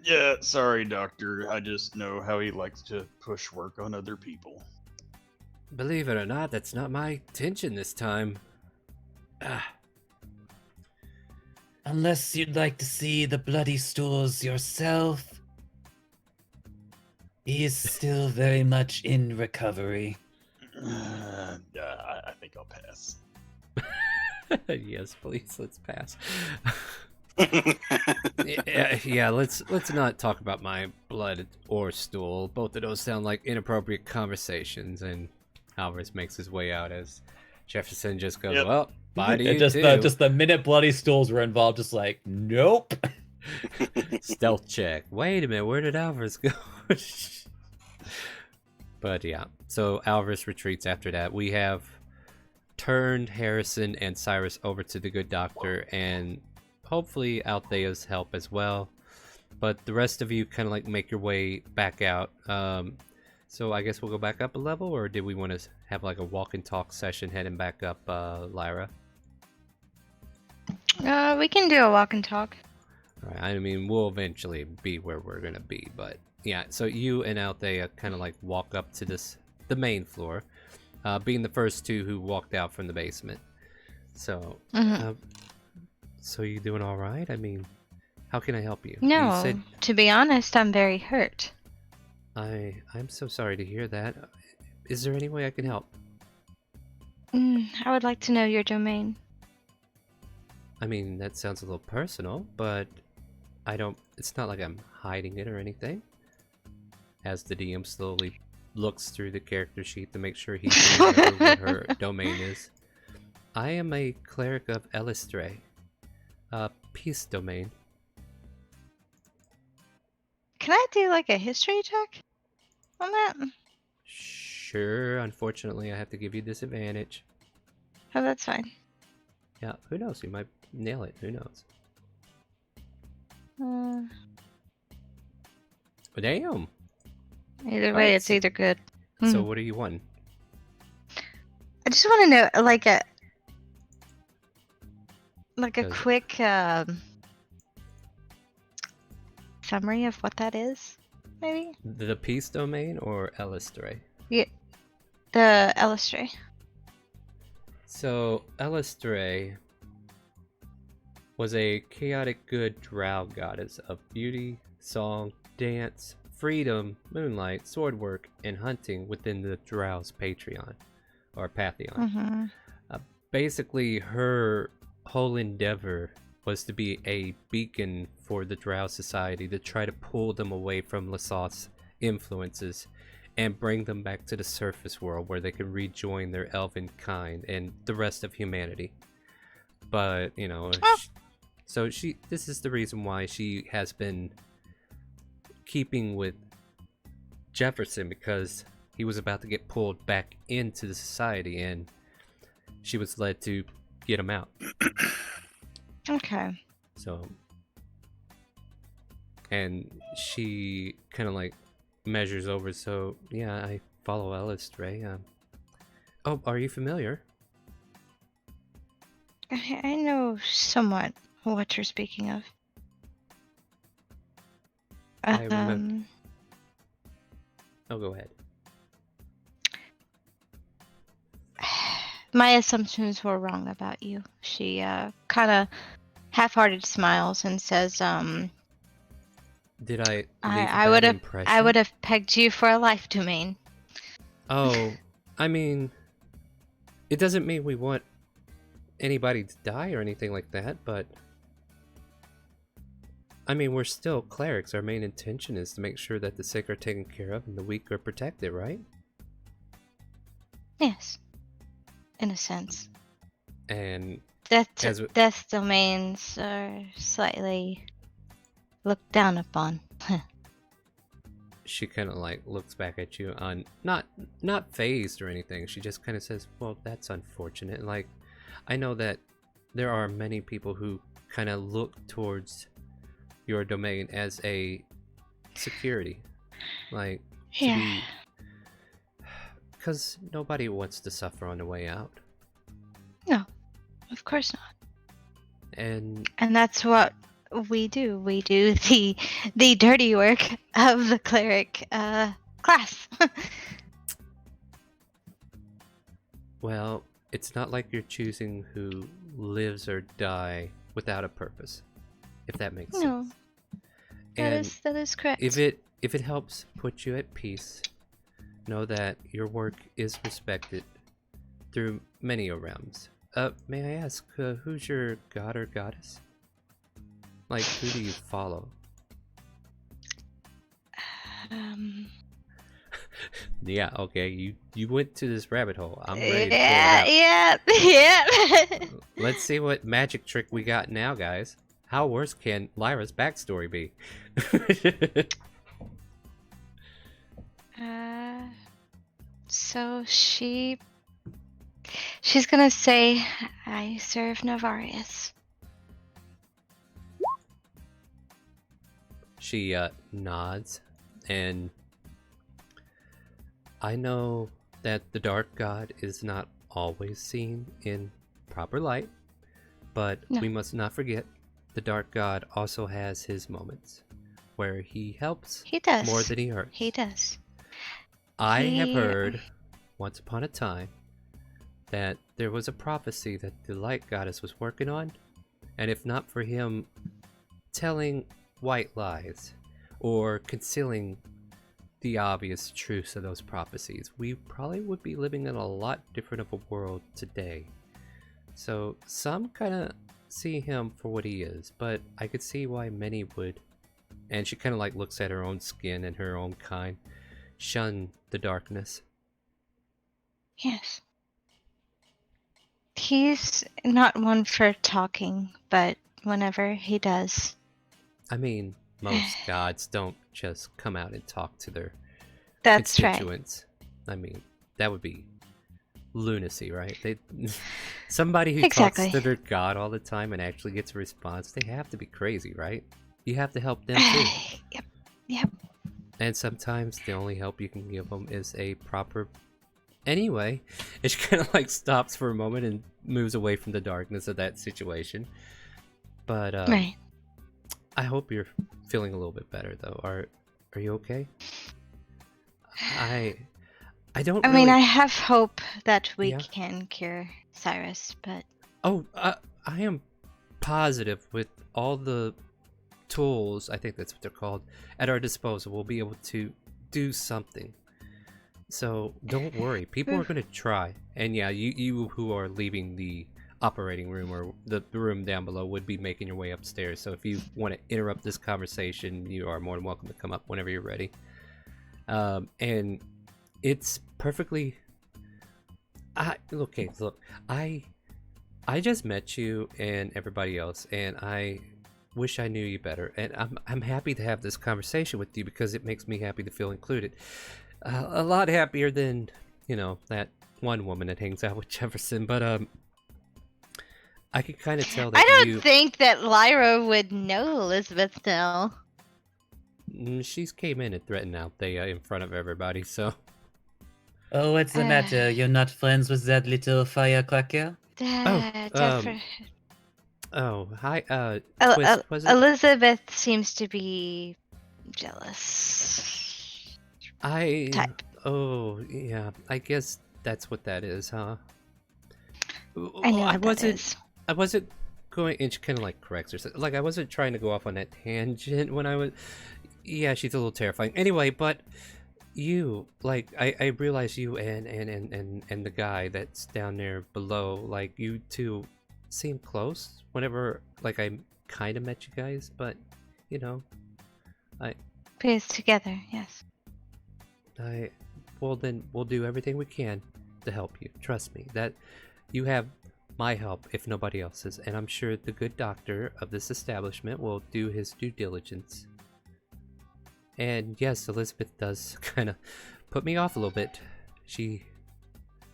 Yeah, sorry, Doctor. I just know how he likes to push work on other people. Believe it or not, that's not my intention this time. Unless you'd like to see the bloody stools yourself. He is still very much in recovery. I think I'll pass. Yes, please, let's pass. Yeah, let's not talk about my blood or stool. Both of those sound like inappropriate conversations, and Alvarez makes his way out as Jefferson just goes, Yep. well, bye to you just too. just the minute bloody stools were involved, just like, nope. Stealth check. Wait a minute, where did Alvarez go? But yeah, so Alvarez retreats after that. We have turned Harrison and Cyrus over to the good doctor, and hopefully Althea's help as well. But the rest of you kind of like make your way back out. So I guess we'll go back up a level, or did we want to have like a walk and talk session heading back up, Lyra? We can do a walk and talk. All right, I mean, we'll eventually be where we're gonna be, but yeah. So you and Althea kind of like walk up to the main floor, being the first two who walked out from the basement. So, so you doing all right? I mean, how can I help you? No, You said, to be honest, I'm very hurt. I'm so sorry to hear that. Is there any way I can help? I would like to know your domain. I mean, that sounds a little personal, but it's not like I'm hiding it or anything. As the DM slowly looks through the character sheet to make sure he can remember what her domain is. I am a cleric of Elistre. Peace domain. Can I do like a history check on that? Sure, unfortunately I have to give you disadvantage. Oh, that's fine. Yeah, who knows? You might nail it. Who knows? But damn! Either way, Alright, it's either good. So what do you want? I just want to know, like a Does it- quick summary of what that is, maybe? The peace domain or Elistre? Yeah, the Elistre. So, Elistre was a chaotic good drow goddess of beauty, song, dance, freedom, moonlight, sword work, and hunting within the drow's Patreon, or Pantheon. Basically, her whole endeavor was to be a beacon for the drow society to try to pull them away from Lasot's influences and bring them back to the surface world where they can rejoin their elven kind and the rest of humanity. But, you know, this is the reason why she has been keeping with Jefferson, because he was about to get pulled back into the society and she was led to get him out. Okay. So, and she kind of like measures over. So yeah, I follow Elistre. Oh, are you familiar? I know somewhat what you're speaking of. I remember. Oh, go ahead. My assumptions were wrong about you. She kind of half-hearted smiles and says, Did I leave a I bad would have impression? I would have pegged you for a life domain. Oh, I mean, it doesn't mean we want anybody to die or anything like that, but I mean, we're still clerics. Our main intention is to make sure that the sick are taken care of and the weak are protected, right? Yes, in a sense. And Death domains are slightly looked down upon. she kind of like looks back at you on not phased or anything. She just kind of says, well, that's unfortunate. Like, I know that there are many people who kind of look towards your domain as a security, like, Yeah. because nobody wants to suffer on the way out. No, of course not. And that's what we do. We do the dirty work of the cleric class. well, it's not like you're choosing who lives or die without a purpose, if that makes No, sense. that is correct. If it helps put you at peace, know that your work is respected through many realms. May I ask, who's your god or goddess? Like, who do you follow? Yeah, okay. You went to this rabbit hole. I'm ready to pull it out. Yeah. Let's see what magic trick we got now, guys. How worse can Lyra's backstory be? So she's gonna say, I serve Navarius. She nods, and I know that the Dark God is not always seen in proper light, but No. we must not forget the Dark God also has his moments where he helps He does. more than he hurts. He does. I have He- heard once upon a time that there was a prophecy that the Light Goddess was working on, and if not for him telling white lies or concealing the obvious truths of those prophecies, we probably would be living in a lot different of a world today. So some kind of see him for what he is, but I could see why many would. And she kind of like looks at her own skin and her own kind, shun the darkness. Yes. He's not one for talking, but whenever he does, I mean, most gods don't just come out and talk to their that's right. constituents. I mean, that would be lunacy, right? Somebody who Exactly. talks to their god all the time and actually gets a response, they have to be crazy, right? You have to help them too. Yep. And sometimes the only help you can give them is a proper... Anyway, it kind of like stops for a moment and moves away from the darkness of that situation. But Right. I hope you're feeling a little bit better, though. Are you okay? I don't. I mean, really... I have hope that we Yeah. can cure Cyrus, but Oh, I am positive with all the tools, I think that's what they're called, at our disposal, we'll be able to do something. So don't worry, people are going to try. And yeah, you who are leaving the operating room or the room down below would be making your way upstairs. So if you want to interrupt this conversation, you are more than welcome to come up whenever you're ready. And it's perfectly... Okay, look, I just met you and everybody else, and I wish I knew you better. And I'm happy to have this conversation with you because it makes me happy to feel included. A lot happier than, you know, that one woman that hangs out with Jefferson. But I could kind of tell that I don't think that Lyra would know Elizabeth now. She's came in and threatened Althea in front of everybody, so... Oh, what's the matter? You're not friends with that little firecracker? Oh, hi, Twist, was it? Elizabeth seems to be jealous. Type. Oh, yeah, I guess that's what that is, huh? I know what that is. I wasn't going, and she kind of like corrects herself. Like, I wasn't trying to go off on that tangent when I was... Yeah, she's a little terrifying. Anyway, but you, like, I realize you and the guy that's down there below, like, you two seem close whenever, like, I kind of met you guys, but, you know, Pieced together, yes. Well, then we'll do everything we can to help you. Trust me, that you have my help if nobody else's, and I'm sure the good doctor of this establishment will do his due diligence. And yes, Elizabeth does kind of put me off a little bit.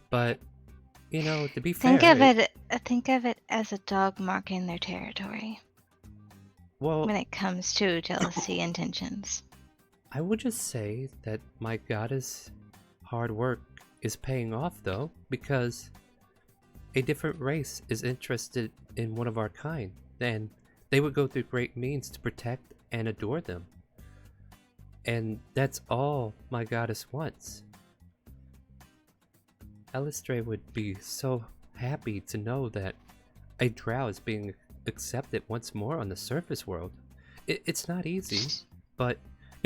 But you know, to be fair, think of it as a dog marking their territory. Well, when it comes to jealousy intentions. I would just say that my goddess hard work is paying off, though, because a different race is interested in one of our kind, and they would go through great means to protect and adore them. And that's all my goddess wants. Alistre would be so happy to know that a drow is being accepted once more on the surface world. It's not easy, but...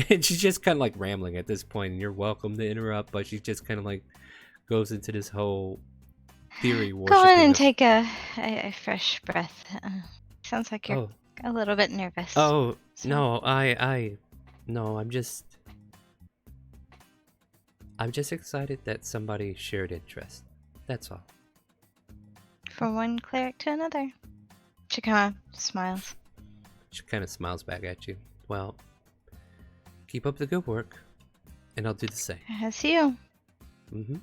And she's just kind of like rambling at this point, and you're welcome to interrupt, but she just kind of like goes into this whole theory worshiping. Go on and take a fresh breath. Sounds like you're a little bit nervous. Oh, so. No, no, I'm just... I'm just excited that somebody shared interest. That's all. From one cleric to another. She kind of smiles. She kind of smiles back at you. Well, keep up the good work, and I'll do the same. As you. Mm-hmm.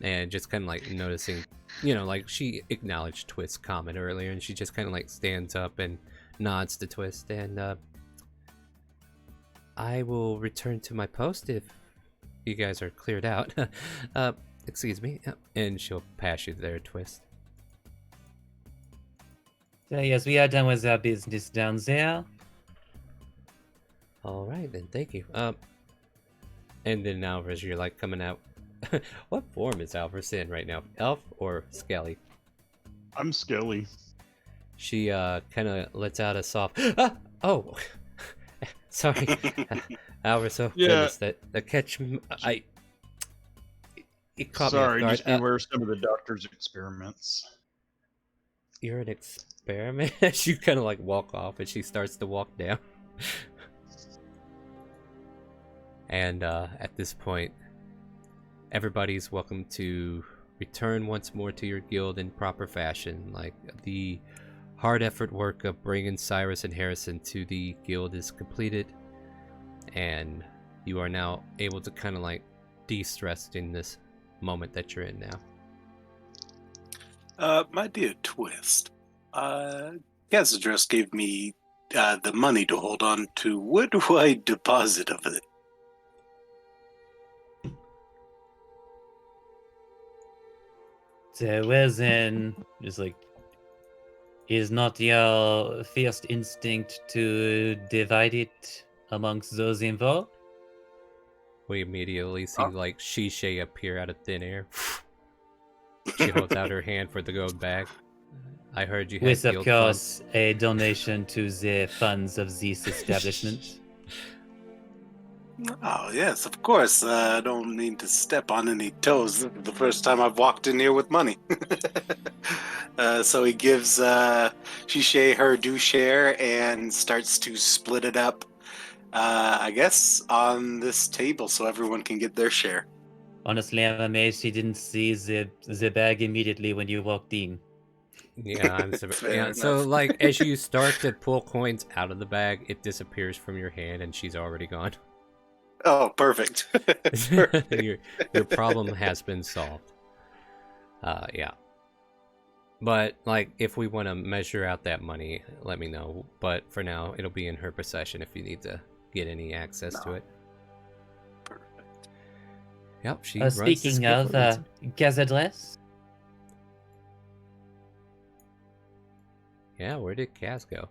And just kind of like noticing, like she acknowledged Twist's comment earlier, and she just kind of like stands up and nods to Twist, and I will return to my post if you guys are cleared out. Excuse me. And she'll pass you there, Twist. So yes, we are done with our business down there. All right, then. Thank you. And then Alvarez, you're like coming out. What form is Alvarez in right now? Elf or Skelly? I'm Skelly. She kind of lets out a soft. Oh, sorry, Alvarez. Oh Yeah. goodness, that catch. It caught me off Sorry, guard. just beware some of the doctor's experiments. You're an experiment. She kind of like walk off, and she starts to walk down. And at this point, everybody's welcome to return once more to your guild in proper fashion. Like, the hard effort work of bringing Cyrus and Harrison to the guild is completed, and you are now able to kind of like de-stress in this moment that you're in now. My dear Twist, Gazadress gave me the money to hold on to. Where do I deposit of it? So well then, just like, is not your first instinct to divide it amongst those involved? We immediately see like Shishay appear out of thin air. She holds out her hand for the gold bag. I heard you had With, of guild course, funds. a donation to the funds of this establishment. Oh, yes, of course. I don't mean to step on any toes. This is the first time I've walked in here with money. So he gives Shishay her due share and starts to split it up, I guess, on this table so everyone can get their share. Honestly, I'm amazed she didn't see the bag immediately when you walked in. Yeah, I'm Fair yeah. enough. So like as you start to pull coins out of the bag, it disappears from your hand, and she's already gone. Oh, perfect. Your problem has been solved. Yeah. But like, if we want to measure out that money, let me know. But for now, it'll be in her possession if you need to get any access to it. Perfect. Yep. She runs the Speaking skip of limits. Gazadress, Yeah, where did Kaz go?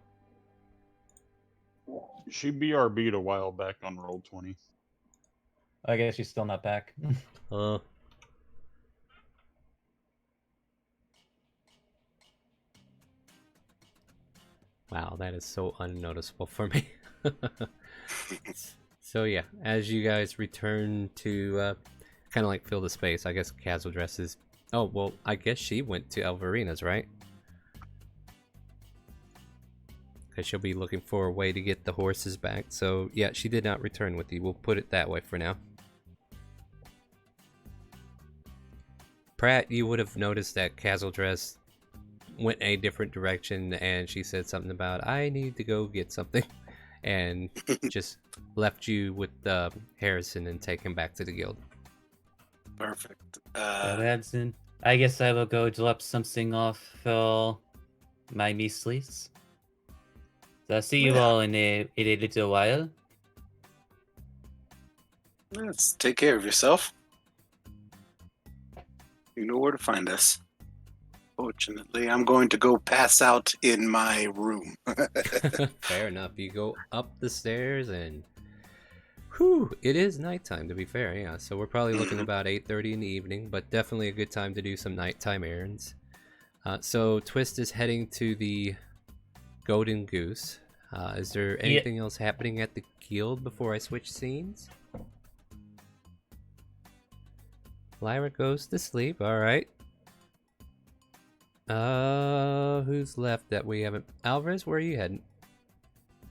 She BRB'd a while back on Roll20. I guess she's still not back. Wow, that is so unnoticeable for me. So yeah, as you guys return to kind of like fill the space, I guess Casual Dress is... Oh, well, I guess she went to Elverina's, right? Because she'll be looking for a way to get the horses back. So yeah, she did not return with you. We'll put it that way for now. Pratt, you would have noticed that Casual Dress went a different direction, and she said something about, I need to go get something, and just left you with Harrison and take him back to the guild. Perfect. I guess I will go drop something off for my misleys. So I'll see you all in a little while. Let's take care of yourself. You know where to find us. Fortunately, I'm going to go pass out in my room. Fair enough. You go up the stairs and... Whew, it is nighttime, to be fair, yeah. So we're probably looking about 8:30 in the evening, but definitely a good time to do some nighttime errands. So Twist is heading to the Golden Goose. Is there anything else happening at the guild before I switch scenes? Lyra goes to sleep, alright. Who's left that we haven't... Alvarez, where are you heading?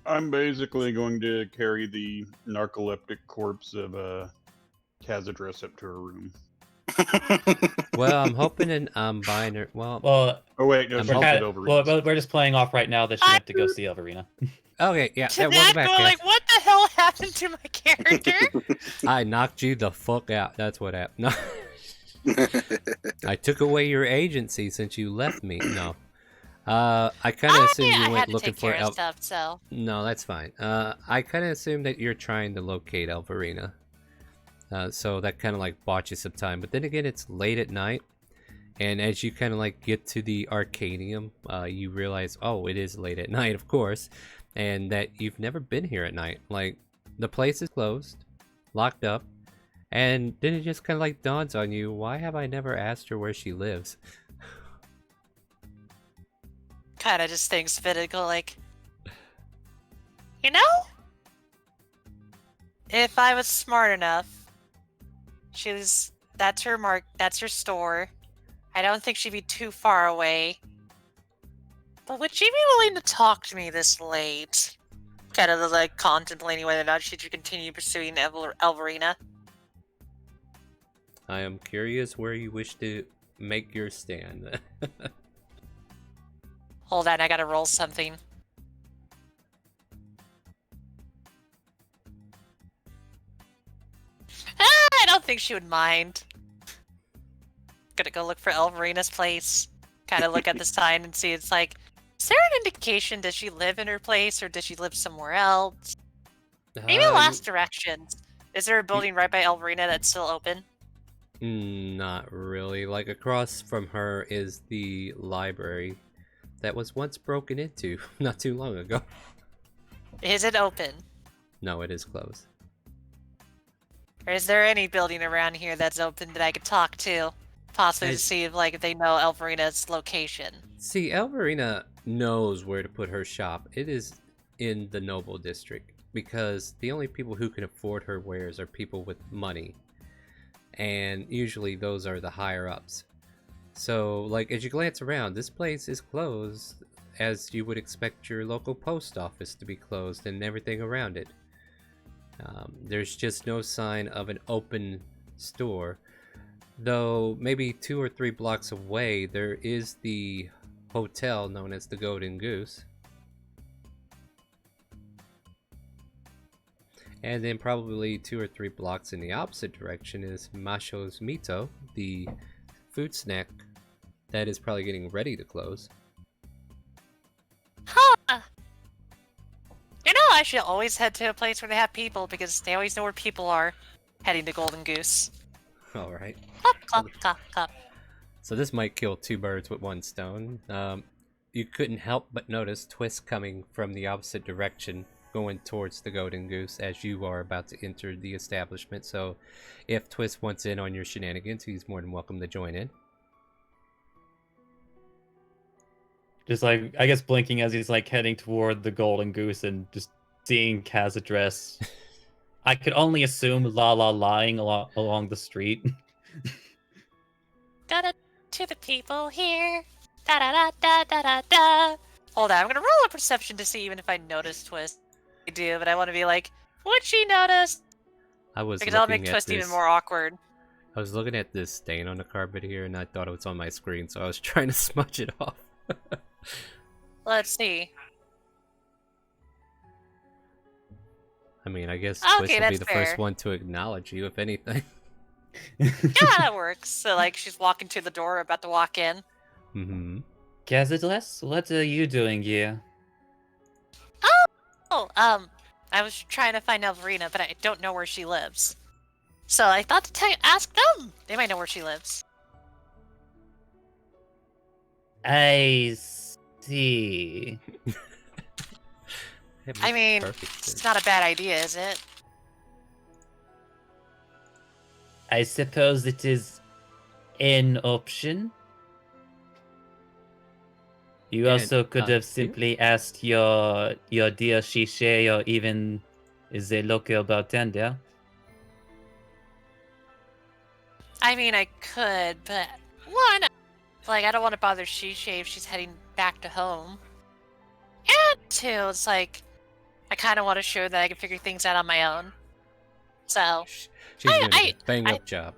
I'm basically going to carry the narcoleptic corpse of Khazadress up to her room. Well, I'm hoping and buying her. Well, Well, Oh wait, no, I'm she's hoping- with Elverina. well, we're just playing off right now that she went to go see Elverina. okay, yeah. To welcome that, back, going guys. like, what the hell happened to my character? I knocked you the fuck out. That's what happened. No. I took away your agency since you left me. No. I kind of assumed you I went had to looking take for care of stuff, so. No, that's fine. I kind of assumed that you're trying to locate Elverina. So that kind of like bought you some time. But then again, it's late at night. And as you kind of like get to the Arcanium, you realize, oh, it is late at night, of course. And that you've never been here at night. Like, the place is closed, locked up. And then it just kind of like dawns on you, why have I never asked her where she lives? Kind of just thinks of it and go like, you know? If I was smart enough, that's her store. I don't think she'd be too far away. But would she be willing to talk to me this late? Kind of like contemplating whether or not she should continue pursuing Elverina. I am curious where you wish to make your stand. Hold on, I gotta roll something. I don't think she would mind. Gonna go look for Elverina's place. Kind of look at the sign and see it's like, is there an indication, does she live in her place or does she live somewhere else? Maybe last directions. Is there a building right by Elverina that's still open? Not really. Like, across from her is the library that was once broken into not too long ago. Is it open? No, it is closed. Or is there any building around here that's open that I could talk to? Possibly to see if they know Elverina's location. See, Elverina knows where to put her shop. It is in the Noble District, because the only people who can afford her wares are people with money. And usually those are the higher ups. So, like, as you glance around, this place is closed as you would expect your local post office to be closed and everything around it. There's just no sign of an open store. Though maybe 2 or 3 blocks away, there is the hotel known as the Golden Goose. And then probably 2 or 3 blocks in the opposite direction is Masho's Mito, the food snack that is probably getting ready to close. Huh! You know, I should always head to a place where they have people because they always know where people are. Heading to Golden Goose. Alright. Clop, clop, clop, clop. So this might kill 2 birds with 1 stone. You couldn't help but notice Twist coming from the opposite direction, going towards the Golden Goose as you are about to enter the establishment. So if Twist wants in on your shenanigans, he's more than welcome to join in. Just like, I guess, blinking as he's like heading toward the Golden Goose and just seeing Khazadress. I could only assume lying along the street. Da-da to the people here. Da-da-da-da-da-da-da. Hold on, I'm gonna roll a perception to see even if I notice Twist. I do, but I want to be like, would she notice? I was Because that'll make looking at Twist this. even more awkward. I was looking at this stain on the carpet here, and I thought it was on my screen, so I was trying to smudge it off. Let's see. I mean, I guess Okay, Twist will be that's the fair. first one to acknowledge you, if anything. Yeah, that works. So, like, she's walking to the door, about to walk in. Mm-hmm. Khazadress, what are you doing here? Oh, I was trying to find Elverina, but I don't know where she lives. So I thought to ask them. They might know where she lives. I see. I mean, it's not a bad idea, is it? I suppose it is an option. You And, also could have simply asked your dear Shishe or even the local bartender. I mean, I could, but one, like, I don't want to bother Shishe if she's heading back to home. And two, it's like, I kind of want to show that I can figure things out on my own. So, She's doing I- a bang-up job.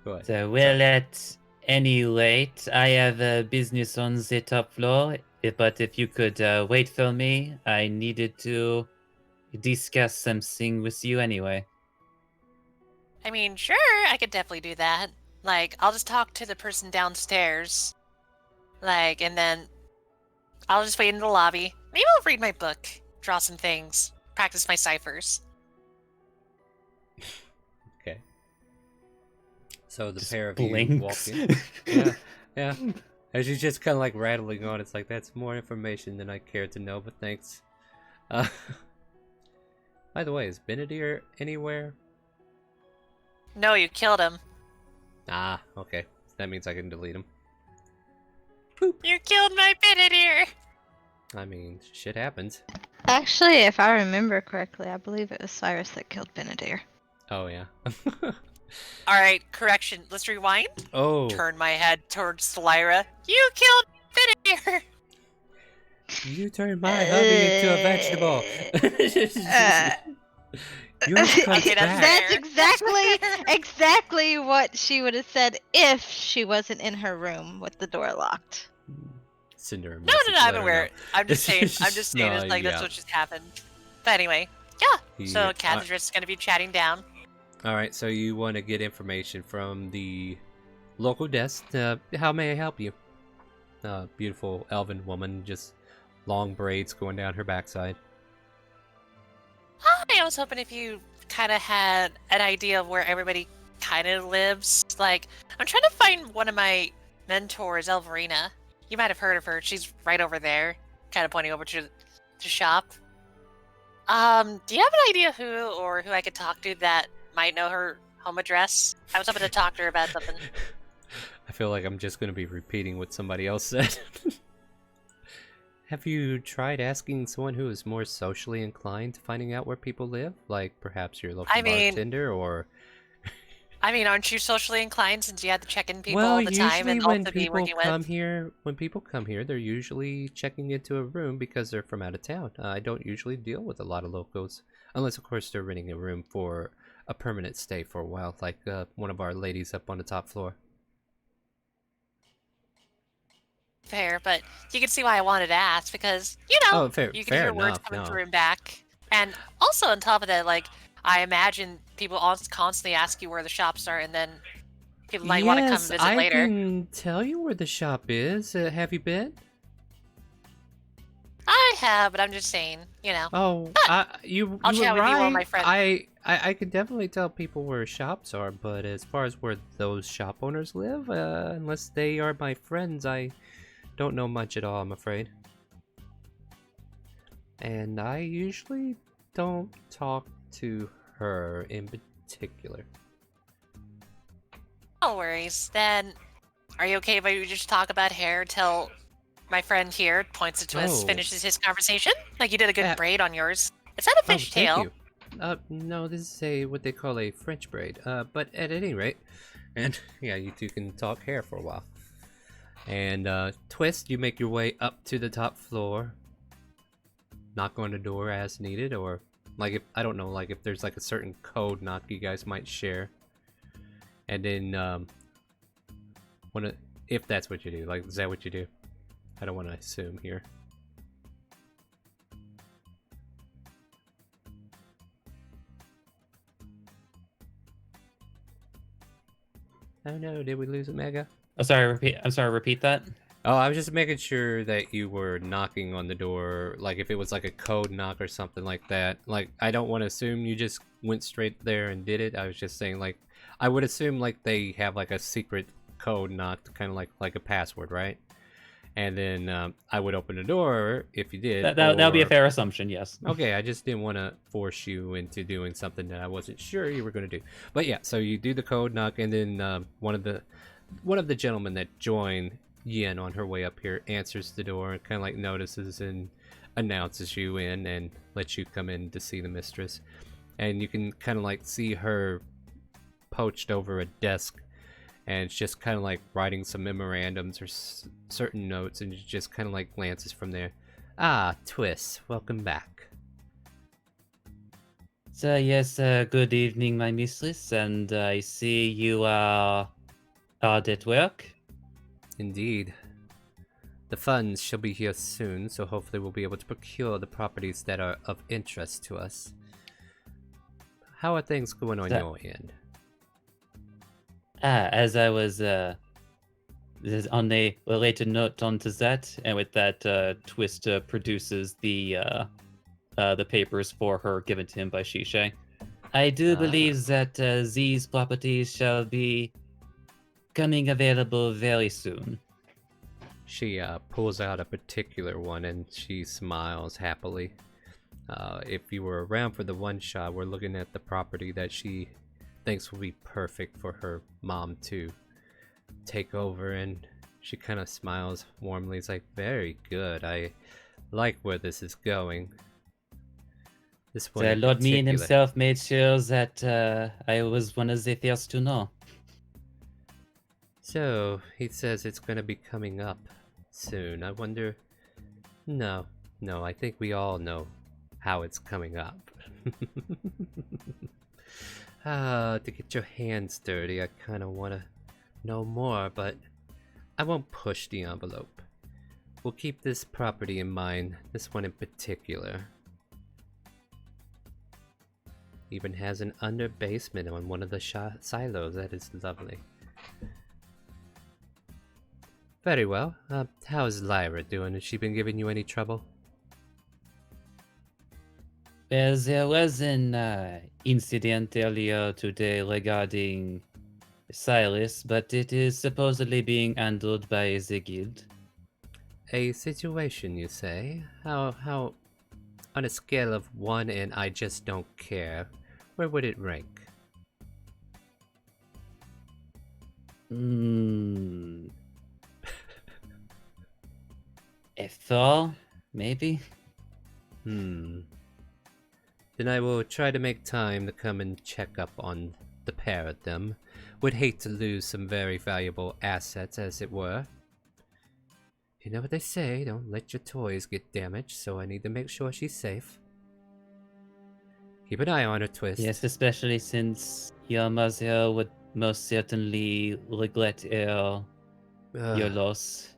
Go ahead. So, well, at any rate, I have a business on the top floor. But if you could wait for me, I needed to discuss something with you anyway. I mean, sure, I could definitely do that. Like, I'll just talk to the person downstairs. Like, and then I'll just wait in the lobby. Maybe I'll read my book, draw some things, practice my ciphers. Okay. So the Just pair of you walk blinks. in. Yeah, yeah. And she's just kind of like rattling on. It's like, that's more information than I care to know, but thanks. By the way, is Benedier anywhere? No, you killed him. Ah, okay. That means I can delete him. You killed my Benedier! I mean, shit happens. Actually, if I remember correctly, I believe it was Cyrus that killed Benedier. Oh, yeah. Alright, correction. Let's rewind. Oh. Turn my head towards Lyra. You killed Benedier! You turned my hubby into a vegetable. Yours comes Okay, back. That's exactly what she would have said if she wasn't in her room with the door locked. Send her a No, message, I'm let her aware. know. I'm just saying. No, It's like yeah. that's what just happened. But anyway, yeah. So Yeah, Catherine's gonna be chatting down. All right, so you want to get information from the local desk. How may I help you? Beautiful elven woman, just long braids going down her backside. Hi, I was hoping if you kind of had an idea of where everybody kind of lives. Like, I'm trying to find one of my mentors, Elverina. You might have heard of her. She's right over there, kind of pointing over to the shop. Do you have an idea who I could talk to that might know her home address? I was hoping to talk to her about something. I feel like I'm just going to be repeating what somebody else said. Have you tried asking someone who is more socially inclined to finding out where people live? Like perhaps your local bartender or... I mean, aren't you socially inclined since you had to check in people all the time and also be working with? When people come here, they're usually checking into a room because they're from out of town. I don't usually deal with a lot of locals. Unless, of course, they're renting a room for a permanent stay for a while, like one of our ladies up on the top floor. Fair, but you can see why I wanted to ask because, you know, you can hear words coming through and back. And also on top of that, like, I imagine people constantly ask you where the shops are and then people might want to come visit later. I can tell you where the shop is. Have you been? I have, but I'm just saying, you know. Oh, I'll were chat with you while my right. friend. I could definitely tell people where shops are, but as far as where those shop owners live, unless they are my friends, I don't know much at all, I'm afraid. And I usually don't talk to her in particular. No worries. Then, are you okay if I just talk about hair until my friend here points it to us, Oh. finishes his conversation? Like you did a good braid on yours. Is that a Thank fishtail? you. No, this is what they call a French braid. But at any rate, and yeah, you two can talk hair for a while. And Twist, you make your way up to the top floor. Knock on the door as needed, or like if I don't know, like if there's like a certain code knock you guys might share. And then if that's what you do, like is that what you do? I don't want to assume here. Oh no, did we lose Omega? I'm sorry, repeat that. Oh, I was just making sure that you were knocking on the door, like if it was like a code knock or something like that. Like, I don't want to assume you just went straight there and did it. I was just saying, like, I would assume like they have like a secret code knock, kind of like a password, right? And then I would open the door if you did. That would be a fair assumption, yes. Okay, I just didn't want to force you into doing something that I wasn't sure you were going to do. But yeah, so you do the code knock, and then one of the gentlemen that joined Yin on her way up here answers the door and kind of like notices and announces you in and lets you come in to see the mistress. And you can kind of like see her poached over a desk, and it's just kind of like writing some memorandums or certain notes, and it just kind of like glances from there. Ah, Twist, welcome back. So yes, good evening, my mistress, and I see you are hard at work. Indeed. The funds shall be here soon, so hopefully we'll be able to procure the properties that are of interest to us. How are things going on your end? As I was there's on a related note onto that, and with that, Twist produces the papers for her given to him by Shisha. I do believe that these properties shall be coming available very soon. She pulls out a particular one and she smiles happily. If you were around for the one shot, we're looking at the property that she thinks will be perfect for her mom to take over, and she kind of smiles warmly. It's like, very good. I like where this is going. This one The in Lord Mean particular. himself made sure that I was one of the first to know. So, he says it's going to be coming up soon. I wonder... No, I think we all know how it's coming up. To get your hands dirty, I kind of want to know more, but I won't push the envelope. We'll keep this property in mind, this one in particular. Even has an under basement on one of the silos. That is lovely. Very well. How's Lyra doing? Has she been giving you any trouble? Well, there was an incident earlier today regarding Silas, but it is supposedly being handled by the guild. A situation, you say? How, on a scale of 1 and I just don't care, where would it rank? A 4, maybe? Then I will try to make time to come and check up on the pair of them. Would hate to lose some very valuable assets, as it were. You know what they say, don't let your toys get damaged, so I need to make sure she's safe. Keep an eye on her, Twist. Yes, especially since your mother would most certainly regret your loss.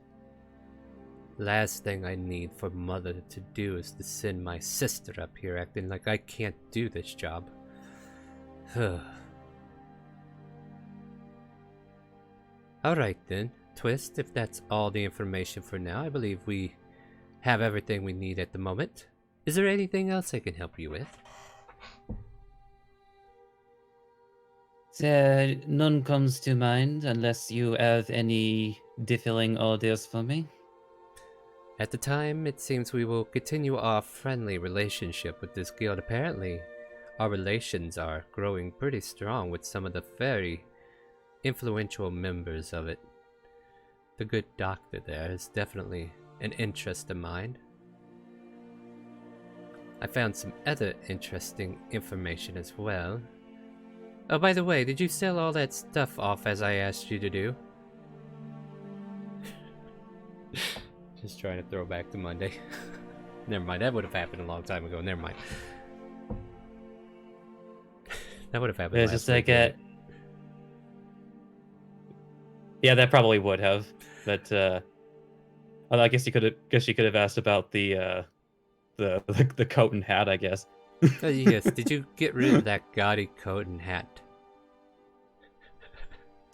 Last thing I need for Mother to do is to send my sister up here acting like I can't do this job. Alright then, Twist, if that's all the information for now, I believe we have everything we need at the moment. Is there anything else I can help you with? None comes to mind unless you have any differing orders for me. At the time, it seems we will continue our friendly relationship with this guild. Apparently, our relations are growing pretty strong with some of the very influential members of it. The good doctor there is definitely an interest of mine. I found some other interesting information as well. Oh, by the way, did you sell all that stuff off as I asked you to do? Just trying to throw back to Monday. Never mind, that would have happened a long time ago. Never mind. That would have happened last just week, like a... Yeah, that probably would have. But I guess you could have asked about the coat and hat, I guess. Yes, did you get rid of that gaudy coat and hat?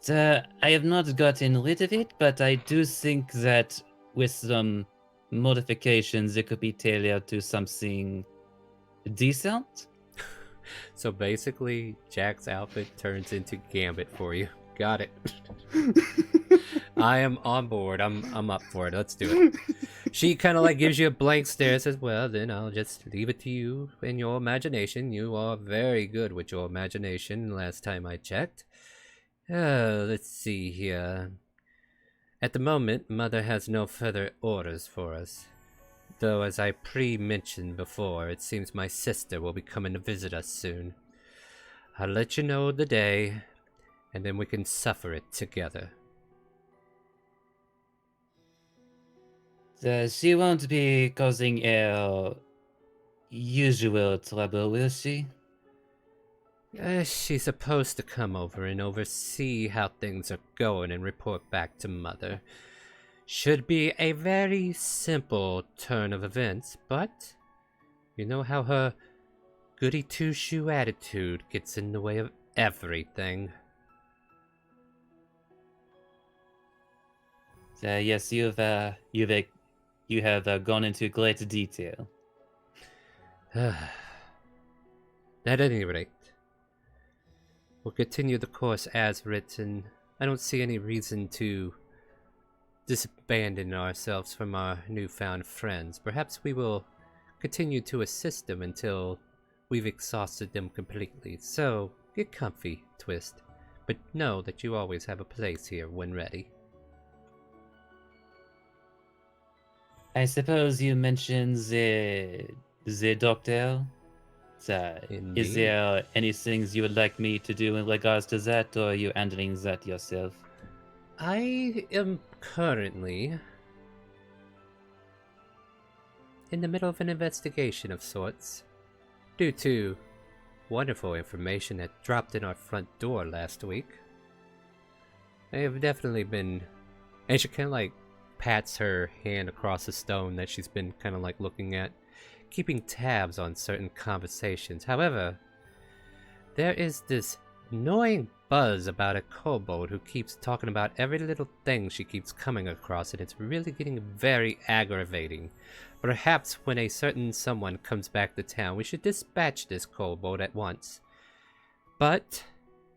I have not gotten rid of it, but I do think that with some modifications, it could be tailored to something decent. So basically, Jack's outfit turns into Gambit for you. Got it. I am on board. I'm up for it. Let's do it. She kind of like gives you a blank stare and says, well, then I'll just leave it to you and your imagination. You are very good with your imagination last time I checked. Let's see here. At the moment, Mother has no further orders for us. Though, as I pre-mentioned before, it seems my sister will be coming to visit us soon. I'll let you know the day, and then we can suffer it together. She won't be causing usual trouble, will she? She's supposed to come over and oversee how things are going and report back to Mother. Should be a very simple turn of events, but you know how her goody two-shoe attitude gets in the way of everything. Yes, you have gone into great detail. At any rate, we'll continue the course as written. I don't see any reason to disabandon ourselves from our newfound friends. Perhaps we will continue to assist them until we've exhausted them completely. So, get comfy, Twist, but know that you always have a place here when ready. I suppose you mentioned the doctor. Is Indeed. there any things you would like me to do in regards to that, or are you handling that yourself? I am currently in the middle of an investigation of sorts, due to wonderful information that dropped in our front door last week. I have definitely been, and she kind of like pats her hand across the stone that she's been kind of like looking at, keeping tabs on certain conversations. However, there is this annoying buzz about a kobold who keeps talking about every little thing she keeps coming across, and it's really getting very aggravating. Perhaps when a certain someone comes back to town, we should dispatch this kobold at once. But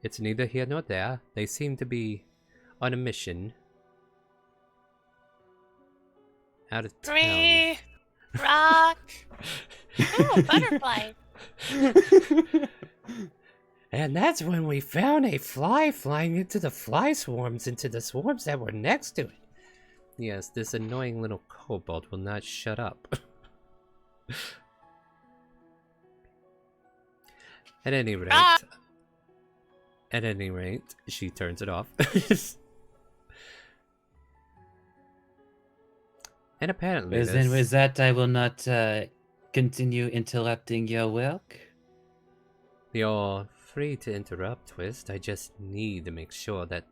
it's neither here nor there. They seem to be on a mission out of town. Tree, rock. Ooh, butterfly. And that's when we found a fly flying into the swarms that were next to it. Yes, this annoying little kobold will not shut up. At any rate, she turns it off. And apparently Then with that, I will not continue interrupting your work. You're free to interrupt, Twist. I just need to make sure that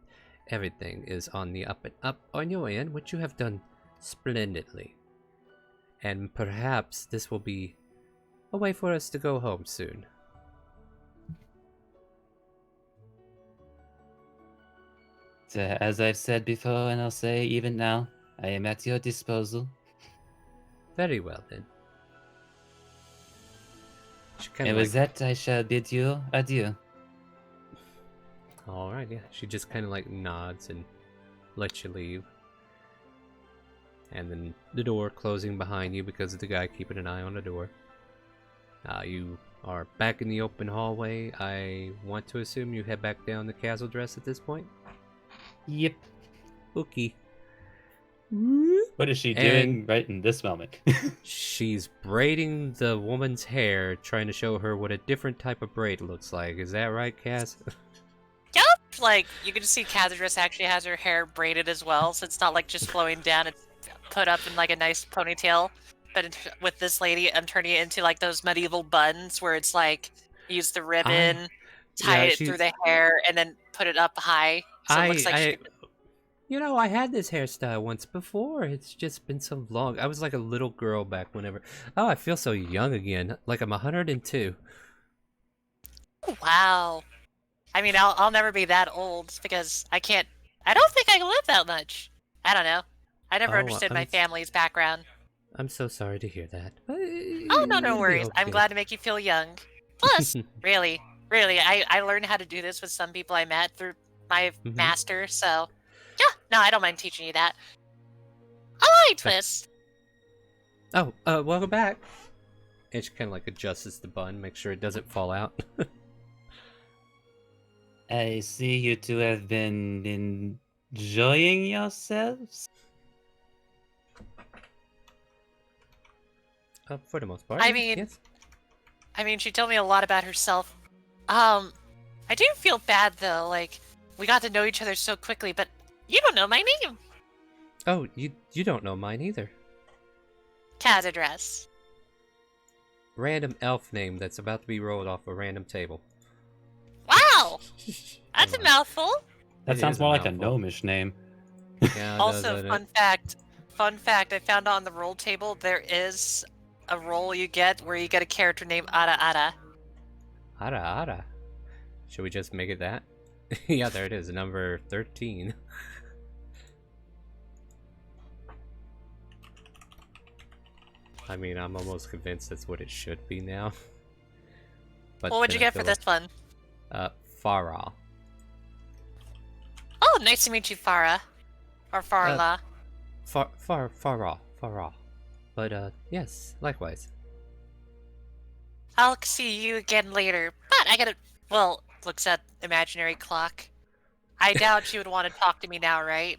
everything is on the up and up on your end, which you have done splendidly. And perhaps this will be a way for us to go home soon. As I've said before, and I'll say even now, I am at your disposal. Very well, then. And with that, I shall bid you adieu. Alright, yeah. She just kind of like nods and lets you leave. And then the door closing behind you because of the guy keeping an eye on the door. You are back in the open hallway. I want to assume you head back down the castle dress at this point? Yep. Okay. What is she doing right in this moment? She's braiding the woman's hair, trying to show her what a different type of braid looks like. Is that right, Cass? Yup! Like, you can see Cathedras actually has her hair braided as well, so it's not like just flowing down, it's put up in like a nice ponytail. But with this lady, I'm turning it into like those medieval buns where it's like, use the ribbon, tie it through the hair, and then put it up high. So it looks like You know, I had this hairstyle once before. It's just been so long. I was like a little girl back whenever. Oh, I feel so young again. Like I'm 102. Wow. I mean, I'll never be that old because I don't think I can live that much. I don't know. I never understood my family's background. I'm so sorry to hear that. Oh, no worries. I'm glad to make you feel young. Plus, really, I learned how to do this with some people I met through my master, so... Yeah, no, I don't mind teaching you that. Oh, hi, Twist. Oh, welcome back. And she kind of like adjusts the bun, make sure it doesn't fall out. I see you two have been enjoying yourselves. For the most part. I mean, yes. She told me a lot about herself. I do feel bad though. Like, we got to know each other so quickly, but you don't know my name. Oh, you don't know mine either. Kaz address? Random elf name that's about to be rolled off a random table. Wow! That's a Hold on. mouthful. That It sounds is more like a mouthful. gnomish name. Yeah, Also, doesn't fun fact, I found on the roll table there is a roll you get where you get a character named Ara Ara. Ara ara. Should we just make it that? Yeah, there it is, number 13. I mean, I'm almost convinced that's what it should be now. But What would you then I get for feel this one? Farah. Oh, nice to meet you, Farah. Or Farla. Farah. But, yes, likewise. I'll see you again later. But I gotta... Well, looks at imaginary clock. I doubt you would want to talk to me now, right?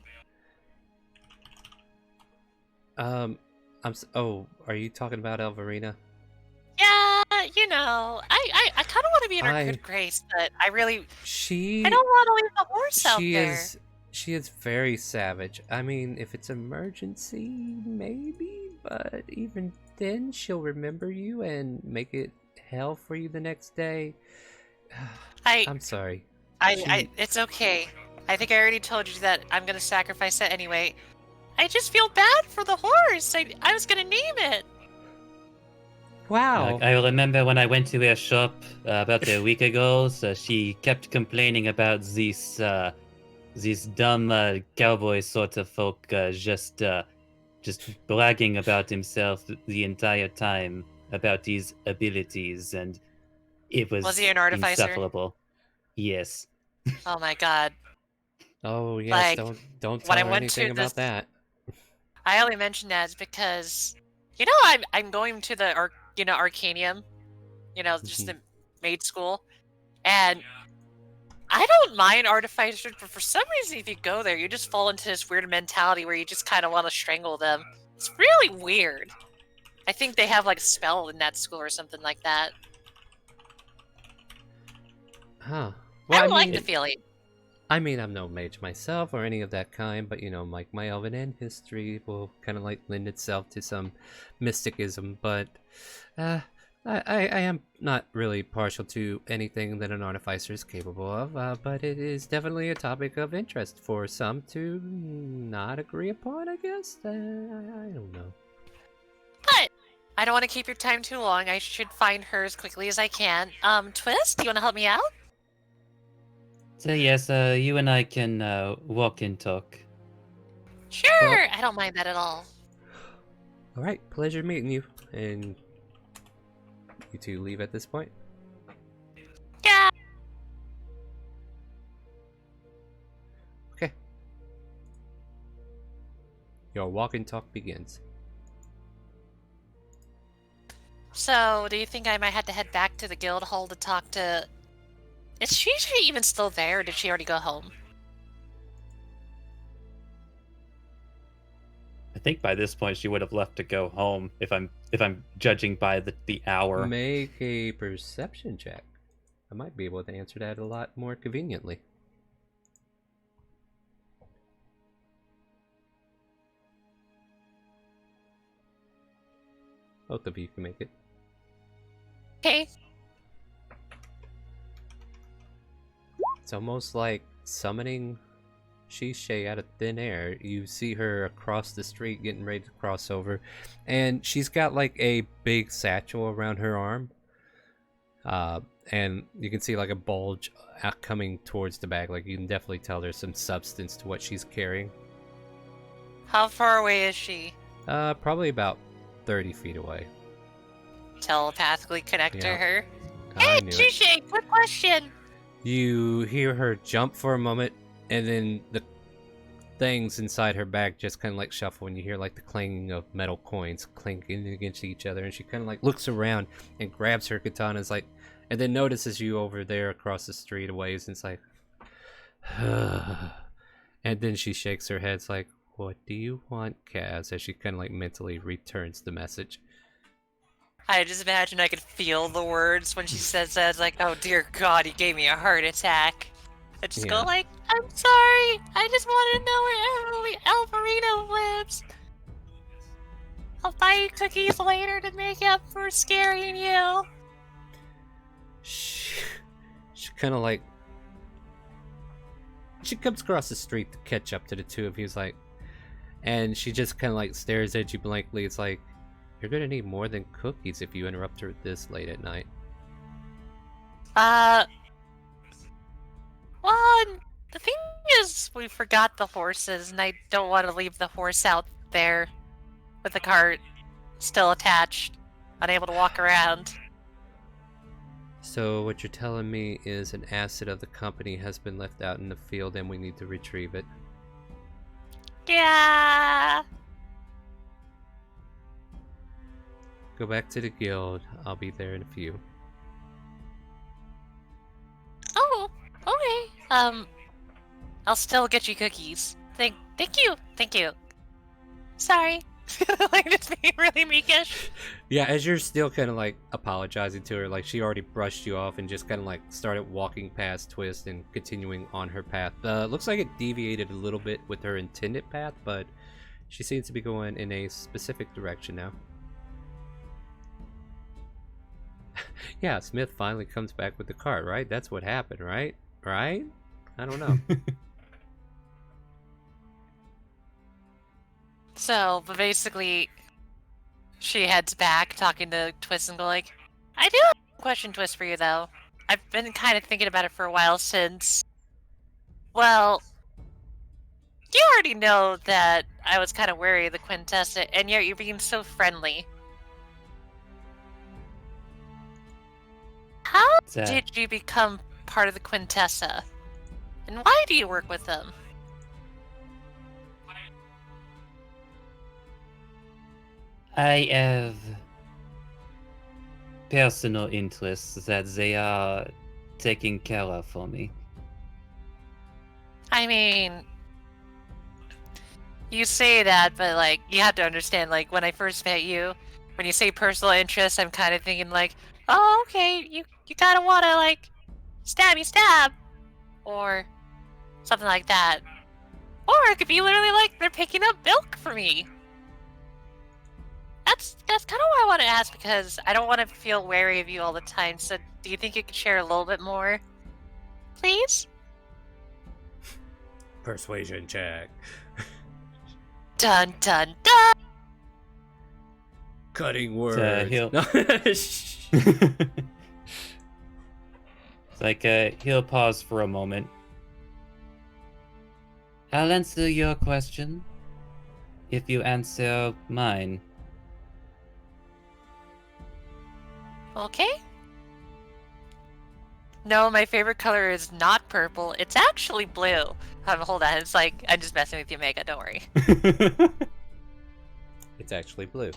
Oh, are you talking about Elverina? Yeah, you know, I kind of want to be in her good grace, but I don't want to leave the horse out there. She is very savage. I mean, if it's emergency, maybe, but even then, she'll remember you and make it hell for you the next day. I'm sorry. It's okay. I think I already told you that I'm gonna sacrifice it anyway. I just feel bad for the horse. I was gonna name it. Wow. I remember when I went to her shop about a week ago, so she kept complaining about these dumb cowboy sort of folk just bragging about himself the entire time about these abilities, and it was he an artificer? insufferable. Yes. Oh my god. Oh yes, Like, don't when I tell her went anything to about this- that. I only mention that because, you know, I'm going to the Arcanium, just the maid school, and I don't mind artificers, but for some reason, if you go there, you just fall into this weird mentality where you just kind of want to strangle them. It's really weird. I think they have like a spell in that school or something like that. Huh. I don't like the feeling. I mean, I'm no mage myself or any of that kind, but like my elven and history will kind of like lend itself to some mysticism. But I am not really partial to anything that an artificer is capable of. But it is definitely a topic of interest for some to not agree upon, I guess. I don't know. But I don't want to keep your time too long. I should find her as quickly as I can. Twist, do you want to help me out? So yes, you and I can walk and talk. Sure, Well- I don't mind that at all. All right, pleasure meeting you. And you two leave at this point. Yeah. Okay. Your walk and talk begins. So, do you think I might have to head back to the guild hall to talk to... Is she even still there, or did she already go home? I think by this point she would have left to go home if I'm judging by the hour. Make a perception check. I might be able to answer that a lot more conveniently. Both of you can make it. Okay. It's almost like summoning Shishay out of thin air. You see her across the street getting ready to cross over, and she's got like a big satchel around her arm. And you can see like a bulge out coming towards the bag. Like you can definitely tell there's some substance to what she's carrying. How far away is she? Probably about 30 feet away. Telepathically connect to Yeah. her. I Hey, knew it. Shishay, quick question. You hear her jump for a moment, and then the things inside her bag just kind of like shuffle, and you hear like the clanging of metal coins clinking against each other, and she kind of like looks around and grabs her katana, and then notices you over there across the street a ways, and it's like, and then she shakes her head, it's like, what do you want, Kaz? As she kind of like mentally returns the message. I just imagine I could feel the words when she says that. It's like, oh dear God, he gave me a heart attack. I just go Yeah. like, I'm sorry. I just want to know where Elverina lives. I'll buy you cookies later to make up for scaring you. She kind of like... She comes across the street to catch up to the two of you, like... And she just kind of like stares at you blankly. It's like, you're gonna need more than cookies if you interrupt her this late at night. Well, the thing is, we forgot the horses, and I don't want to leave the horse out there with the cart still attached, unable to walk around. So what you're telling me is an asset of the company has been left out in the field and we need to retrieve it. Yeah. Go back to the guild. I'll be there in a few. Oh, okay. I'll still get you cookies. Thank you. Sorry. Like, just being really meekish. Yeah, as you're still kind of like apologizing to her, like she already brushed you off and just kind of like started walking past Twist and continuing on her path. Looks like it deviated a little bit with her intended path, but she seems to be going in a specific direction now. Yeah, Smith finally comes back with the cart, right? That's what happened, right? Right? I don't know. So, but basically, she heads back, talking to Twist, and go like, I do have a question, Twist, for you, though. I've been kind of thinking about it for a while since... Well, you already know that I was kind of wary of the Quintessa, and yet you're being so friendly. How did you become part of the Quintessa? And why do you work with them? I have personal interests that they are taking care of for me. I mean, you say that, but like, you have to understand, like, when I first met you, when you say personal interests, I'm kind of thinking like, oh, okay, you kind of want to, like, stab, or something like that. Or it could be literally like, they're picking up milk for me. That's kind of what I want to ask, because I don't want to feel wary of you all the time, so do you think you could share a little bit more? Please? Persuasion check. Dun dun dun! Cutting words. It's like he'll pause for a moment. I'll answer your question if you answer mine. Okay. No, my favorite color is not purple. It's actually blue. Hold on. It's like, I'm just messing with you, Mega. Don't worry. It's actually blue.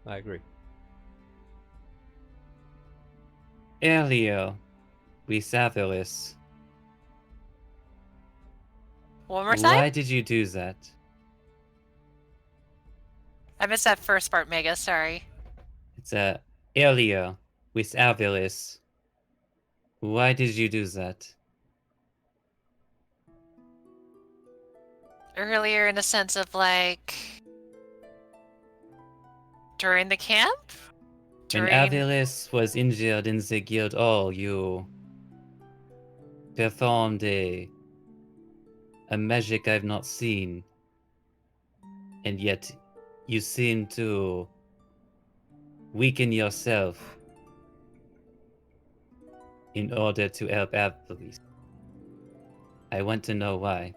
I agree. Earlier, we saw this. One more time? Why did you do that? I missed that first part, Mega. Sorry. It's earlier with Avilis. Why did you do that? Earlier, in a sense of like, during the camp? When Avilis was injured in the guild hall, you performed a magic I've not seen. And yet, you seem to weaken yourself in order to help Avilis. I want to know why.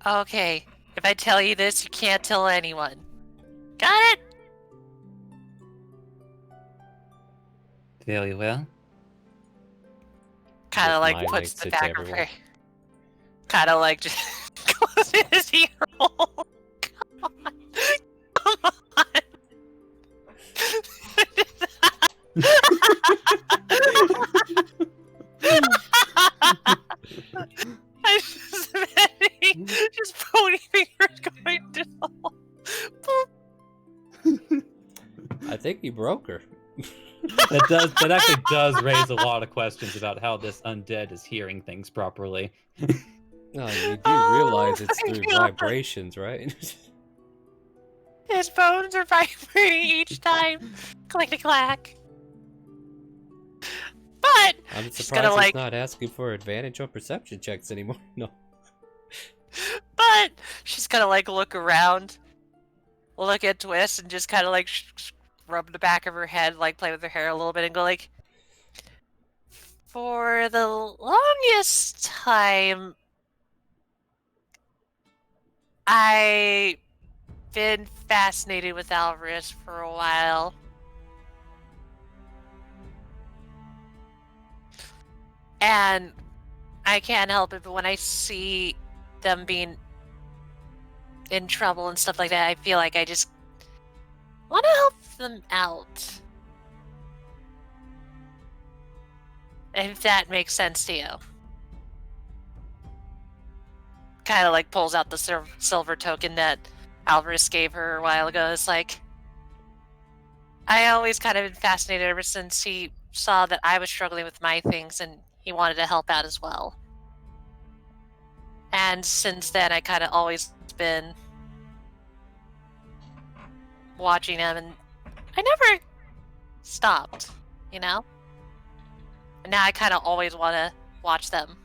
Okay. If I tell you this, you can't tell anyone. Got it? Very well. Kind of Just like mind puts makes the it to back of everyone. her. Kind of like just closes his ear hole. Come on. Come on. I'm just imagining just pony fingers going to the hole. Boop. I think he broke her. That actually does raise a lot of questions about how this undead is hearing things properly. No, you do Oh realize it's my through God. vibrations, right? His bones are vibrating each time. Click-a-clack. But I'm she's gonna surprised he's like, not asking for advantage on perception checks anymore. No. but she's gonna like look around, look at Twist, and just kind of like rub the back of her head, like play with her hair a little bit, and go like, for the longest time, I've been fascinated with Alvarez for a while. And I can't help it, but when I see them being in trouble and stuff like that, I feel like I just want to help them out. If that makes sense to you. Kind of like pulls out the silver token that Alvarez gave her a while ago. It's like, I always kind of been fascinated ever since he saw that I was struggling with my things and he wanted to help out as well. And since then, I kind of always been watching him, and I never stopped, you know? And now I kind of always want to watch them.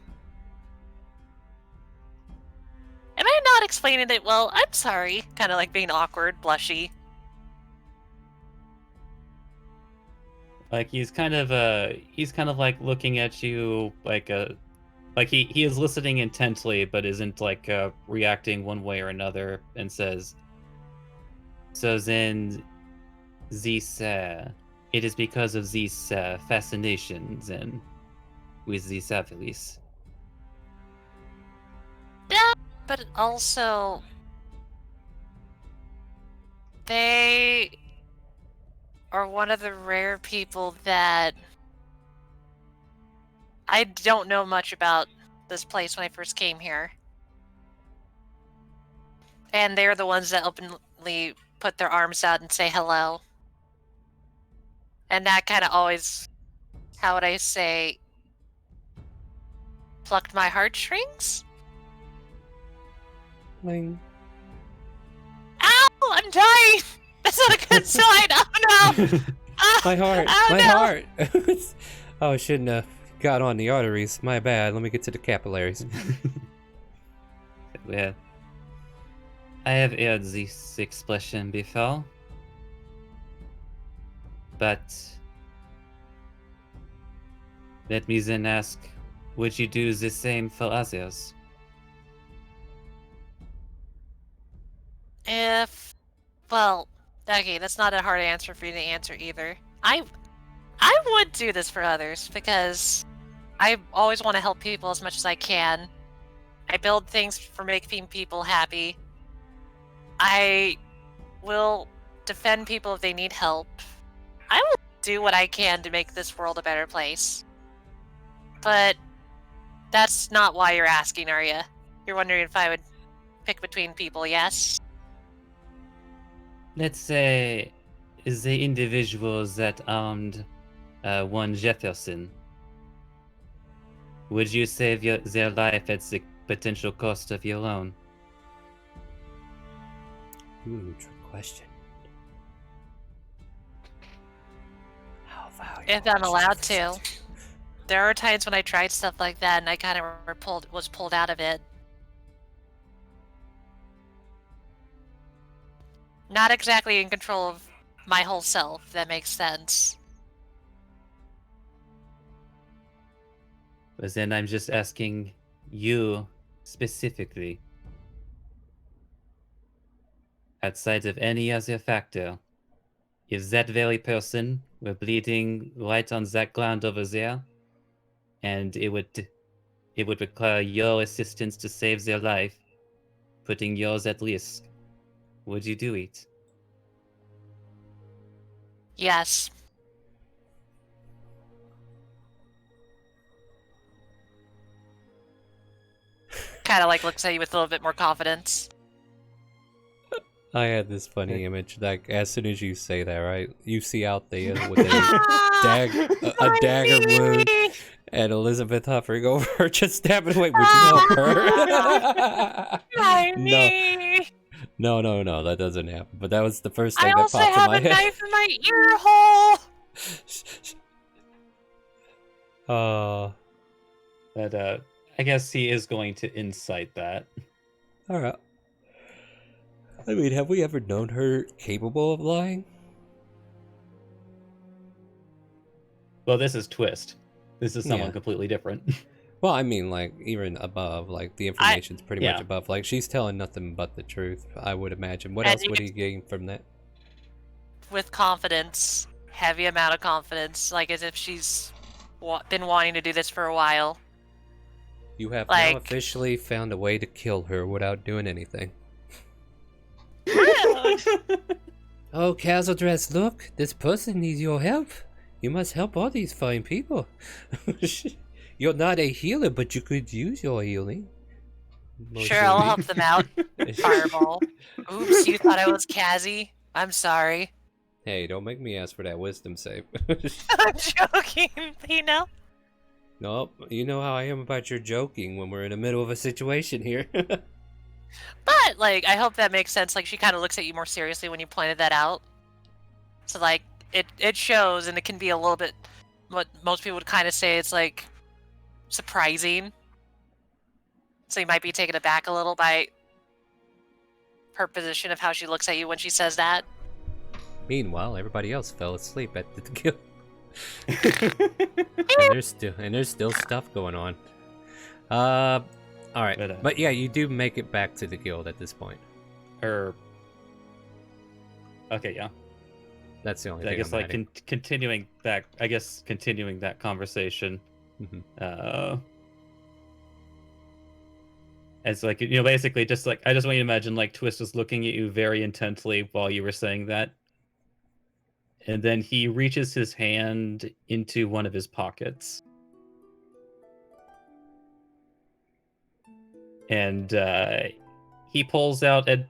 Am I not explaining it well? I'm sorry. Kind of like being awkward, blushy. Like he's kind of like looking at you like he is listening intently but isn't like reacting one way or another, and says, so then this it is because of these fascinations and with these abilities. Yeah, but also they are one of the rare people that I don't know much about this place when I first came here. And they're the ones that openly put their arms out and say hello. And that kind of always, how would I say, plucked my heartstrings? Ling. Ow! I'm dying! That's not a good sign! Oh no! My heart! Oh, My no! heart! Oh, I shouldn't have got on the arteries. My bad. Let me get to the capillaries. Well, I have heard this expression before, but let me then ask, would you do the same for others? Well, okay, that's not a hard answer for you to answer either. I would do this for others because I always want to help people as much as I can. I build things for making people happy. I will defend people if they need help. I will do what I can to make this world a better place. But that's not why you're asking, are you? You're wondering if I would pick between people, yes? Let's say the individuals that armed one Jefferson. Would you save their life at the potential cost of your own? Ooh, trick question. How valuable If I'm is allowed Jefferson to. There are times when I tried stuff like that and I kind of was pulled out of it. Not exactly in control of my whole self, if that makes sense. But then I'm just asking you specifically. Outside of any other factor, if that very person were bleeding right on that ground over there, and it would require your assistance to save their life, putting yours at risk, would you do it? Yes. Kind of like looks at you with a little bit more confidence. I had this funny image, like, as soon as you say that, right? You see out there with a dagger wound, And Elizabeth hovering over her, just stabbing away. Would you help her? Why No. me? No, that doesn't happen. But that was the first I thing that also popped in have my a head. knife in my ear hole. But I guess he is going to incite that. All right. I mean, have we ever known her capable of lying? Well, this is Twist. This is someone Yeah. completely different. Well, I mean, like, even above, like, the information's pretty much yeah. above. Like, she's telling nothing but the truth, I would imagine. What And else would he gain from that? With confidence, heavy amount of confidence, like as if she's been wanting to do this for a while. You have Like- now officially found a way to kill her without doing anything. Rude. Oh, Castledress, look! This person needs your help. You must help all these fine people. You're not a healer, but you could use your healing. Sure, I'll help them out. Fireball. Oops, you thought I was Kazzy? I'm sorry. Hey, don't make me ask for that wisdom save. I'm joking, you know? Nope, you know how I am about your joking when we're in the middle of a situation here. But, like, I hope that makes sense. Like, she kind of looks at you more seriously when you pointed that out. So, like, it shows, and it can be a little bit what most people would kind of say it's, like, surprising. So you might be taken aback a little by her position of how she looks at you when she says that. Meanwhile, everybody else fell asleep at the guild. and there's still stuff going on. All right, but yeah, you do make it back to the guild at this point. Okay, yeah. That's the only I thing. guess I'm like adding. continuing that conversation. Mhm. As like basically just like I just want you to imagine like Twist was looking at you very intently while you were saying that, and then he reaches his hand into one of his pockets, and he pulls out a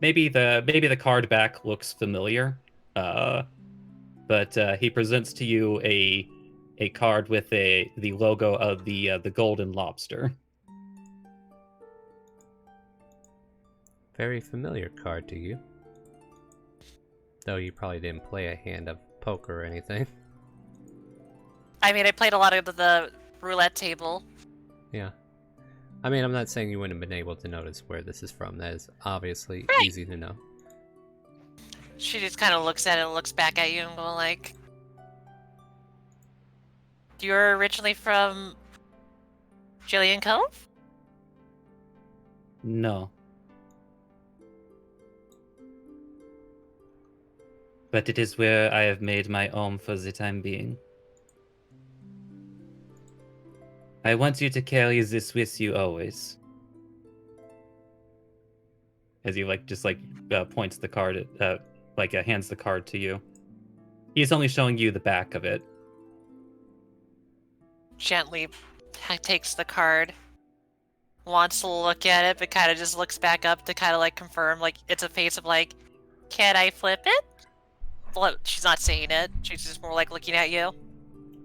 maybe the card back looks familiar, but he presents to you a card with the logo of the Golden Lobster. Very familiar card to you. Though you probably didn't play a hand of poker or anything. I mean, I played a lot of the roulette table. Yeah. I mean, I'm not saying you wouldn't have been able to notice where this is from. That is obviously easy to know. She just kind of looks at it and looks back at you and go like, "You're originally from Jillian Cove?" No. But it is where I have made my home for the time being. I want you to carry this with you always. As he points the card at, hands the card to you. He's only showing you the back of it. Gently takes the card, wants to look at it, but kind of just looks back up to kind of like confirm, like it's a face of like, can I flip it? Well, she's not saying it. She's just more like looking at you.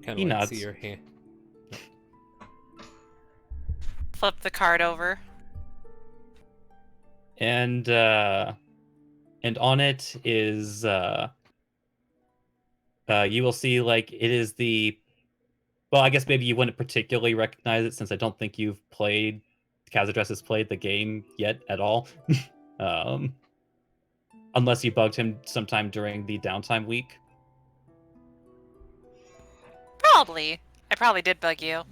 Kind He of like nods. see your hand. Flip the card over. And on it is you will see like it is well, I guess maybe you wouldn't particularly recognize it since I don't think you've played Kazadress has played the game yet at all. Unless you bugged him sometime during the downtime week. Probably. I probably did bug you.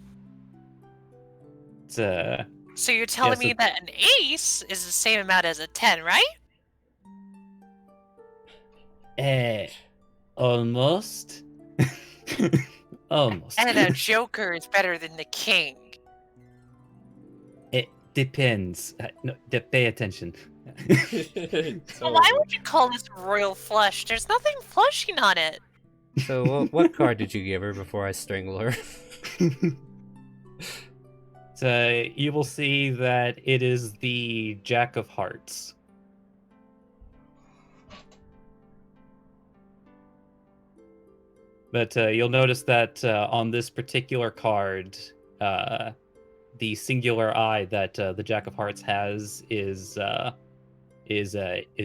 It's, So you're telling Yeah, so- me that an ace is the same amount as a 10, right? Almost. Almost. And a joker is better than the king. It depends. No, pay attention. So why would you call this royal flush? There's nothing flushing on it. So what card did you give her before I strangle her? So you will see that it is the Jack of Hearts. But you'll notice that on this particular card, the singular eye that the Jack of Hearts has is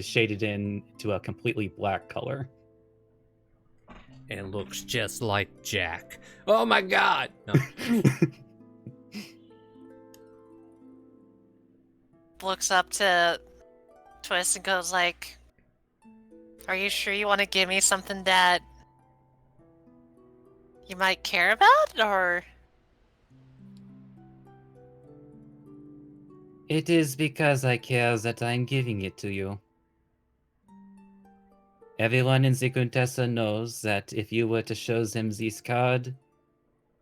shaded into a completely black color. And looks just like Jack. Oh my god! No. Looks up to Twist and goes like, "Are you sure you want to give me something that you might care about, or?" It is because I care that I'm giving it to you. Everyone in the Quintessa knows that if you were to show them this card,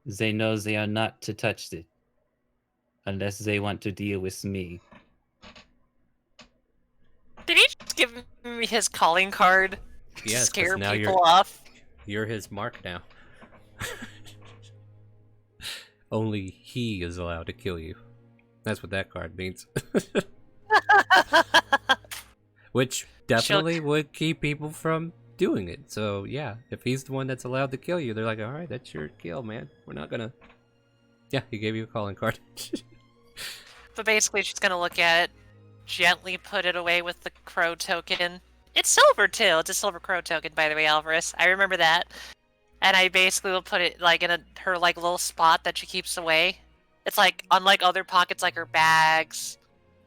they know they are not to touch it. Unless they want to deal with me. Did he just give me his calling card to Yes, 'cause scare now people off? You're his mark now. Only he is allowed to kill you. That's what that card means. Which definitely would keep people from doing it. So yeah, if he's the one that's allowed to kill you, they're like, alright, that's your kill, man. We're not gonna... Yeah, he gave you a calling card. But basically she's gonna look at it, gently put it away with the crow token. It's silver too. It's a silver crow token, by the way, Alvarez. I remember that. And I basically will put it like in her like little spot that she keeps away. It's like unlike other pockets, like her bags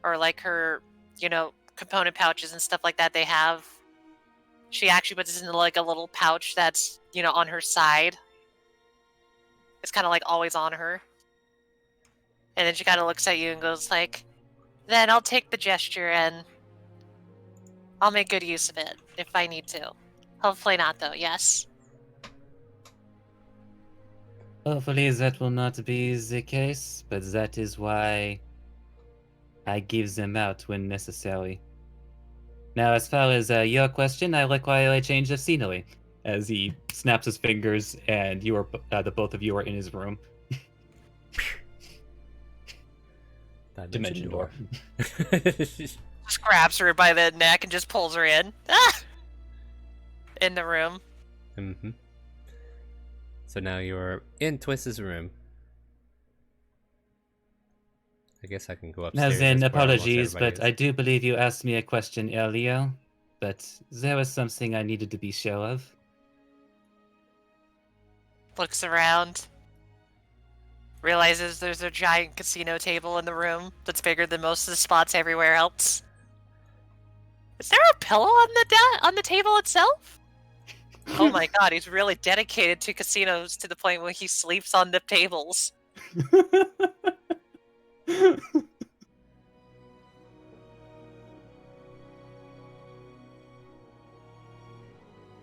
or like her, you know, component pouches and stuff like that they have. She actually puts it in like a little pouch that's, you know, on her side. It's kind of like always on her. And then she kind of looks at you and goes like, "Then I'll take the gesture and I'll make good use of it if I need to. Hopefully not, though, yes." Hopefully that will not be the case, but that is why I give them out when necessary. Now, as far as your question, I require a change of scenery. As he snaps his fingers, and you are the both of you are in his room. Dimension door. Just grabs her by the neck and just pulls her in. Ah! In the room. Mm-hmm. So now you're in Twist's room. I guess I can go upstairs. As in, That's where almost apologies, everybody but is. I do believe you asked me a question earlier, but there was something I needed to be sure of. Looks around. Realizes there's a giant casino table in the room that's bigger than most of the spots everywhere else. Is there a pillow on the table itself? Oh my god, he's really dedicated to casinos to the point where he sleeps on the tables.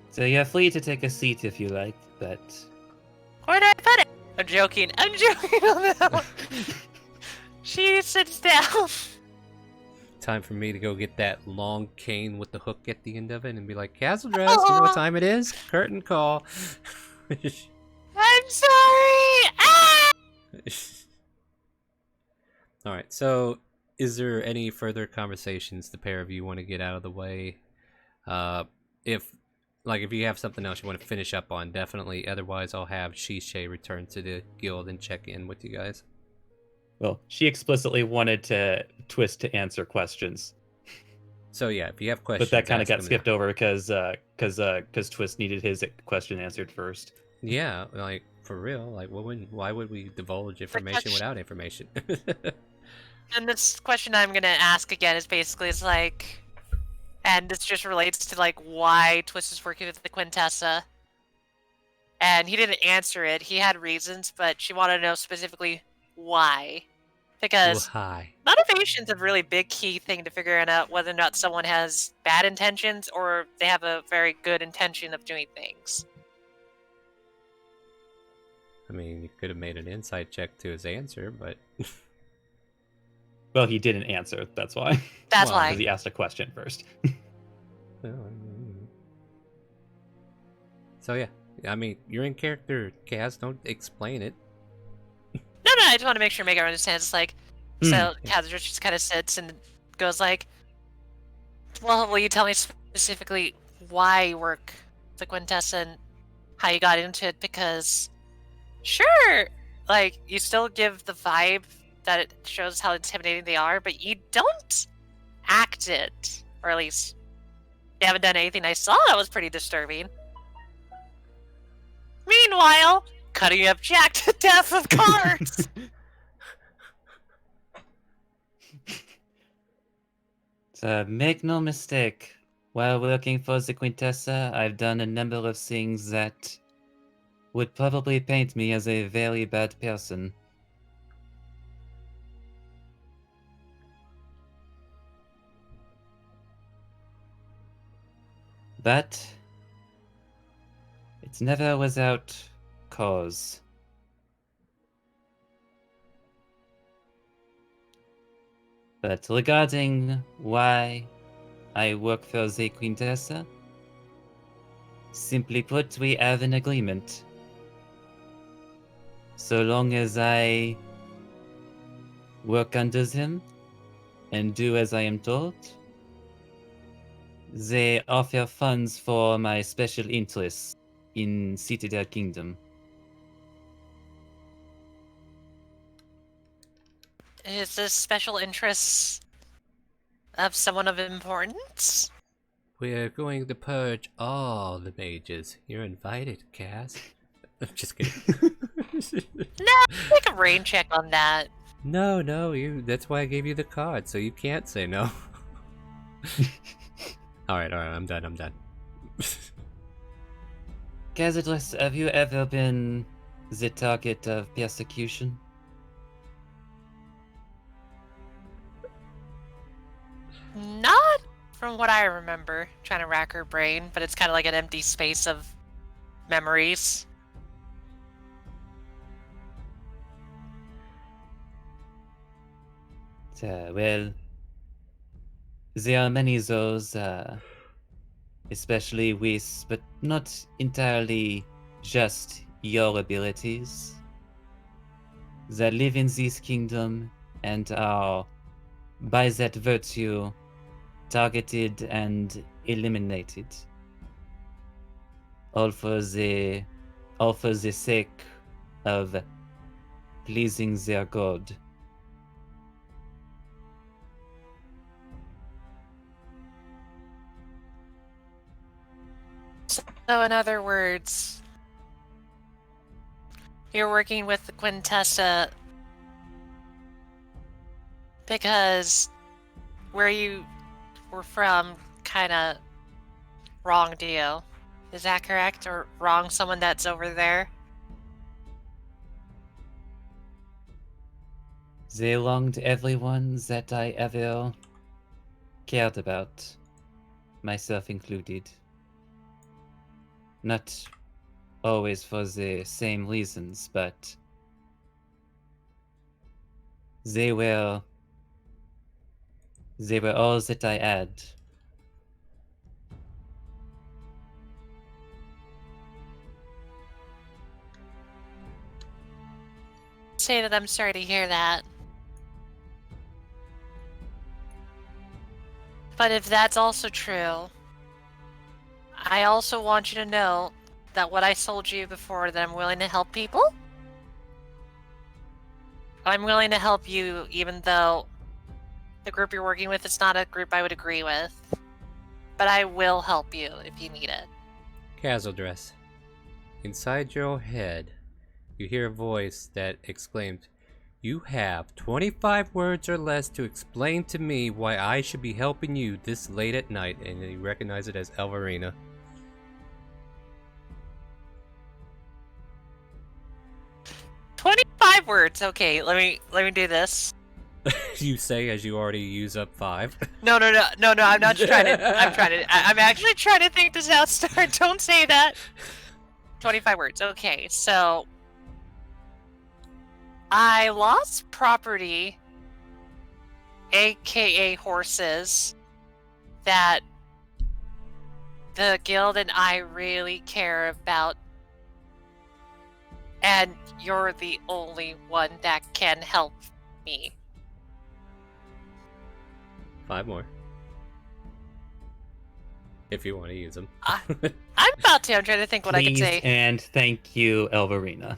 So you're free to take a seat if you like, but... Where do I put it? I'm joking. I'm joking. She sits down. Time for me to go get that long cane with the hook at the end of it and be like, Castle Dress, you know what time it is? Curtain call. I'm sorry. Ah! Alright, so is there any further conversations the pair of you want to get out of the way? If you have something else you want to finish up on, definitely. Otherwise, I'll have Shishay return to the guild and check in with you guys. Well, she explicitly wanted to Twist to answer questions. So yeah, if you have questions, But that kind of ask got them skipped over because Twist needed his question answered first. Yeah, like for real. Like, why would we divulge information without information? And this question I'm gonna ask again is basically is like, and this just relates to like why Twist is working with the Quintessa. And he didn't answer it. He had reasons, but she wanted to know specifically why. Because Why? motivation's a really big key thing to figuring out whether or not someone has bad intentions or they have a very good intention of doing things. I mean, you could have made an insight check to his answer, but Well, he didn't answer, that's why. That's Well, why. Because he asked a question first. So yeah, I mean, you're in character, Kaz. Don't explain it. No, I just want to make sure everyone understands. It's like, so Kaz just kind of sits and goes like, "Well, will you tell me specifically why you work the Quintessa and how you got into it because, sure, like, you still give the vibe that it shows how intimidating they are, but you don't act it. Or at least, you haven't done anything I saw that was pretty disturbing. Meanwhile, cutting up Jack to death with cards! So make no mistake, while working for the Quintessa, I've done a number of things that would probably paint me as a very bad person. But it's never without cause. But regarding why I work for the Quintessa, simply put, we have an agreement. So long as I work under them and do as I am told, they offer funds for my special interests in Citadel Kingdom. Is this special interest of someone of importance? We're going to purge all the mages. You're invited, Cass. I'm just kidding. No, make a brain check on that. No, that's why I gave you the card, so you can't say no. Alright, I'm done. Gazadress, have you ever been the target of persecution? Not from what I remember. Trying to rack her brain, but it's kind of like an empty space of memories. Well, there are many of those, especially with, but not entirely just your abilities, that live in this kingdom and are, by that virtue, targeted and eliminated. All for the sake of pleasing their god. So in other words, you're working with the Quintessa because where you were from kinda wronged you. Is that correct? Or wronged someone that's over there? They wronged everyone that I ever cared about, myself included. Not always for the same reasons, but they were all that I had. Say that I'm sorry to hear that. But if that's also true, I also want you to know that what I told you before, that I'm willing to help people. I'm willing to help you even though the group you're working with is not a group I would agree with. But I will help you if you need it. Casualdress. Inside your head, you hear a voice that exclaims, "You have 25 words or less to explain to me why I should be helping you this late at night," and you recognize it as Elvarina. 25 words. Okay, let me do this. You say as you already use up 5. No, I'm not trying to. I'm actually trying to think this out, Star. Don't say that. 25 words. Okay, so I lost property, aka horses, that the guild and I really care about. And you're the only one that can help me. 5 more. if you want to use them. I'm about to. I'm trying to think what I could Please say. and thank you, Elvarina.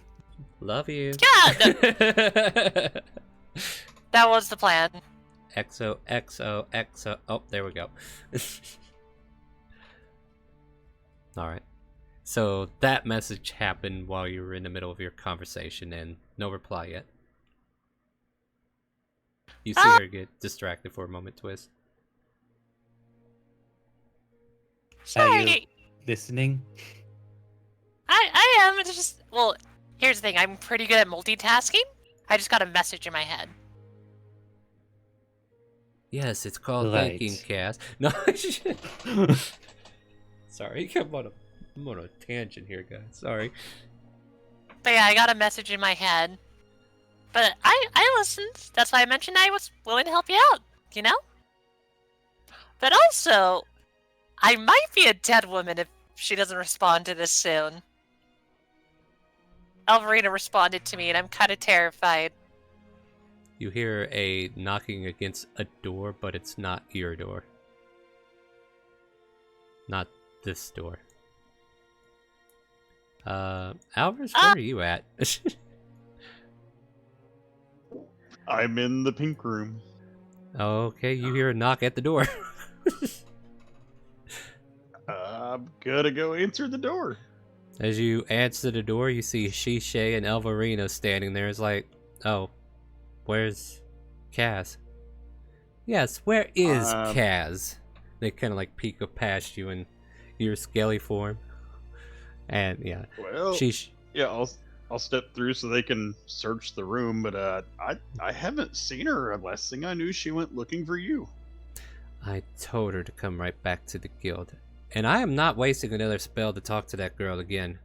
Love you. Yeah, that was the plan. XOXOXO. Oh, there we go. Alright. So that message happened while you were in the middle of your conversation and no reply yet. You see her get distracted for a moment, Twist. Are you Sorry, listening? I am. It's just, well, here's the thing. I'm pretty good at multitasking. I just got a message in my head. Yes, it's called Right. thinking, Cass. No, sorry, I'm on a tangent here, guys. Sorry. But yeah, I got a message in my head. But I listened. That's why I mentioned I was willing to help you out, you know? But also, I might be a dead woman if she doesn't respond to this soon. Alvarina responded to me, and I'm kind of terrified. You hear a knocking against a door, but it's not your door. Not this door. Alvarez, where are you at? I'm in the pink room. Okay, you hear a knock at the door. I'm gonna go answer the door. As you answer the door, you see Shishay and Elvarina standing there. It's like, oh, where's Kaz? Yes, where is Kaz? They kind of like peek up past you in your scaly form. And yeah, Well, yeah, I'll step through so they can search the room, but I haven't seen her. Last thing I knew, she went looking for you. I told her to come right back to the guild. And I am not wasting another spell to talk to that girl again.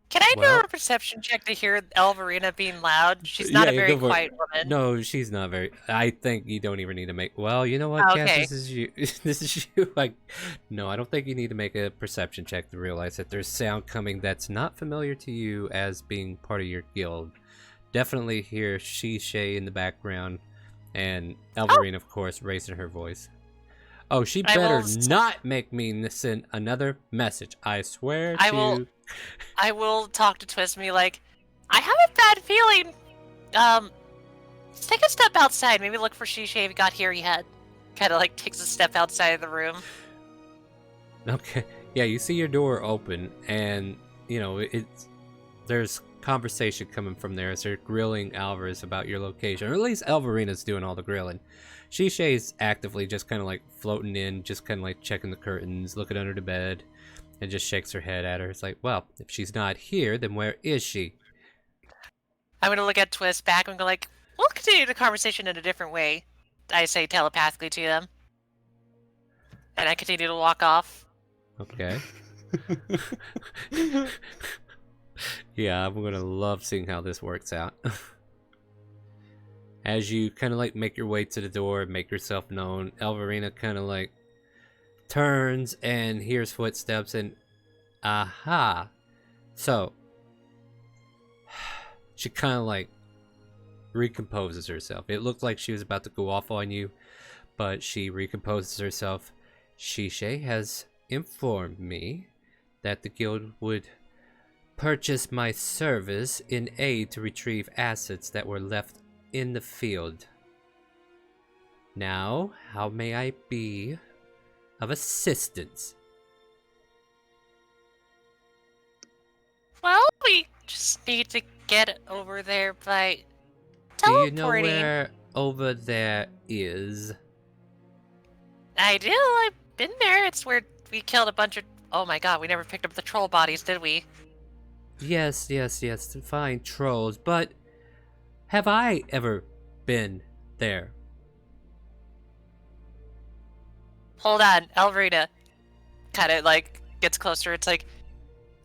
Can I Well- do a perception check to hear Alvarina being loud? She's not Yeah, a very go for it. quiet woman. No, she's not very. I think you don't even need to make. Well, you know what, Oh, Cass? okay. This is you. This is you. Like, no, I don't think you need to make a perception check to realize that there's sound coming that's not familiar to you as being part of your guild. Definitely hear Shishay in the background, and Alvarina, of course, raising her voice. Oh, she I better will- not make me send another message. I swear I to. will- I will talk to Twist and be like, I have a bad feeling. Let's take a step outside. Maybe look for Shishay if he got here yet. Kind of like takes a step outside of the room. Okay. Yeah, you see your door open, and you know there's conversation coming from there as they're grilling Alvarez about your location, or at least Alvarina's doing all the grilling. Shishay's actively just kind of like floating in, just kind of like checking the curtains, looking under the bed, and just shakes her head at her. It's like, well, if she's not here, then where is she? I'm gonna look at Twist back and go like, we'll continue the conversation in a different way. I say telepathically to them. And I continue to walk off. Okay. Yeah, I'm gonna love seeing how this works out. As you kind of like make your way to the door, make yourself known, Alvarina kind of like turns and hears footsteps and aha. So she kind of like recomposes herself. It looked like she was about to go off on you, but she recomposes herself. Shishay has informed me that the guild would purchase my service in aid to retrieve assets that were left in the field. Now, how may I be of assistance? Well, we just need to get over there by Do you teleporting. know where over there is? I do. I've been there. It's where we killed a bunch of. Oh my god, we never picked up the troll bodies, did we? Yes, to find trolls, but have I ever been there? Hold on, Elvrita kind of like gets closer. It's like,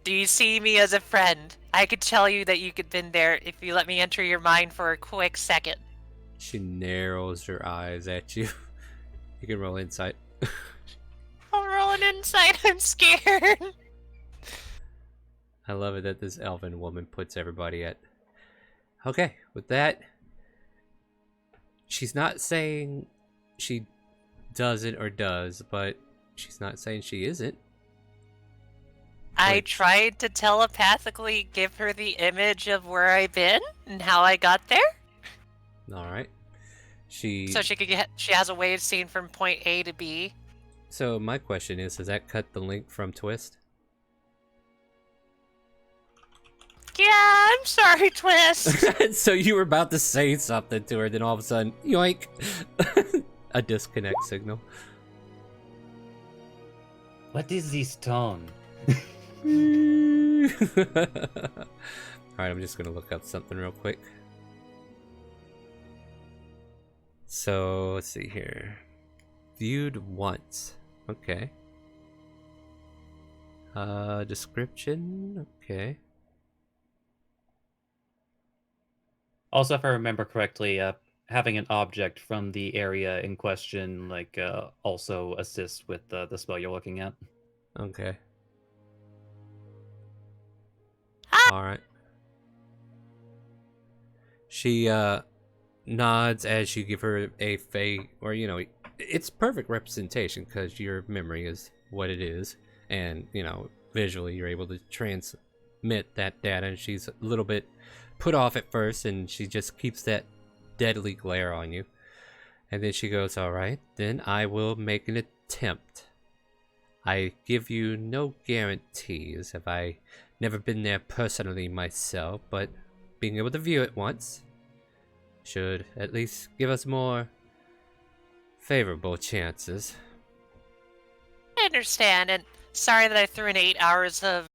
do you see me as a friend? I could tell you that you could been there if you let me enter your mind for a quick second. She narrows her eyes at you. You can roll insight. I'm rolling insight. I'm scared. I love it that this elven woman puts everybody at. Okay, with that, she's not saying she doesn't or does, but she's not saying she isn't. I Which- tried to telepathically give her the image of where I've been and how I got there, All right. She. so she has a way of seeing from point A to B. So my question is, does that cut the link from Twist? Yeah, I'm sorry, Twist. So you were about to say something to her, then all of a sudden, yoink, a disconnect signal. What is this tone? Alright, I'm just gonna look up something real quick. So, let's see here. Viewed once. Okay. Description. Okay. Also, if I remember correctly, having an object from the area in question, like, also assists with the spell you're looking at. Okay. Alright. She, nods as you give her a or, you know, it's perfect representation because your memory is what it is. And, you know, visually you're able to transmit that data. And she's a little bit put off at first, and she just keeps that deadly glare on you. And then she goes, alright, then I will make an attempt. I give you no guarantees. Have I never been there personally myself, but being able to view it once should at least give us more favorable chances. I understand, and sorry that I threw in 8 hours of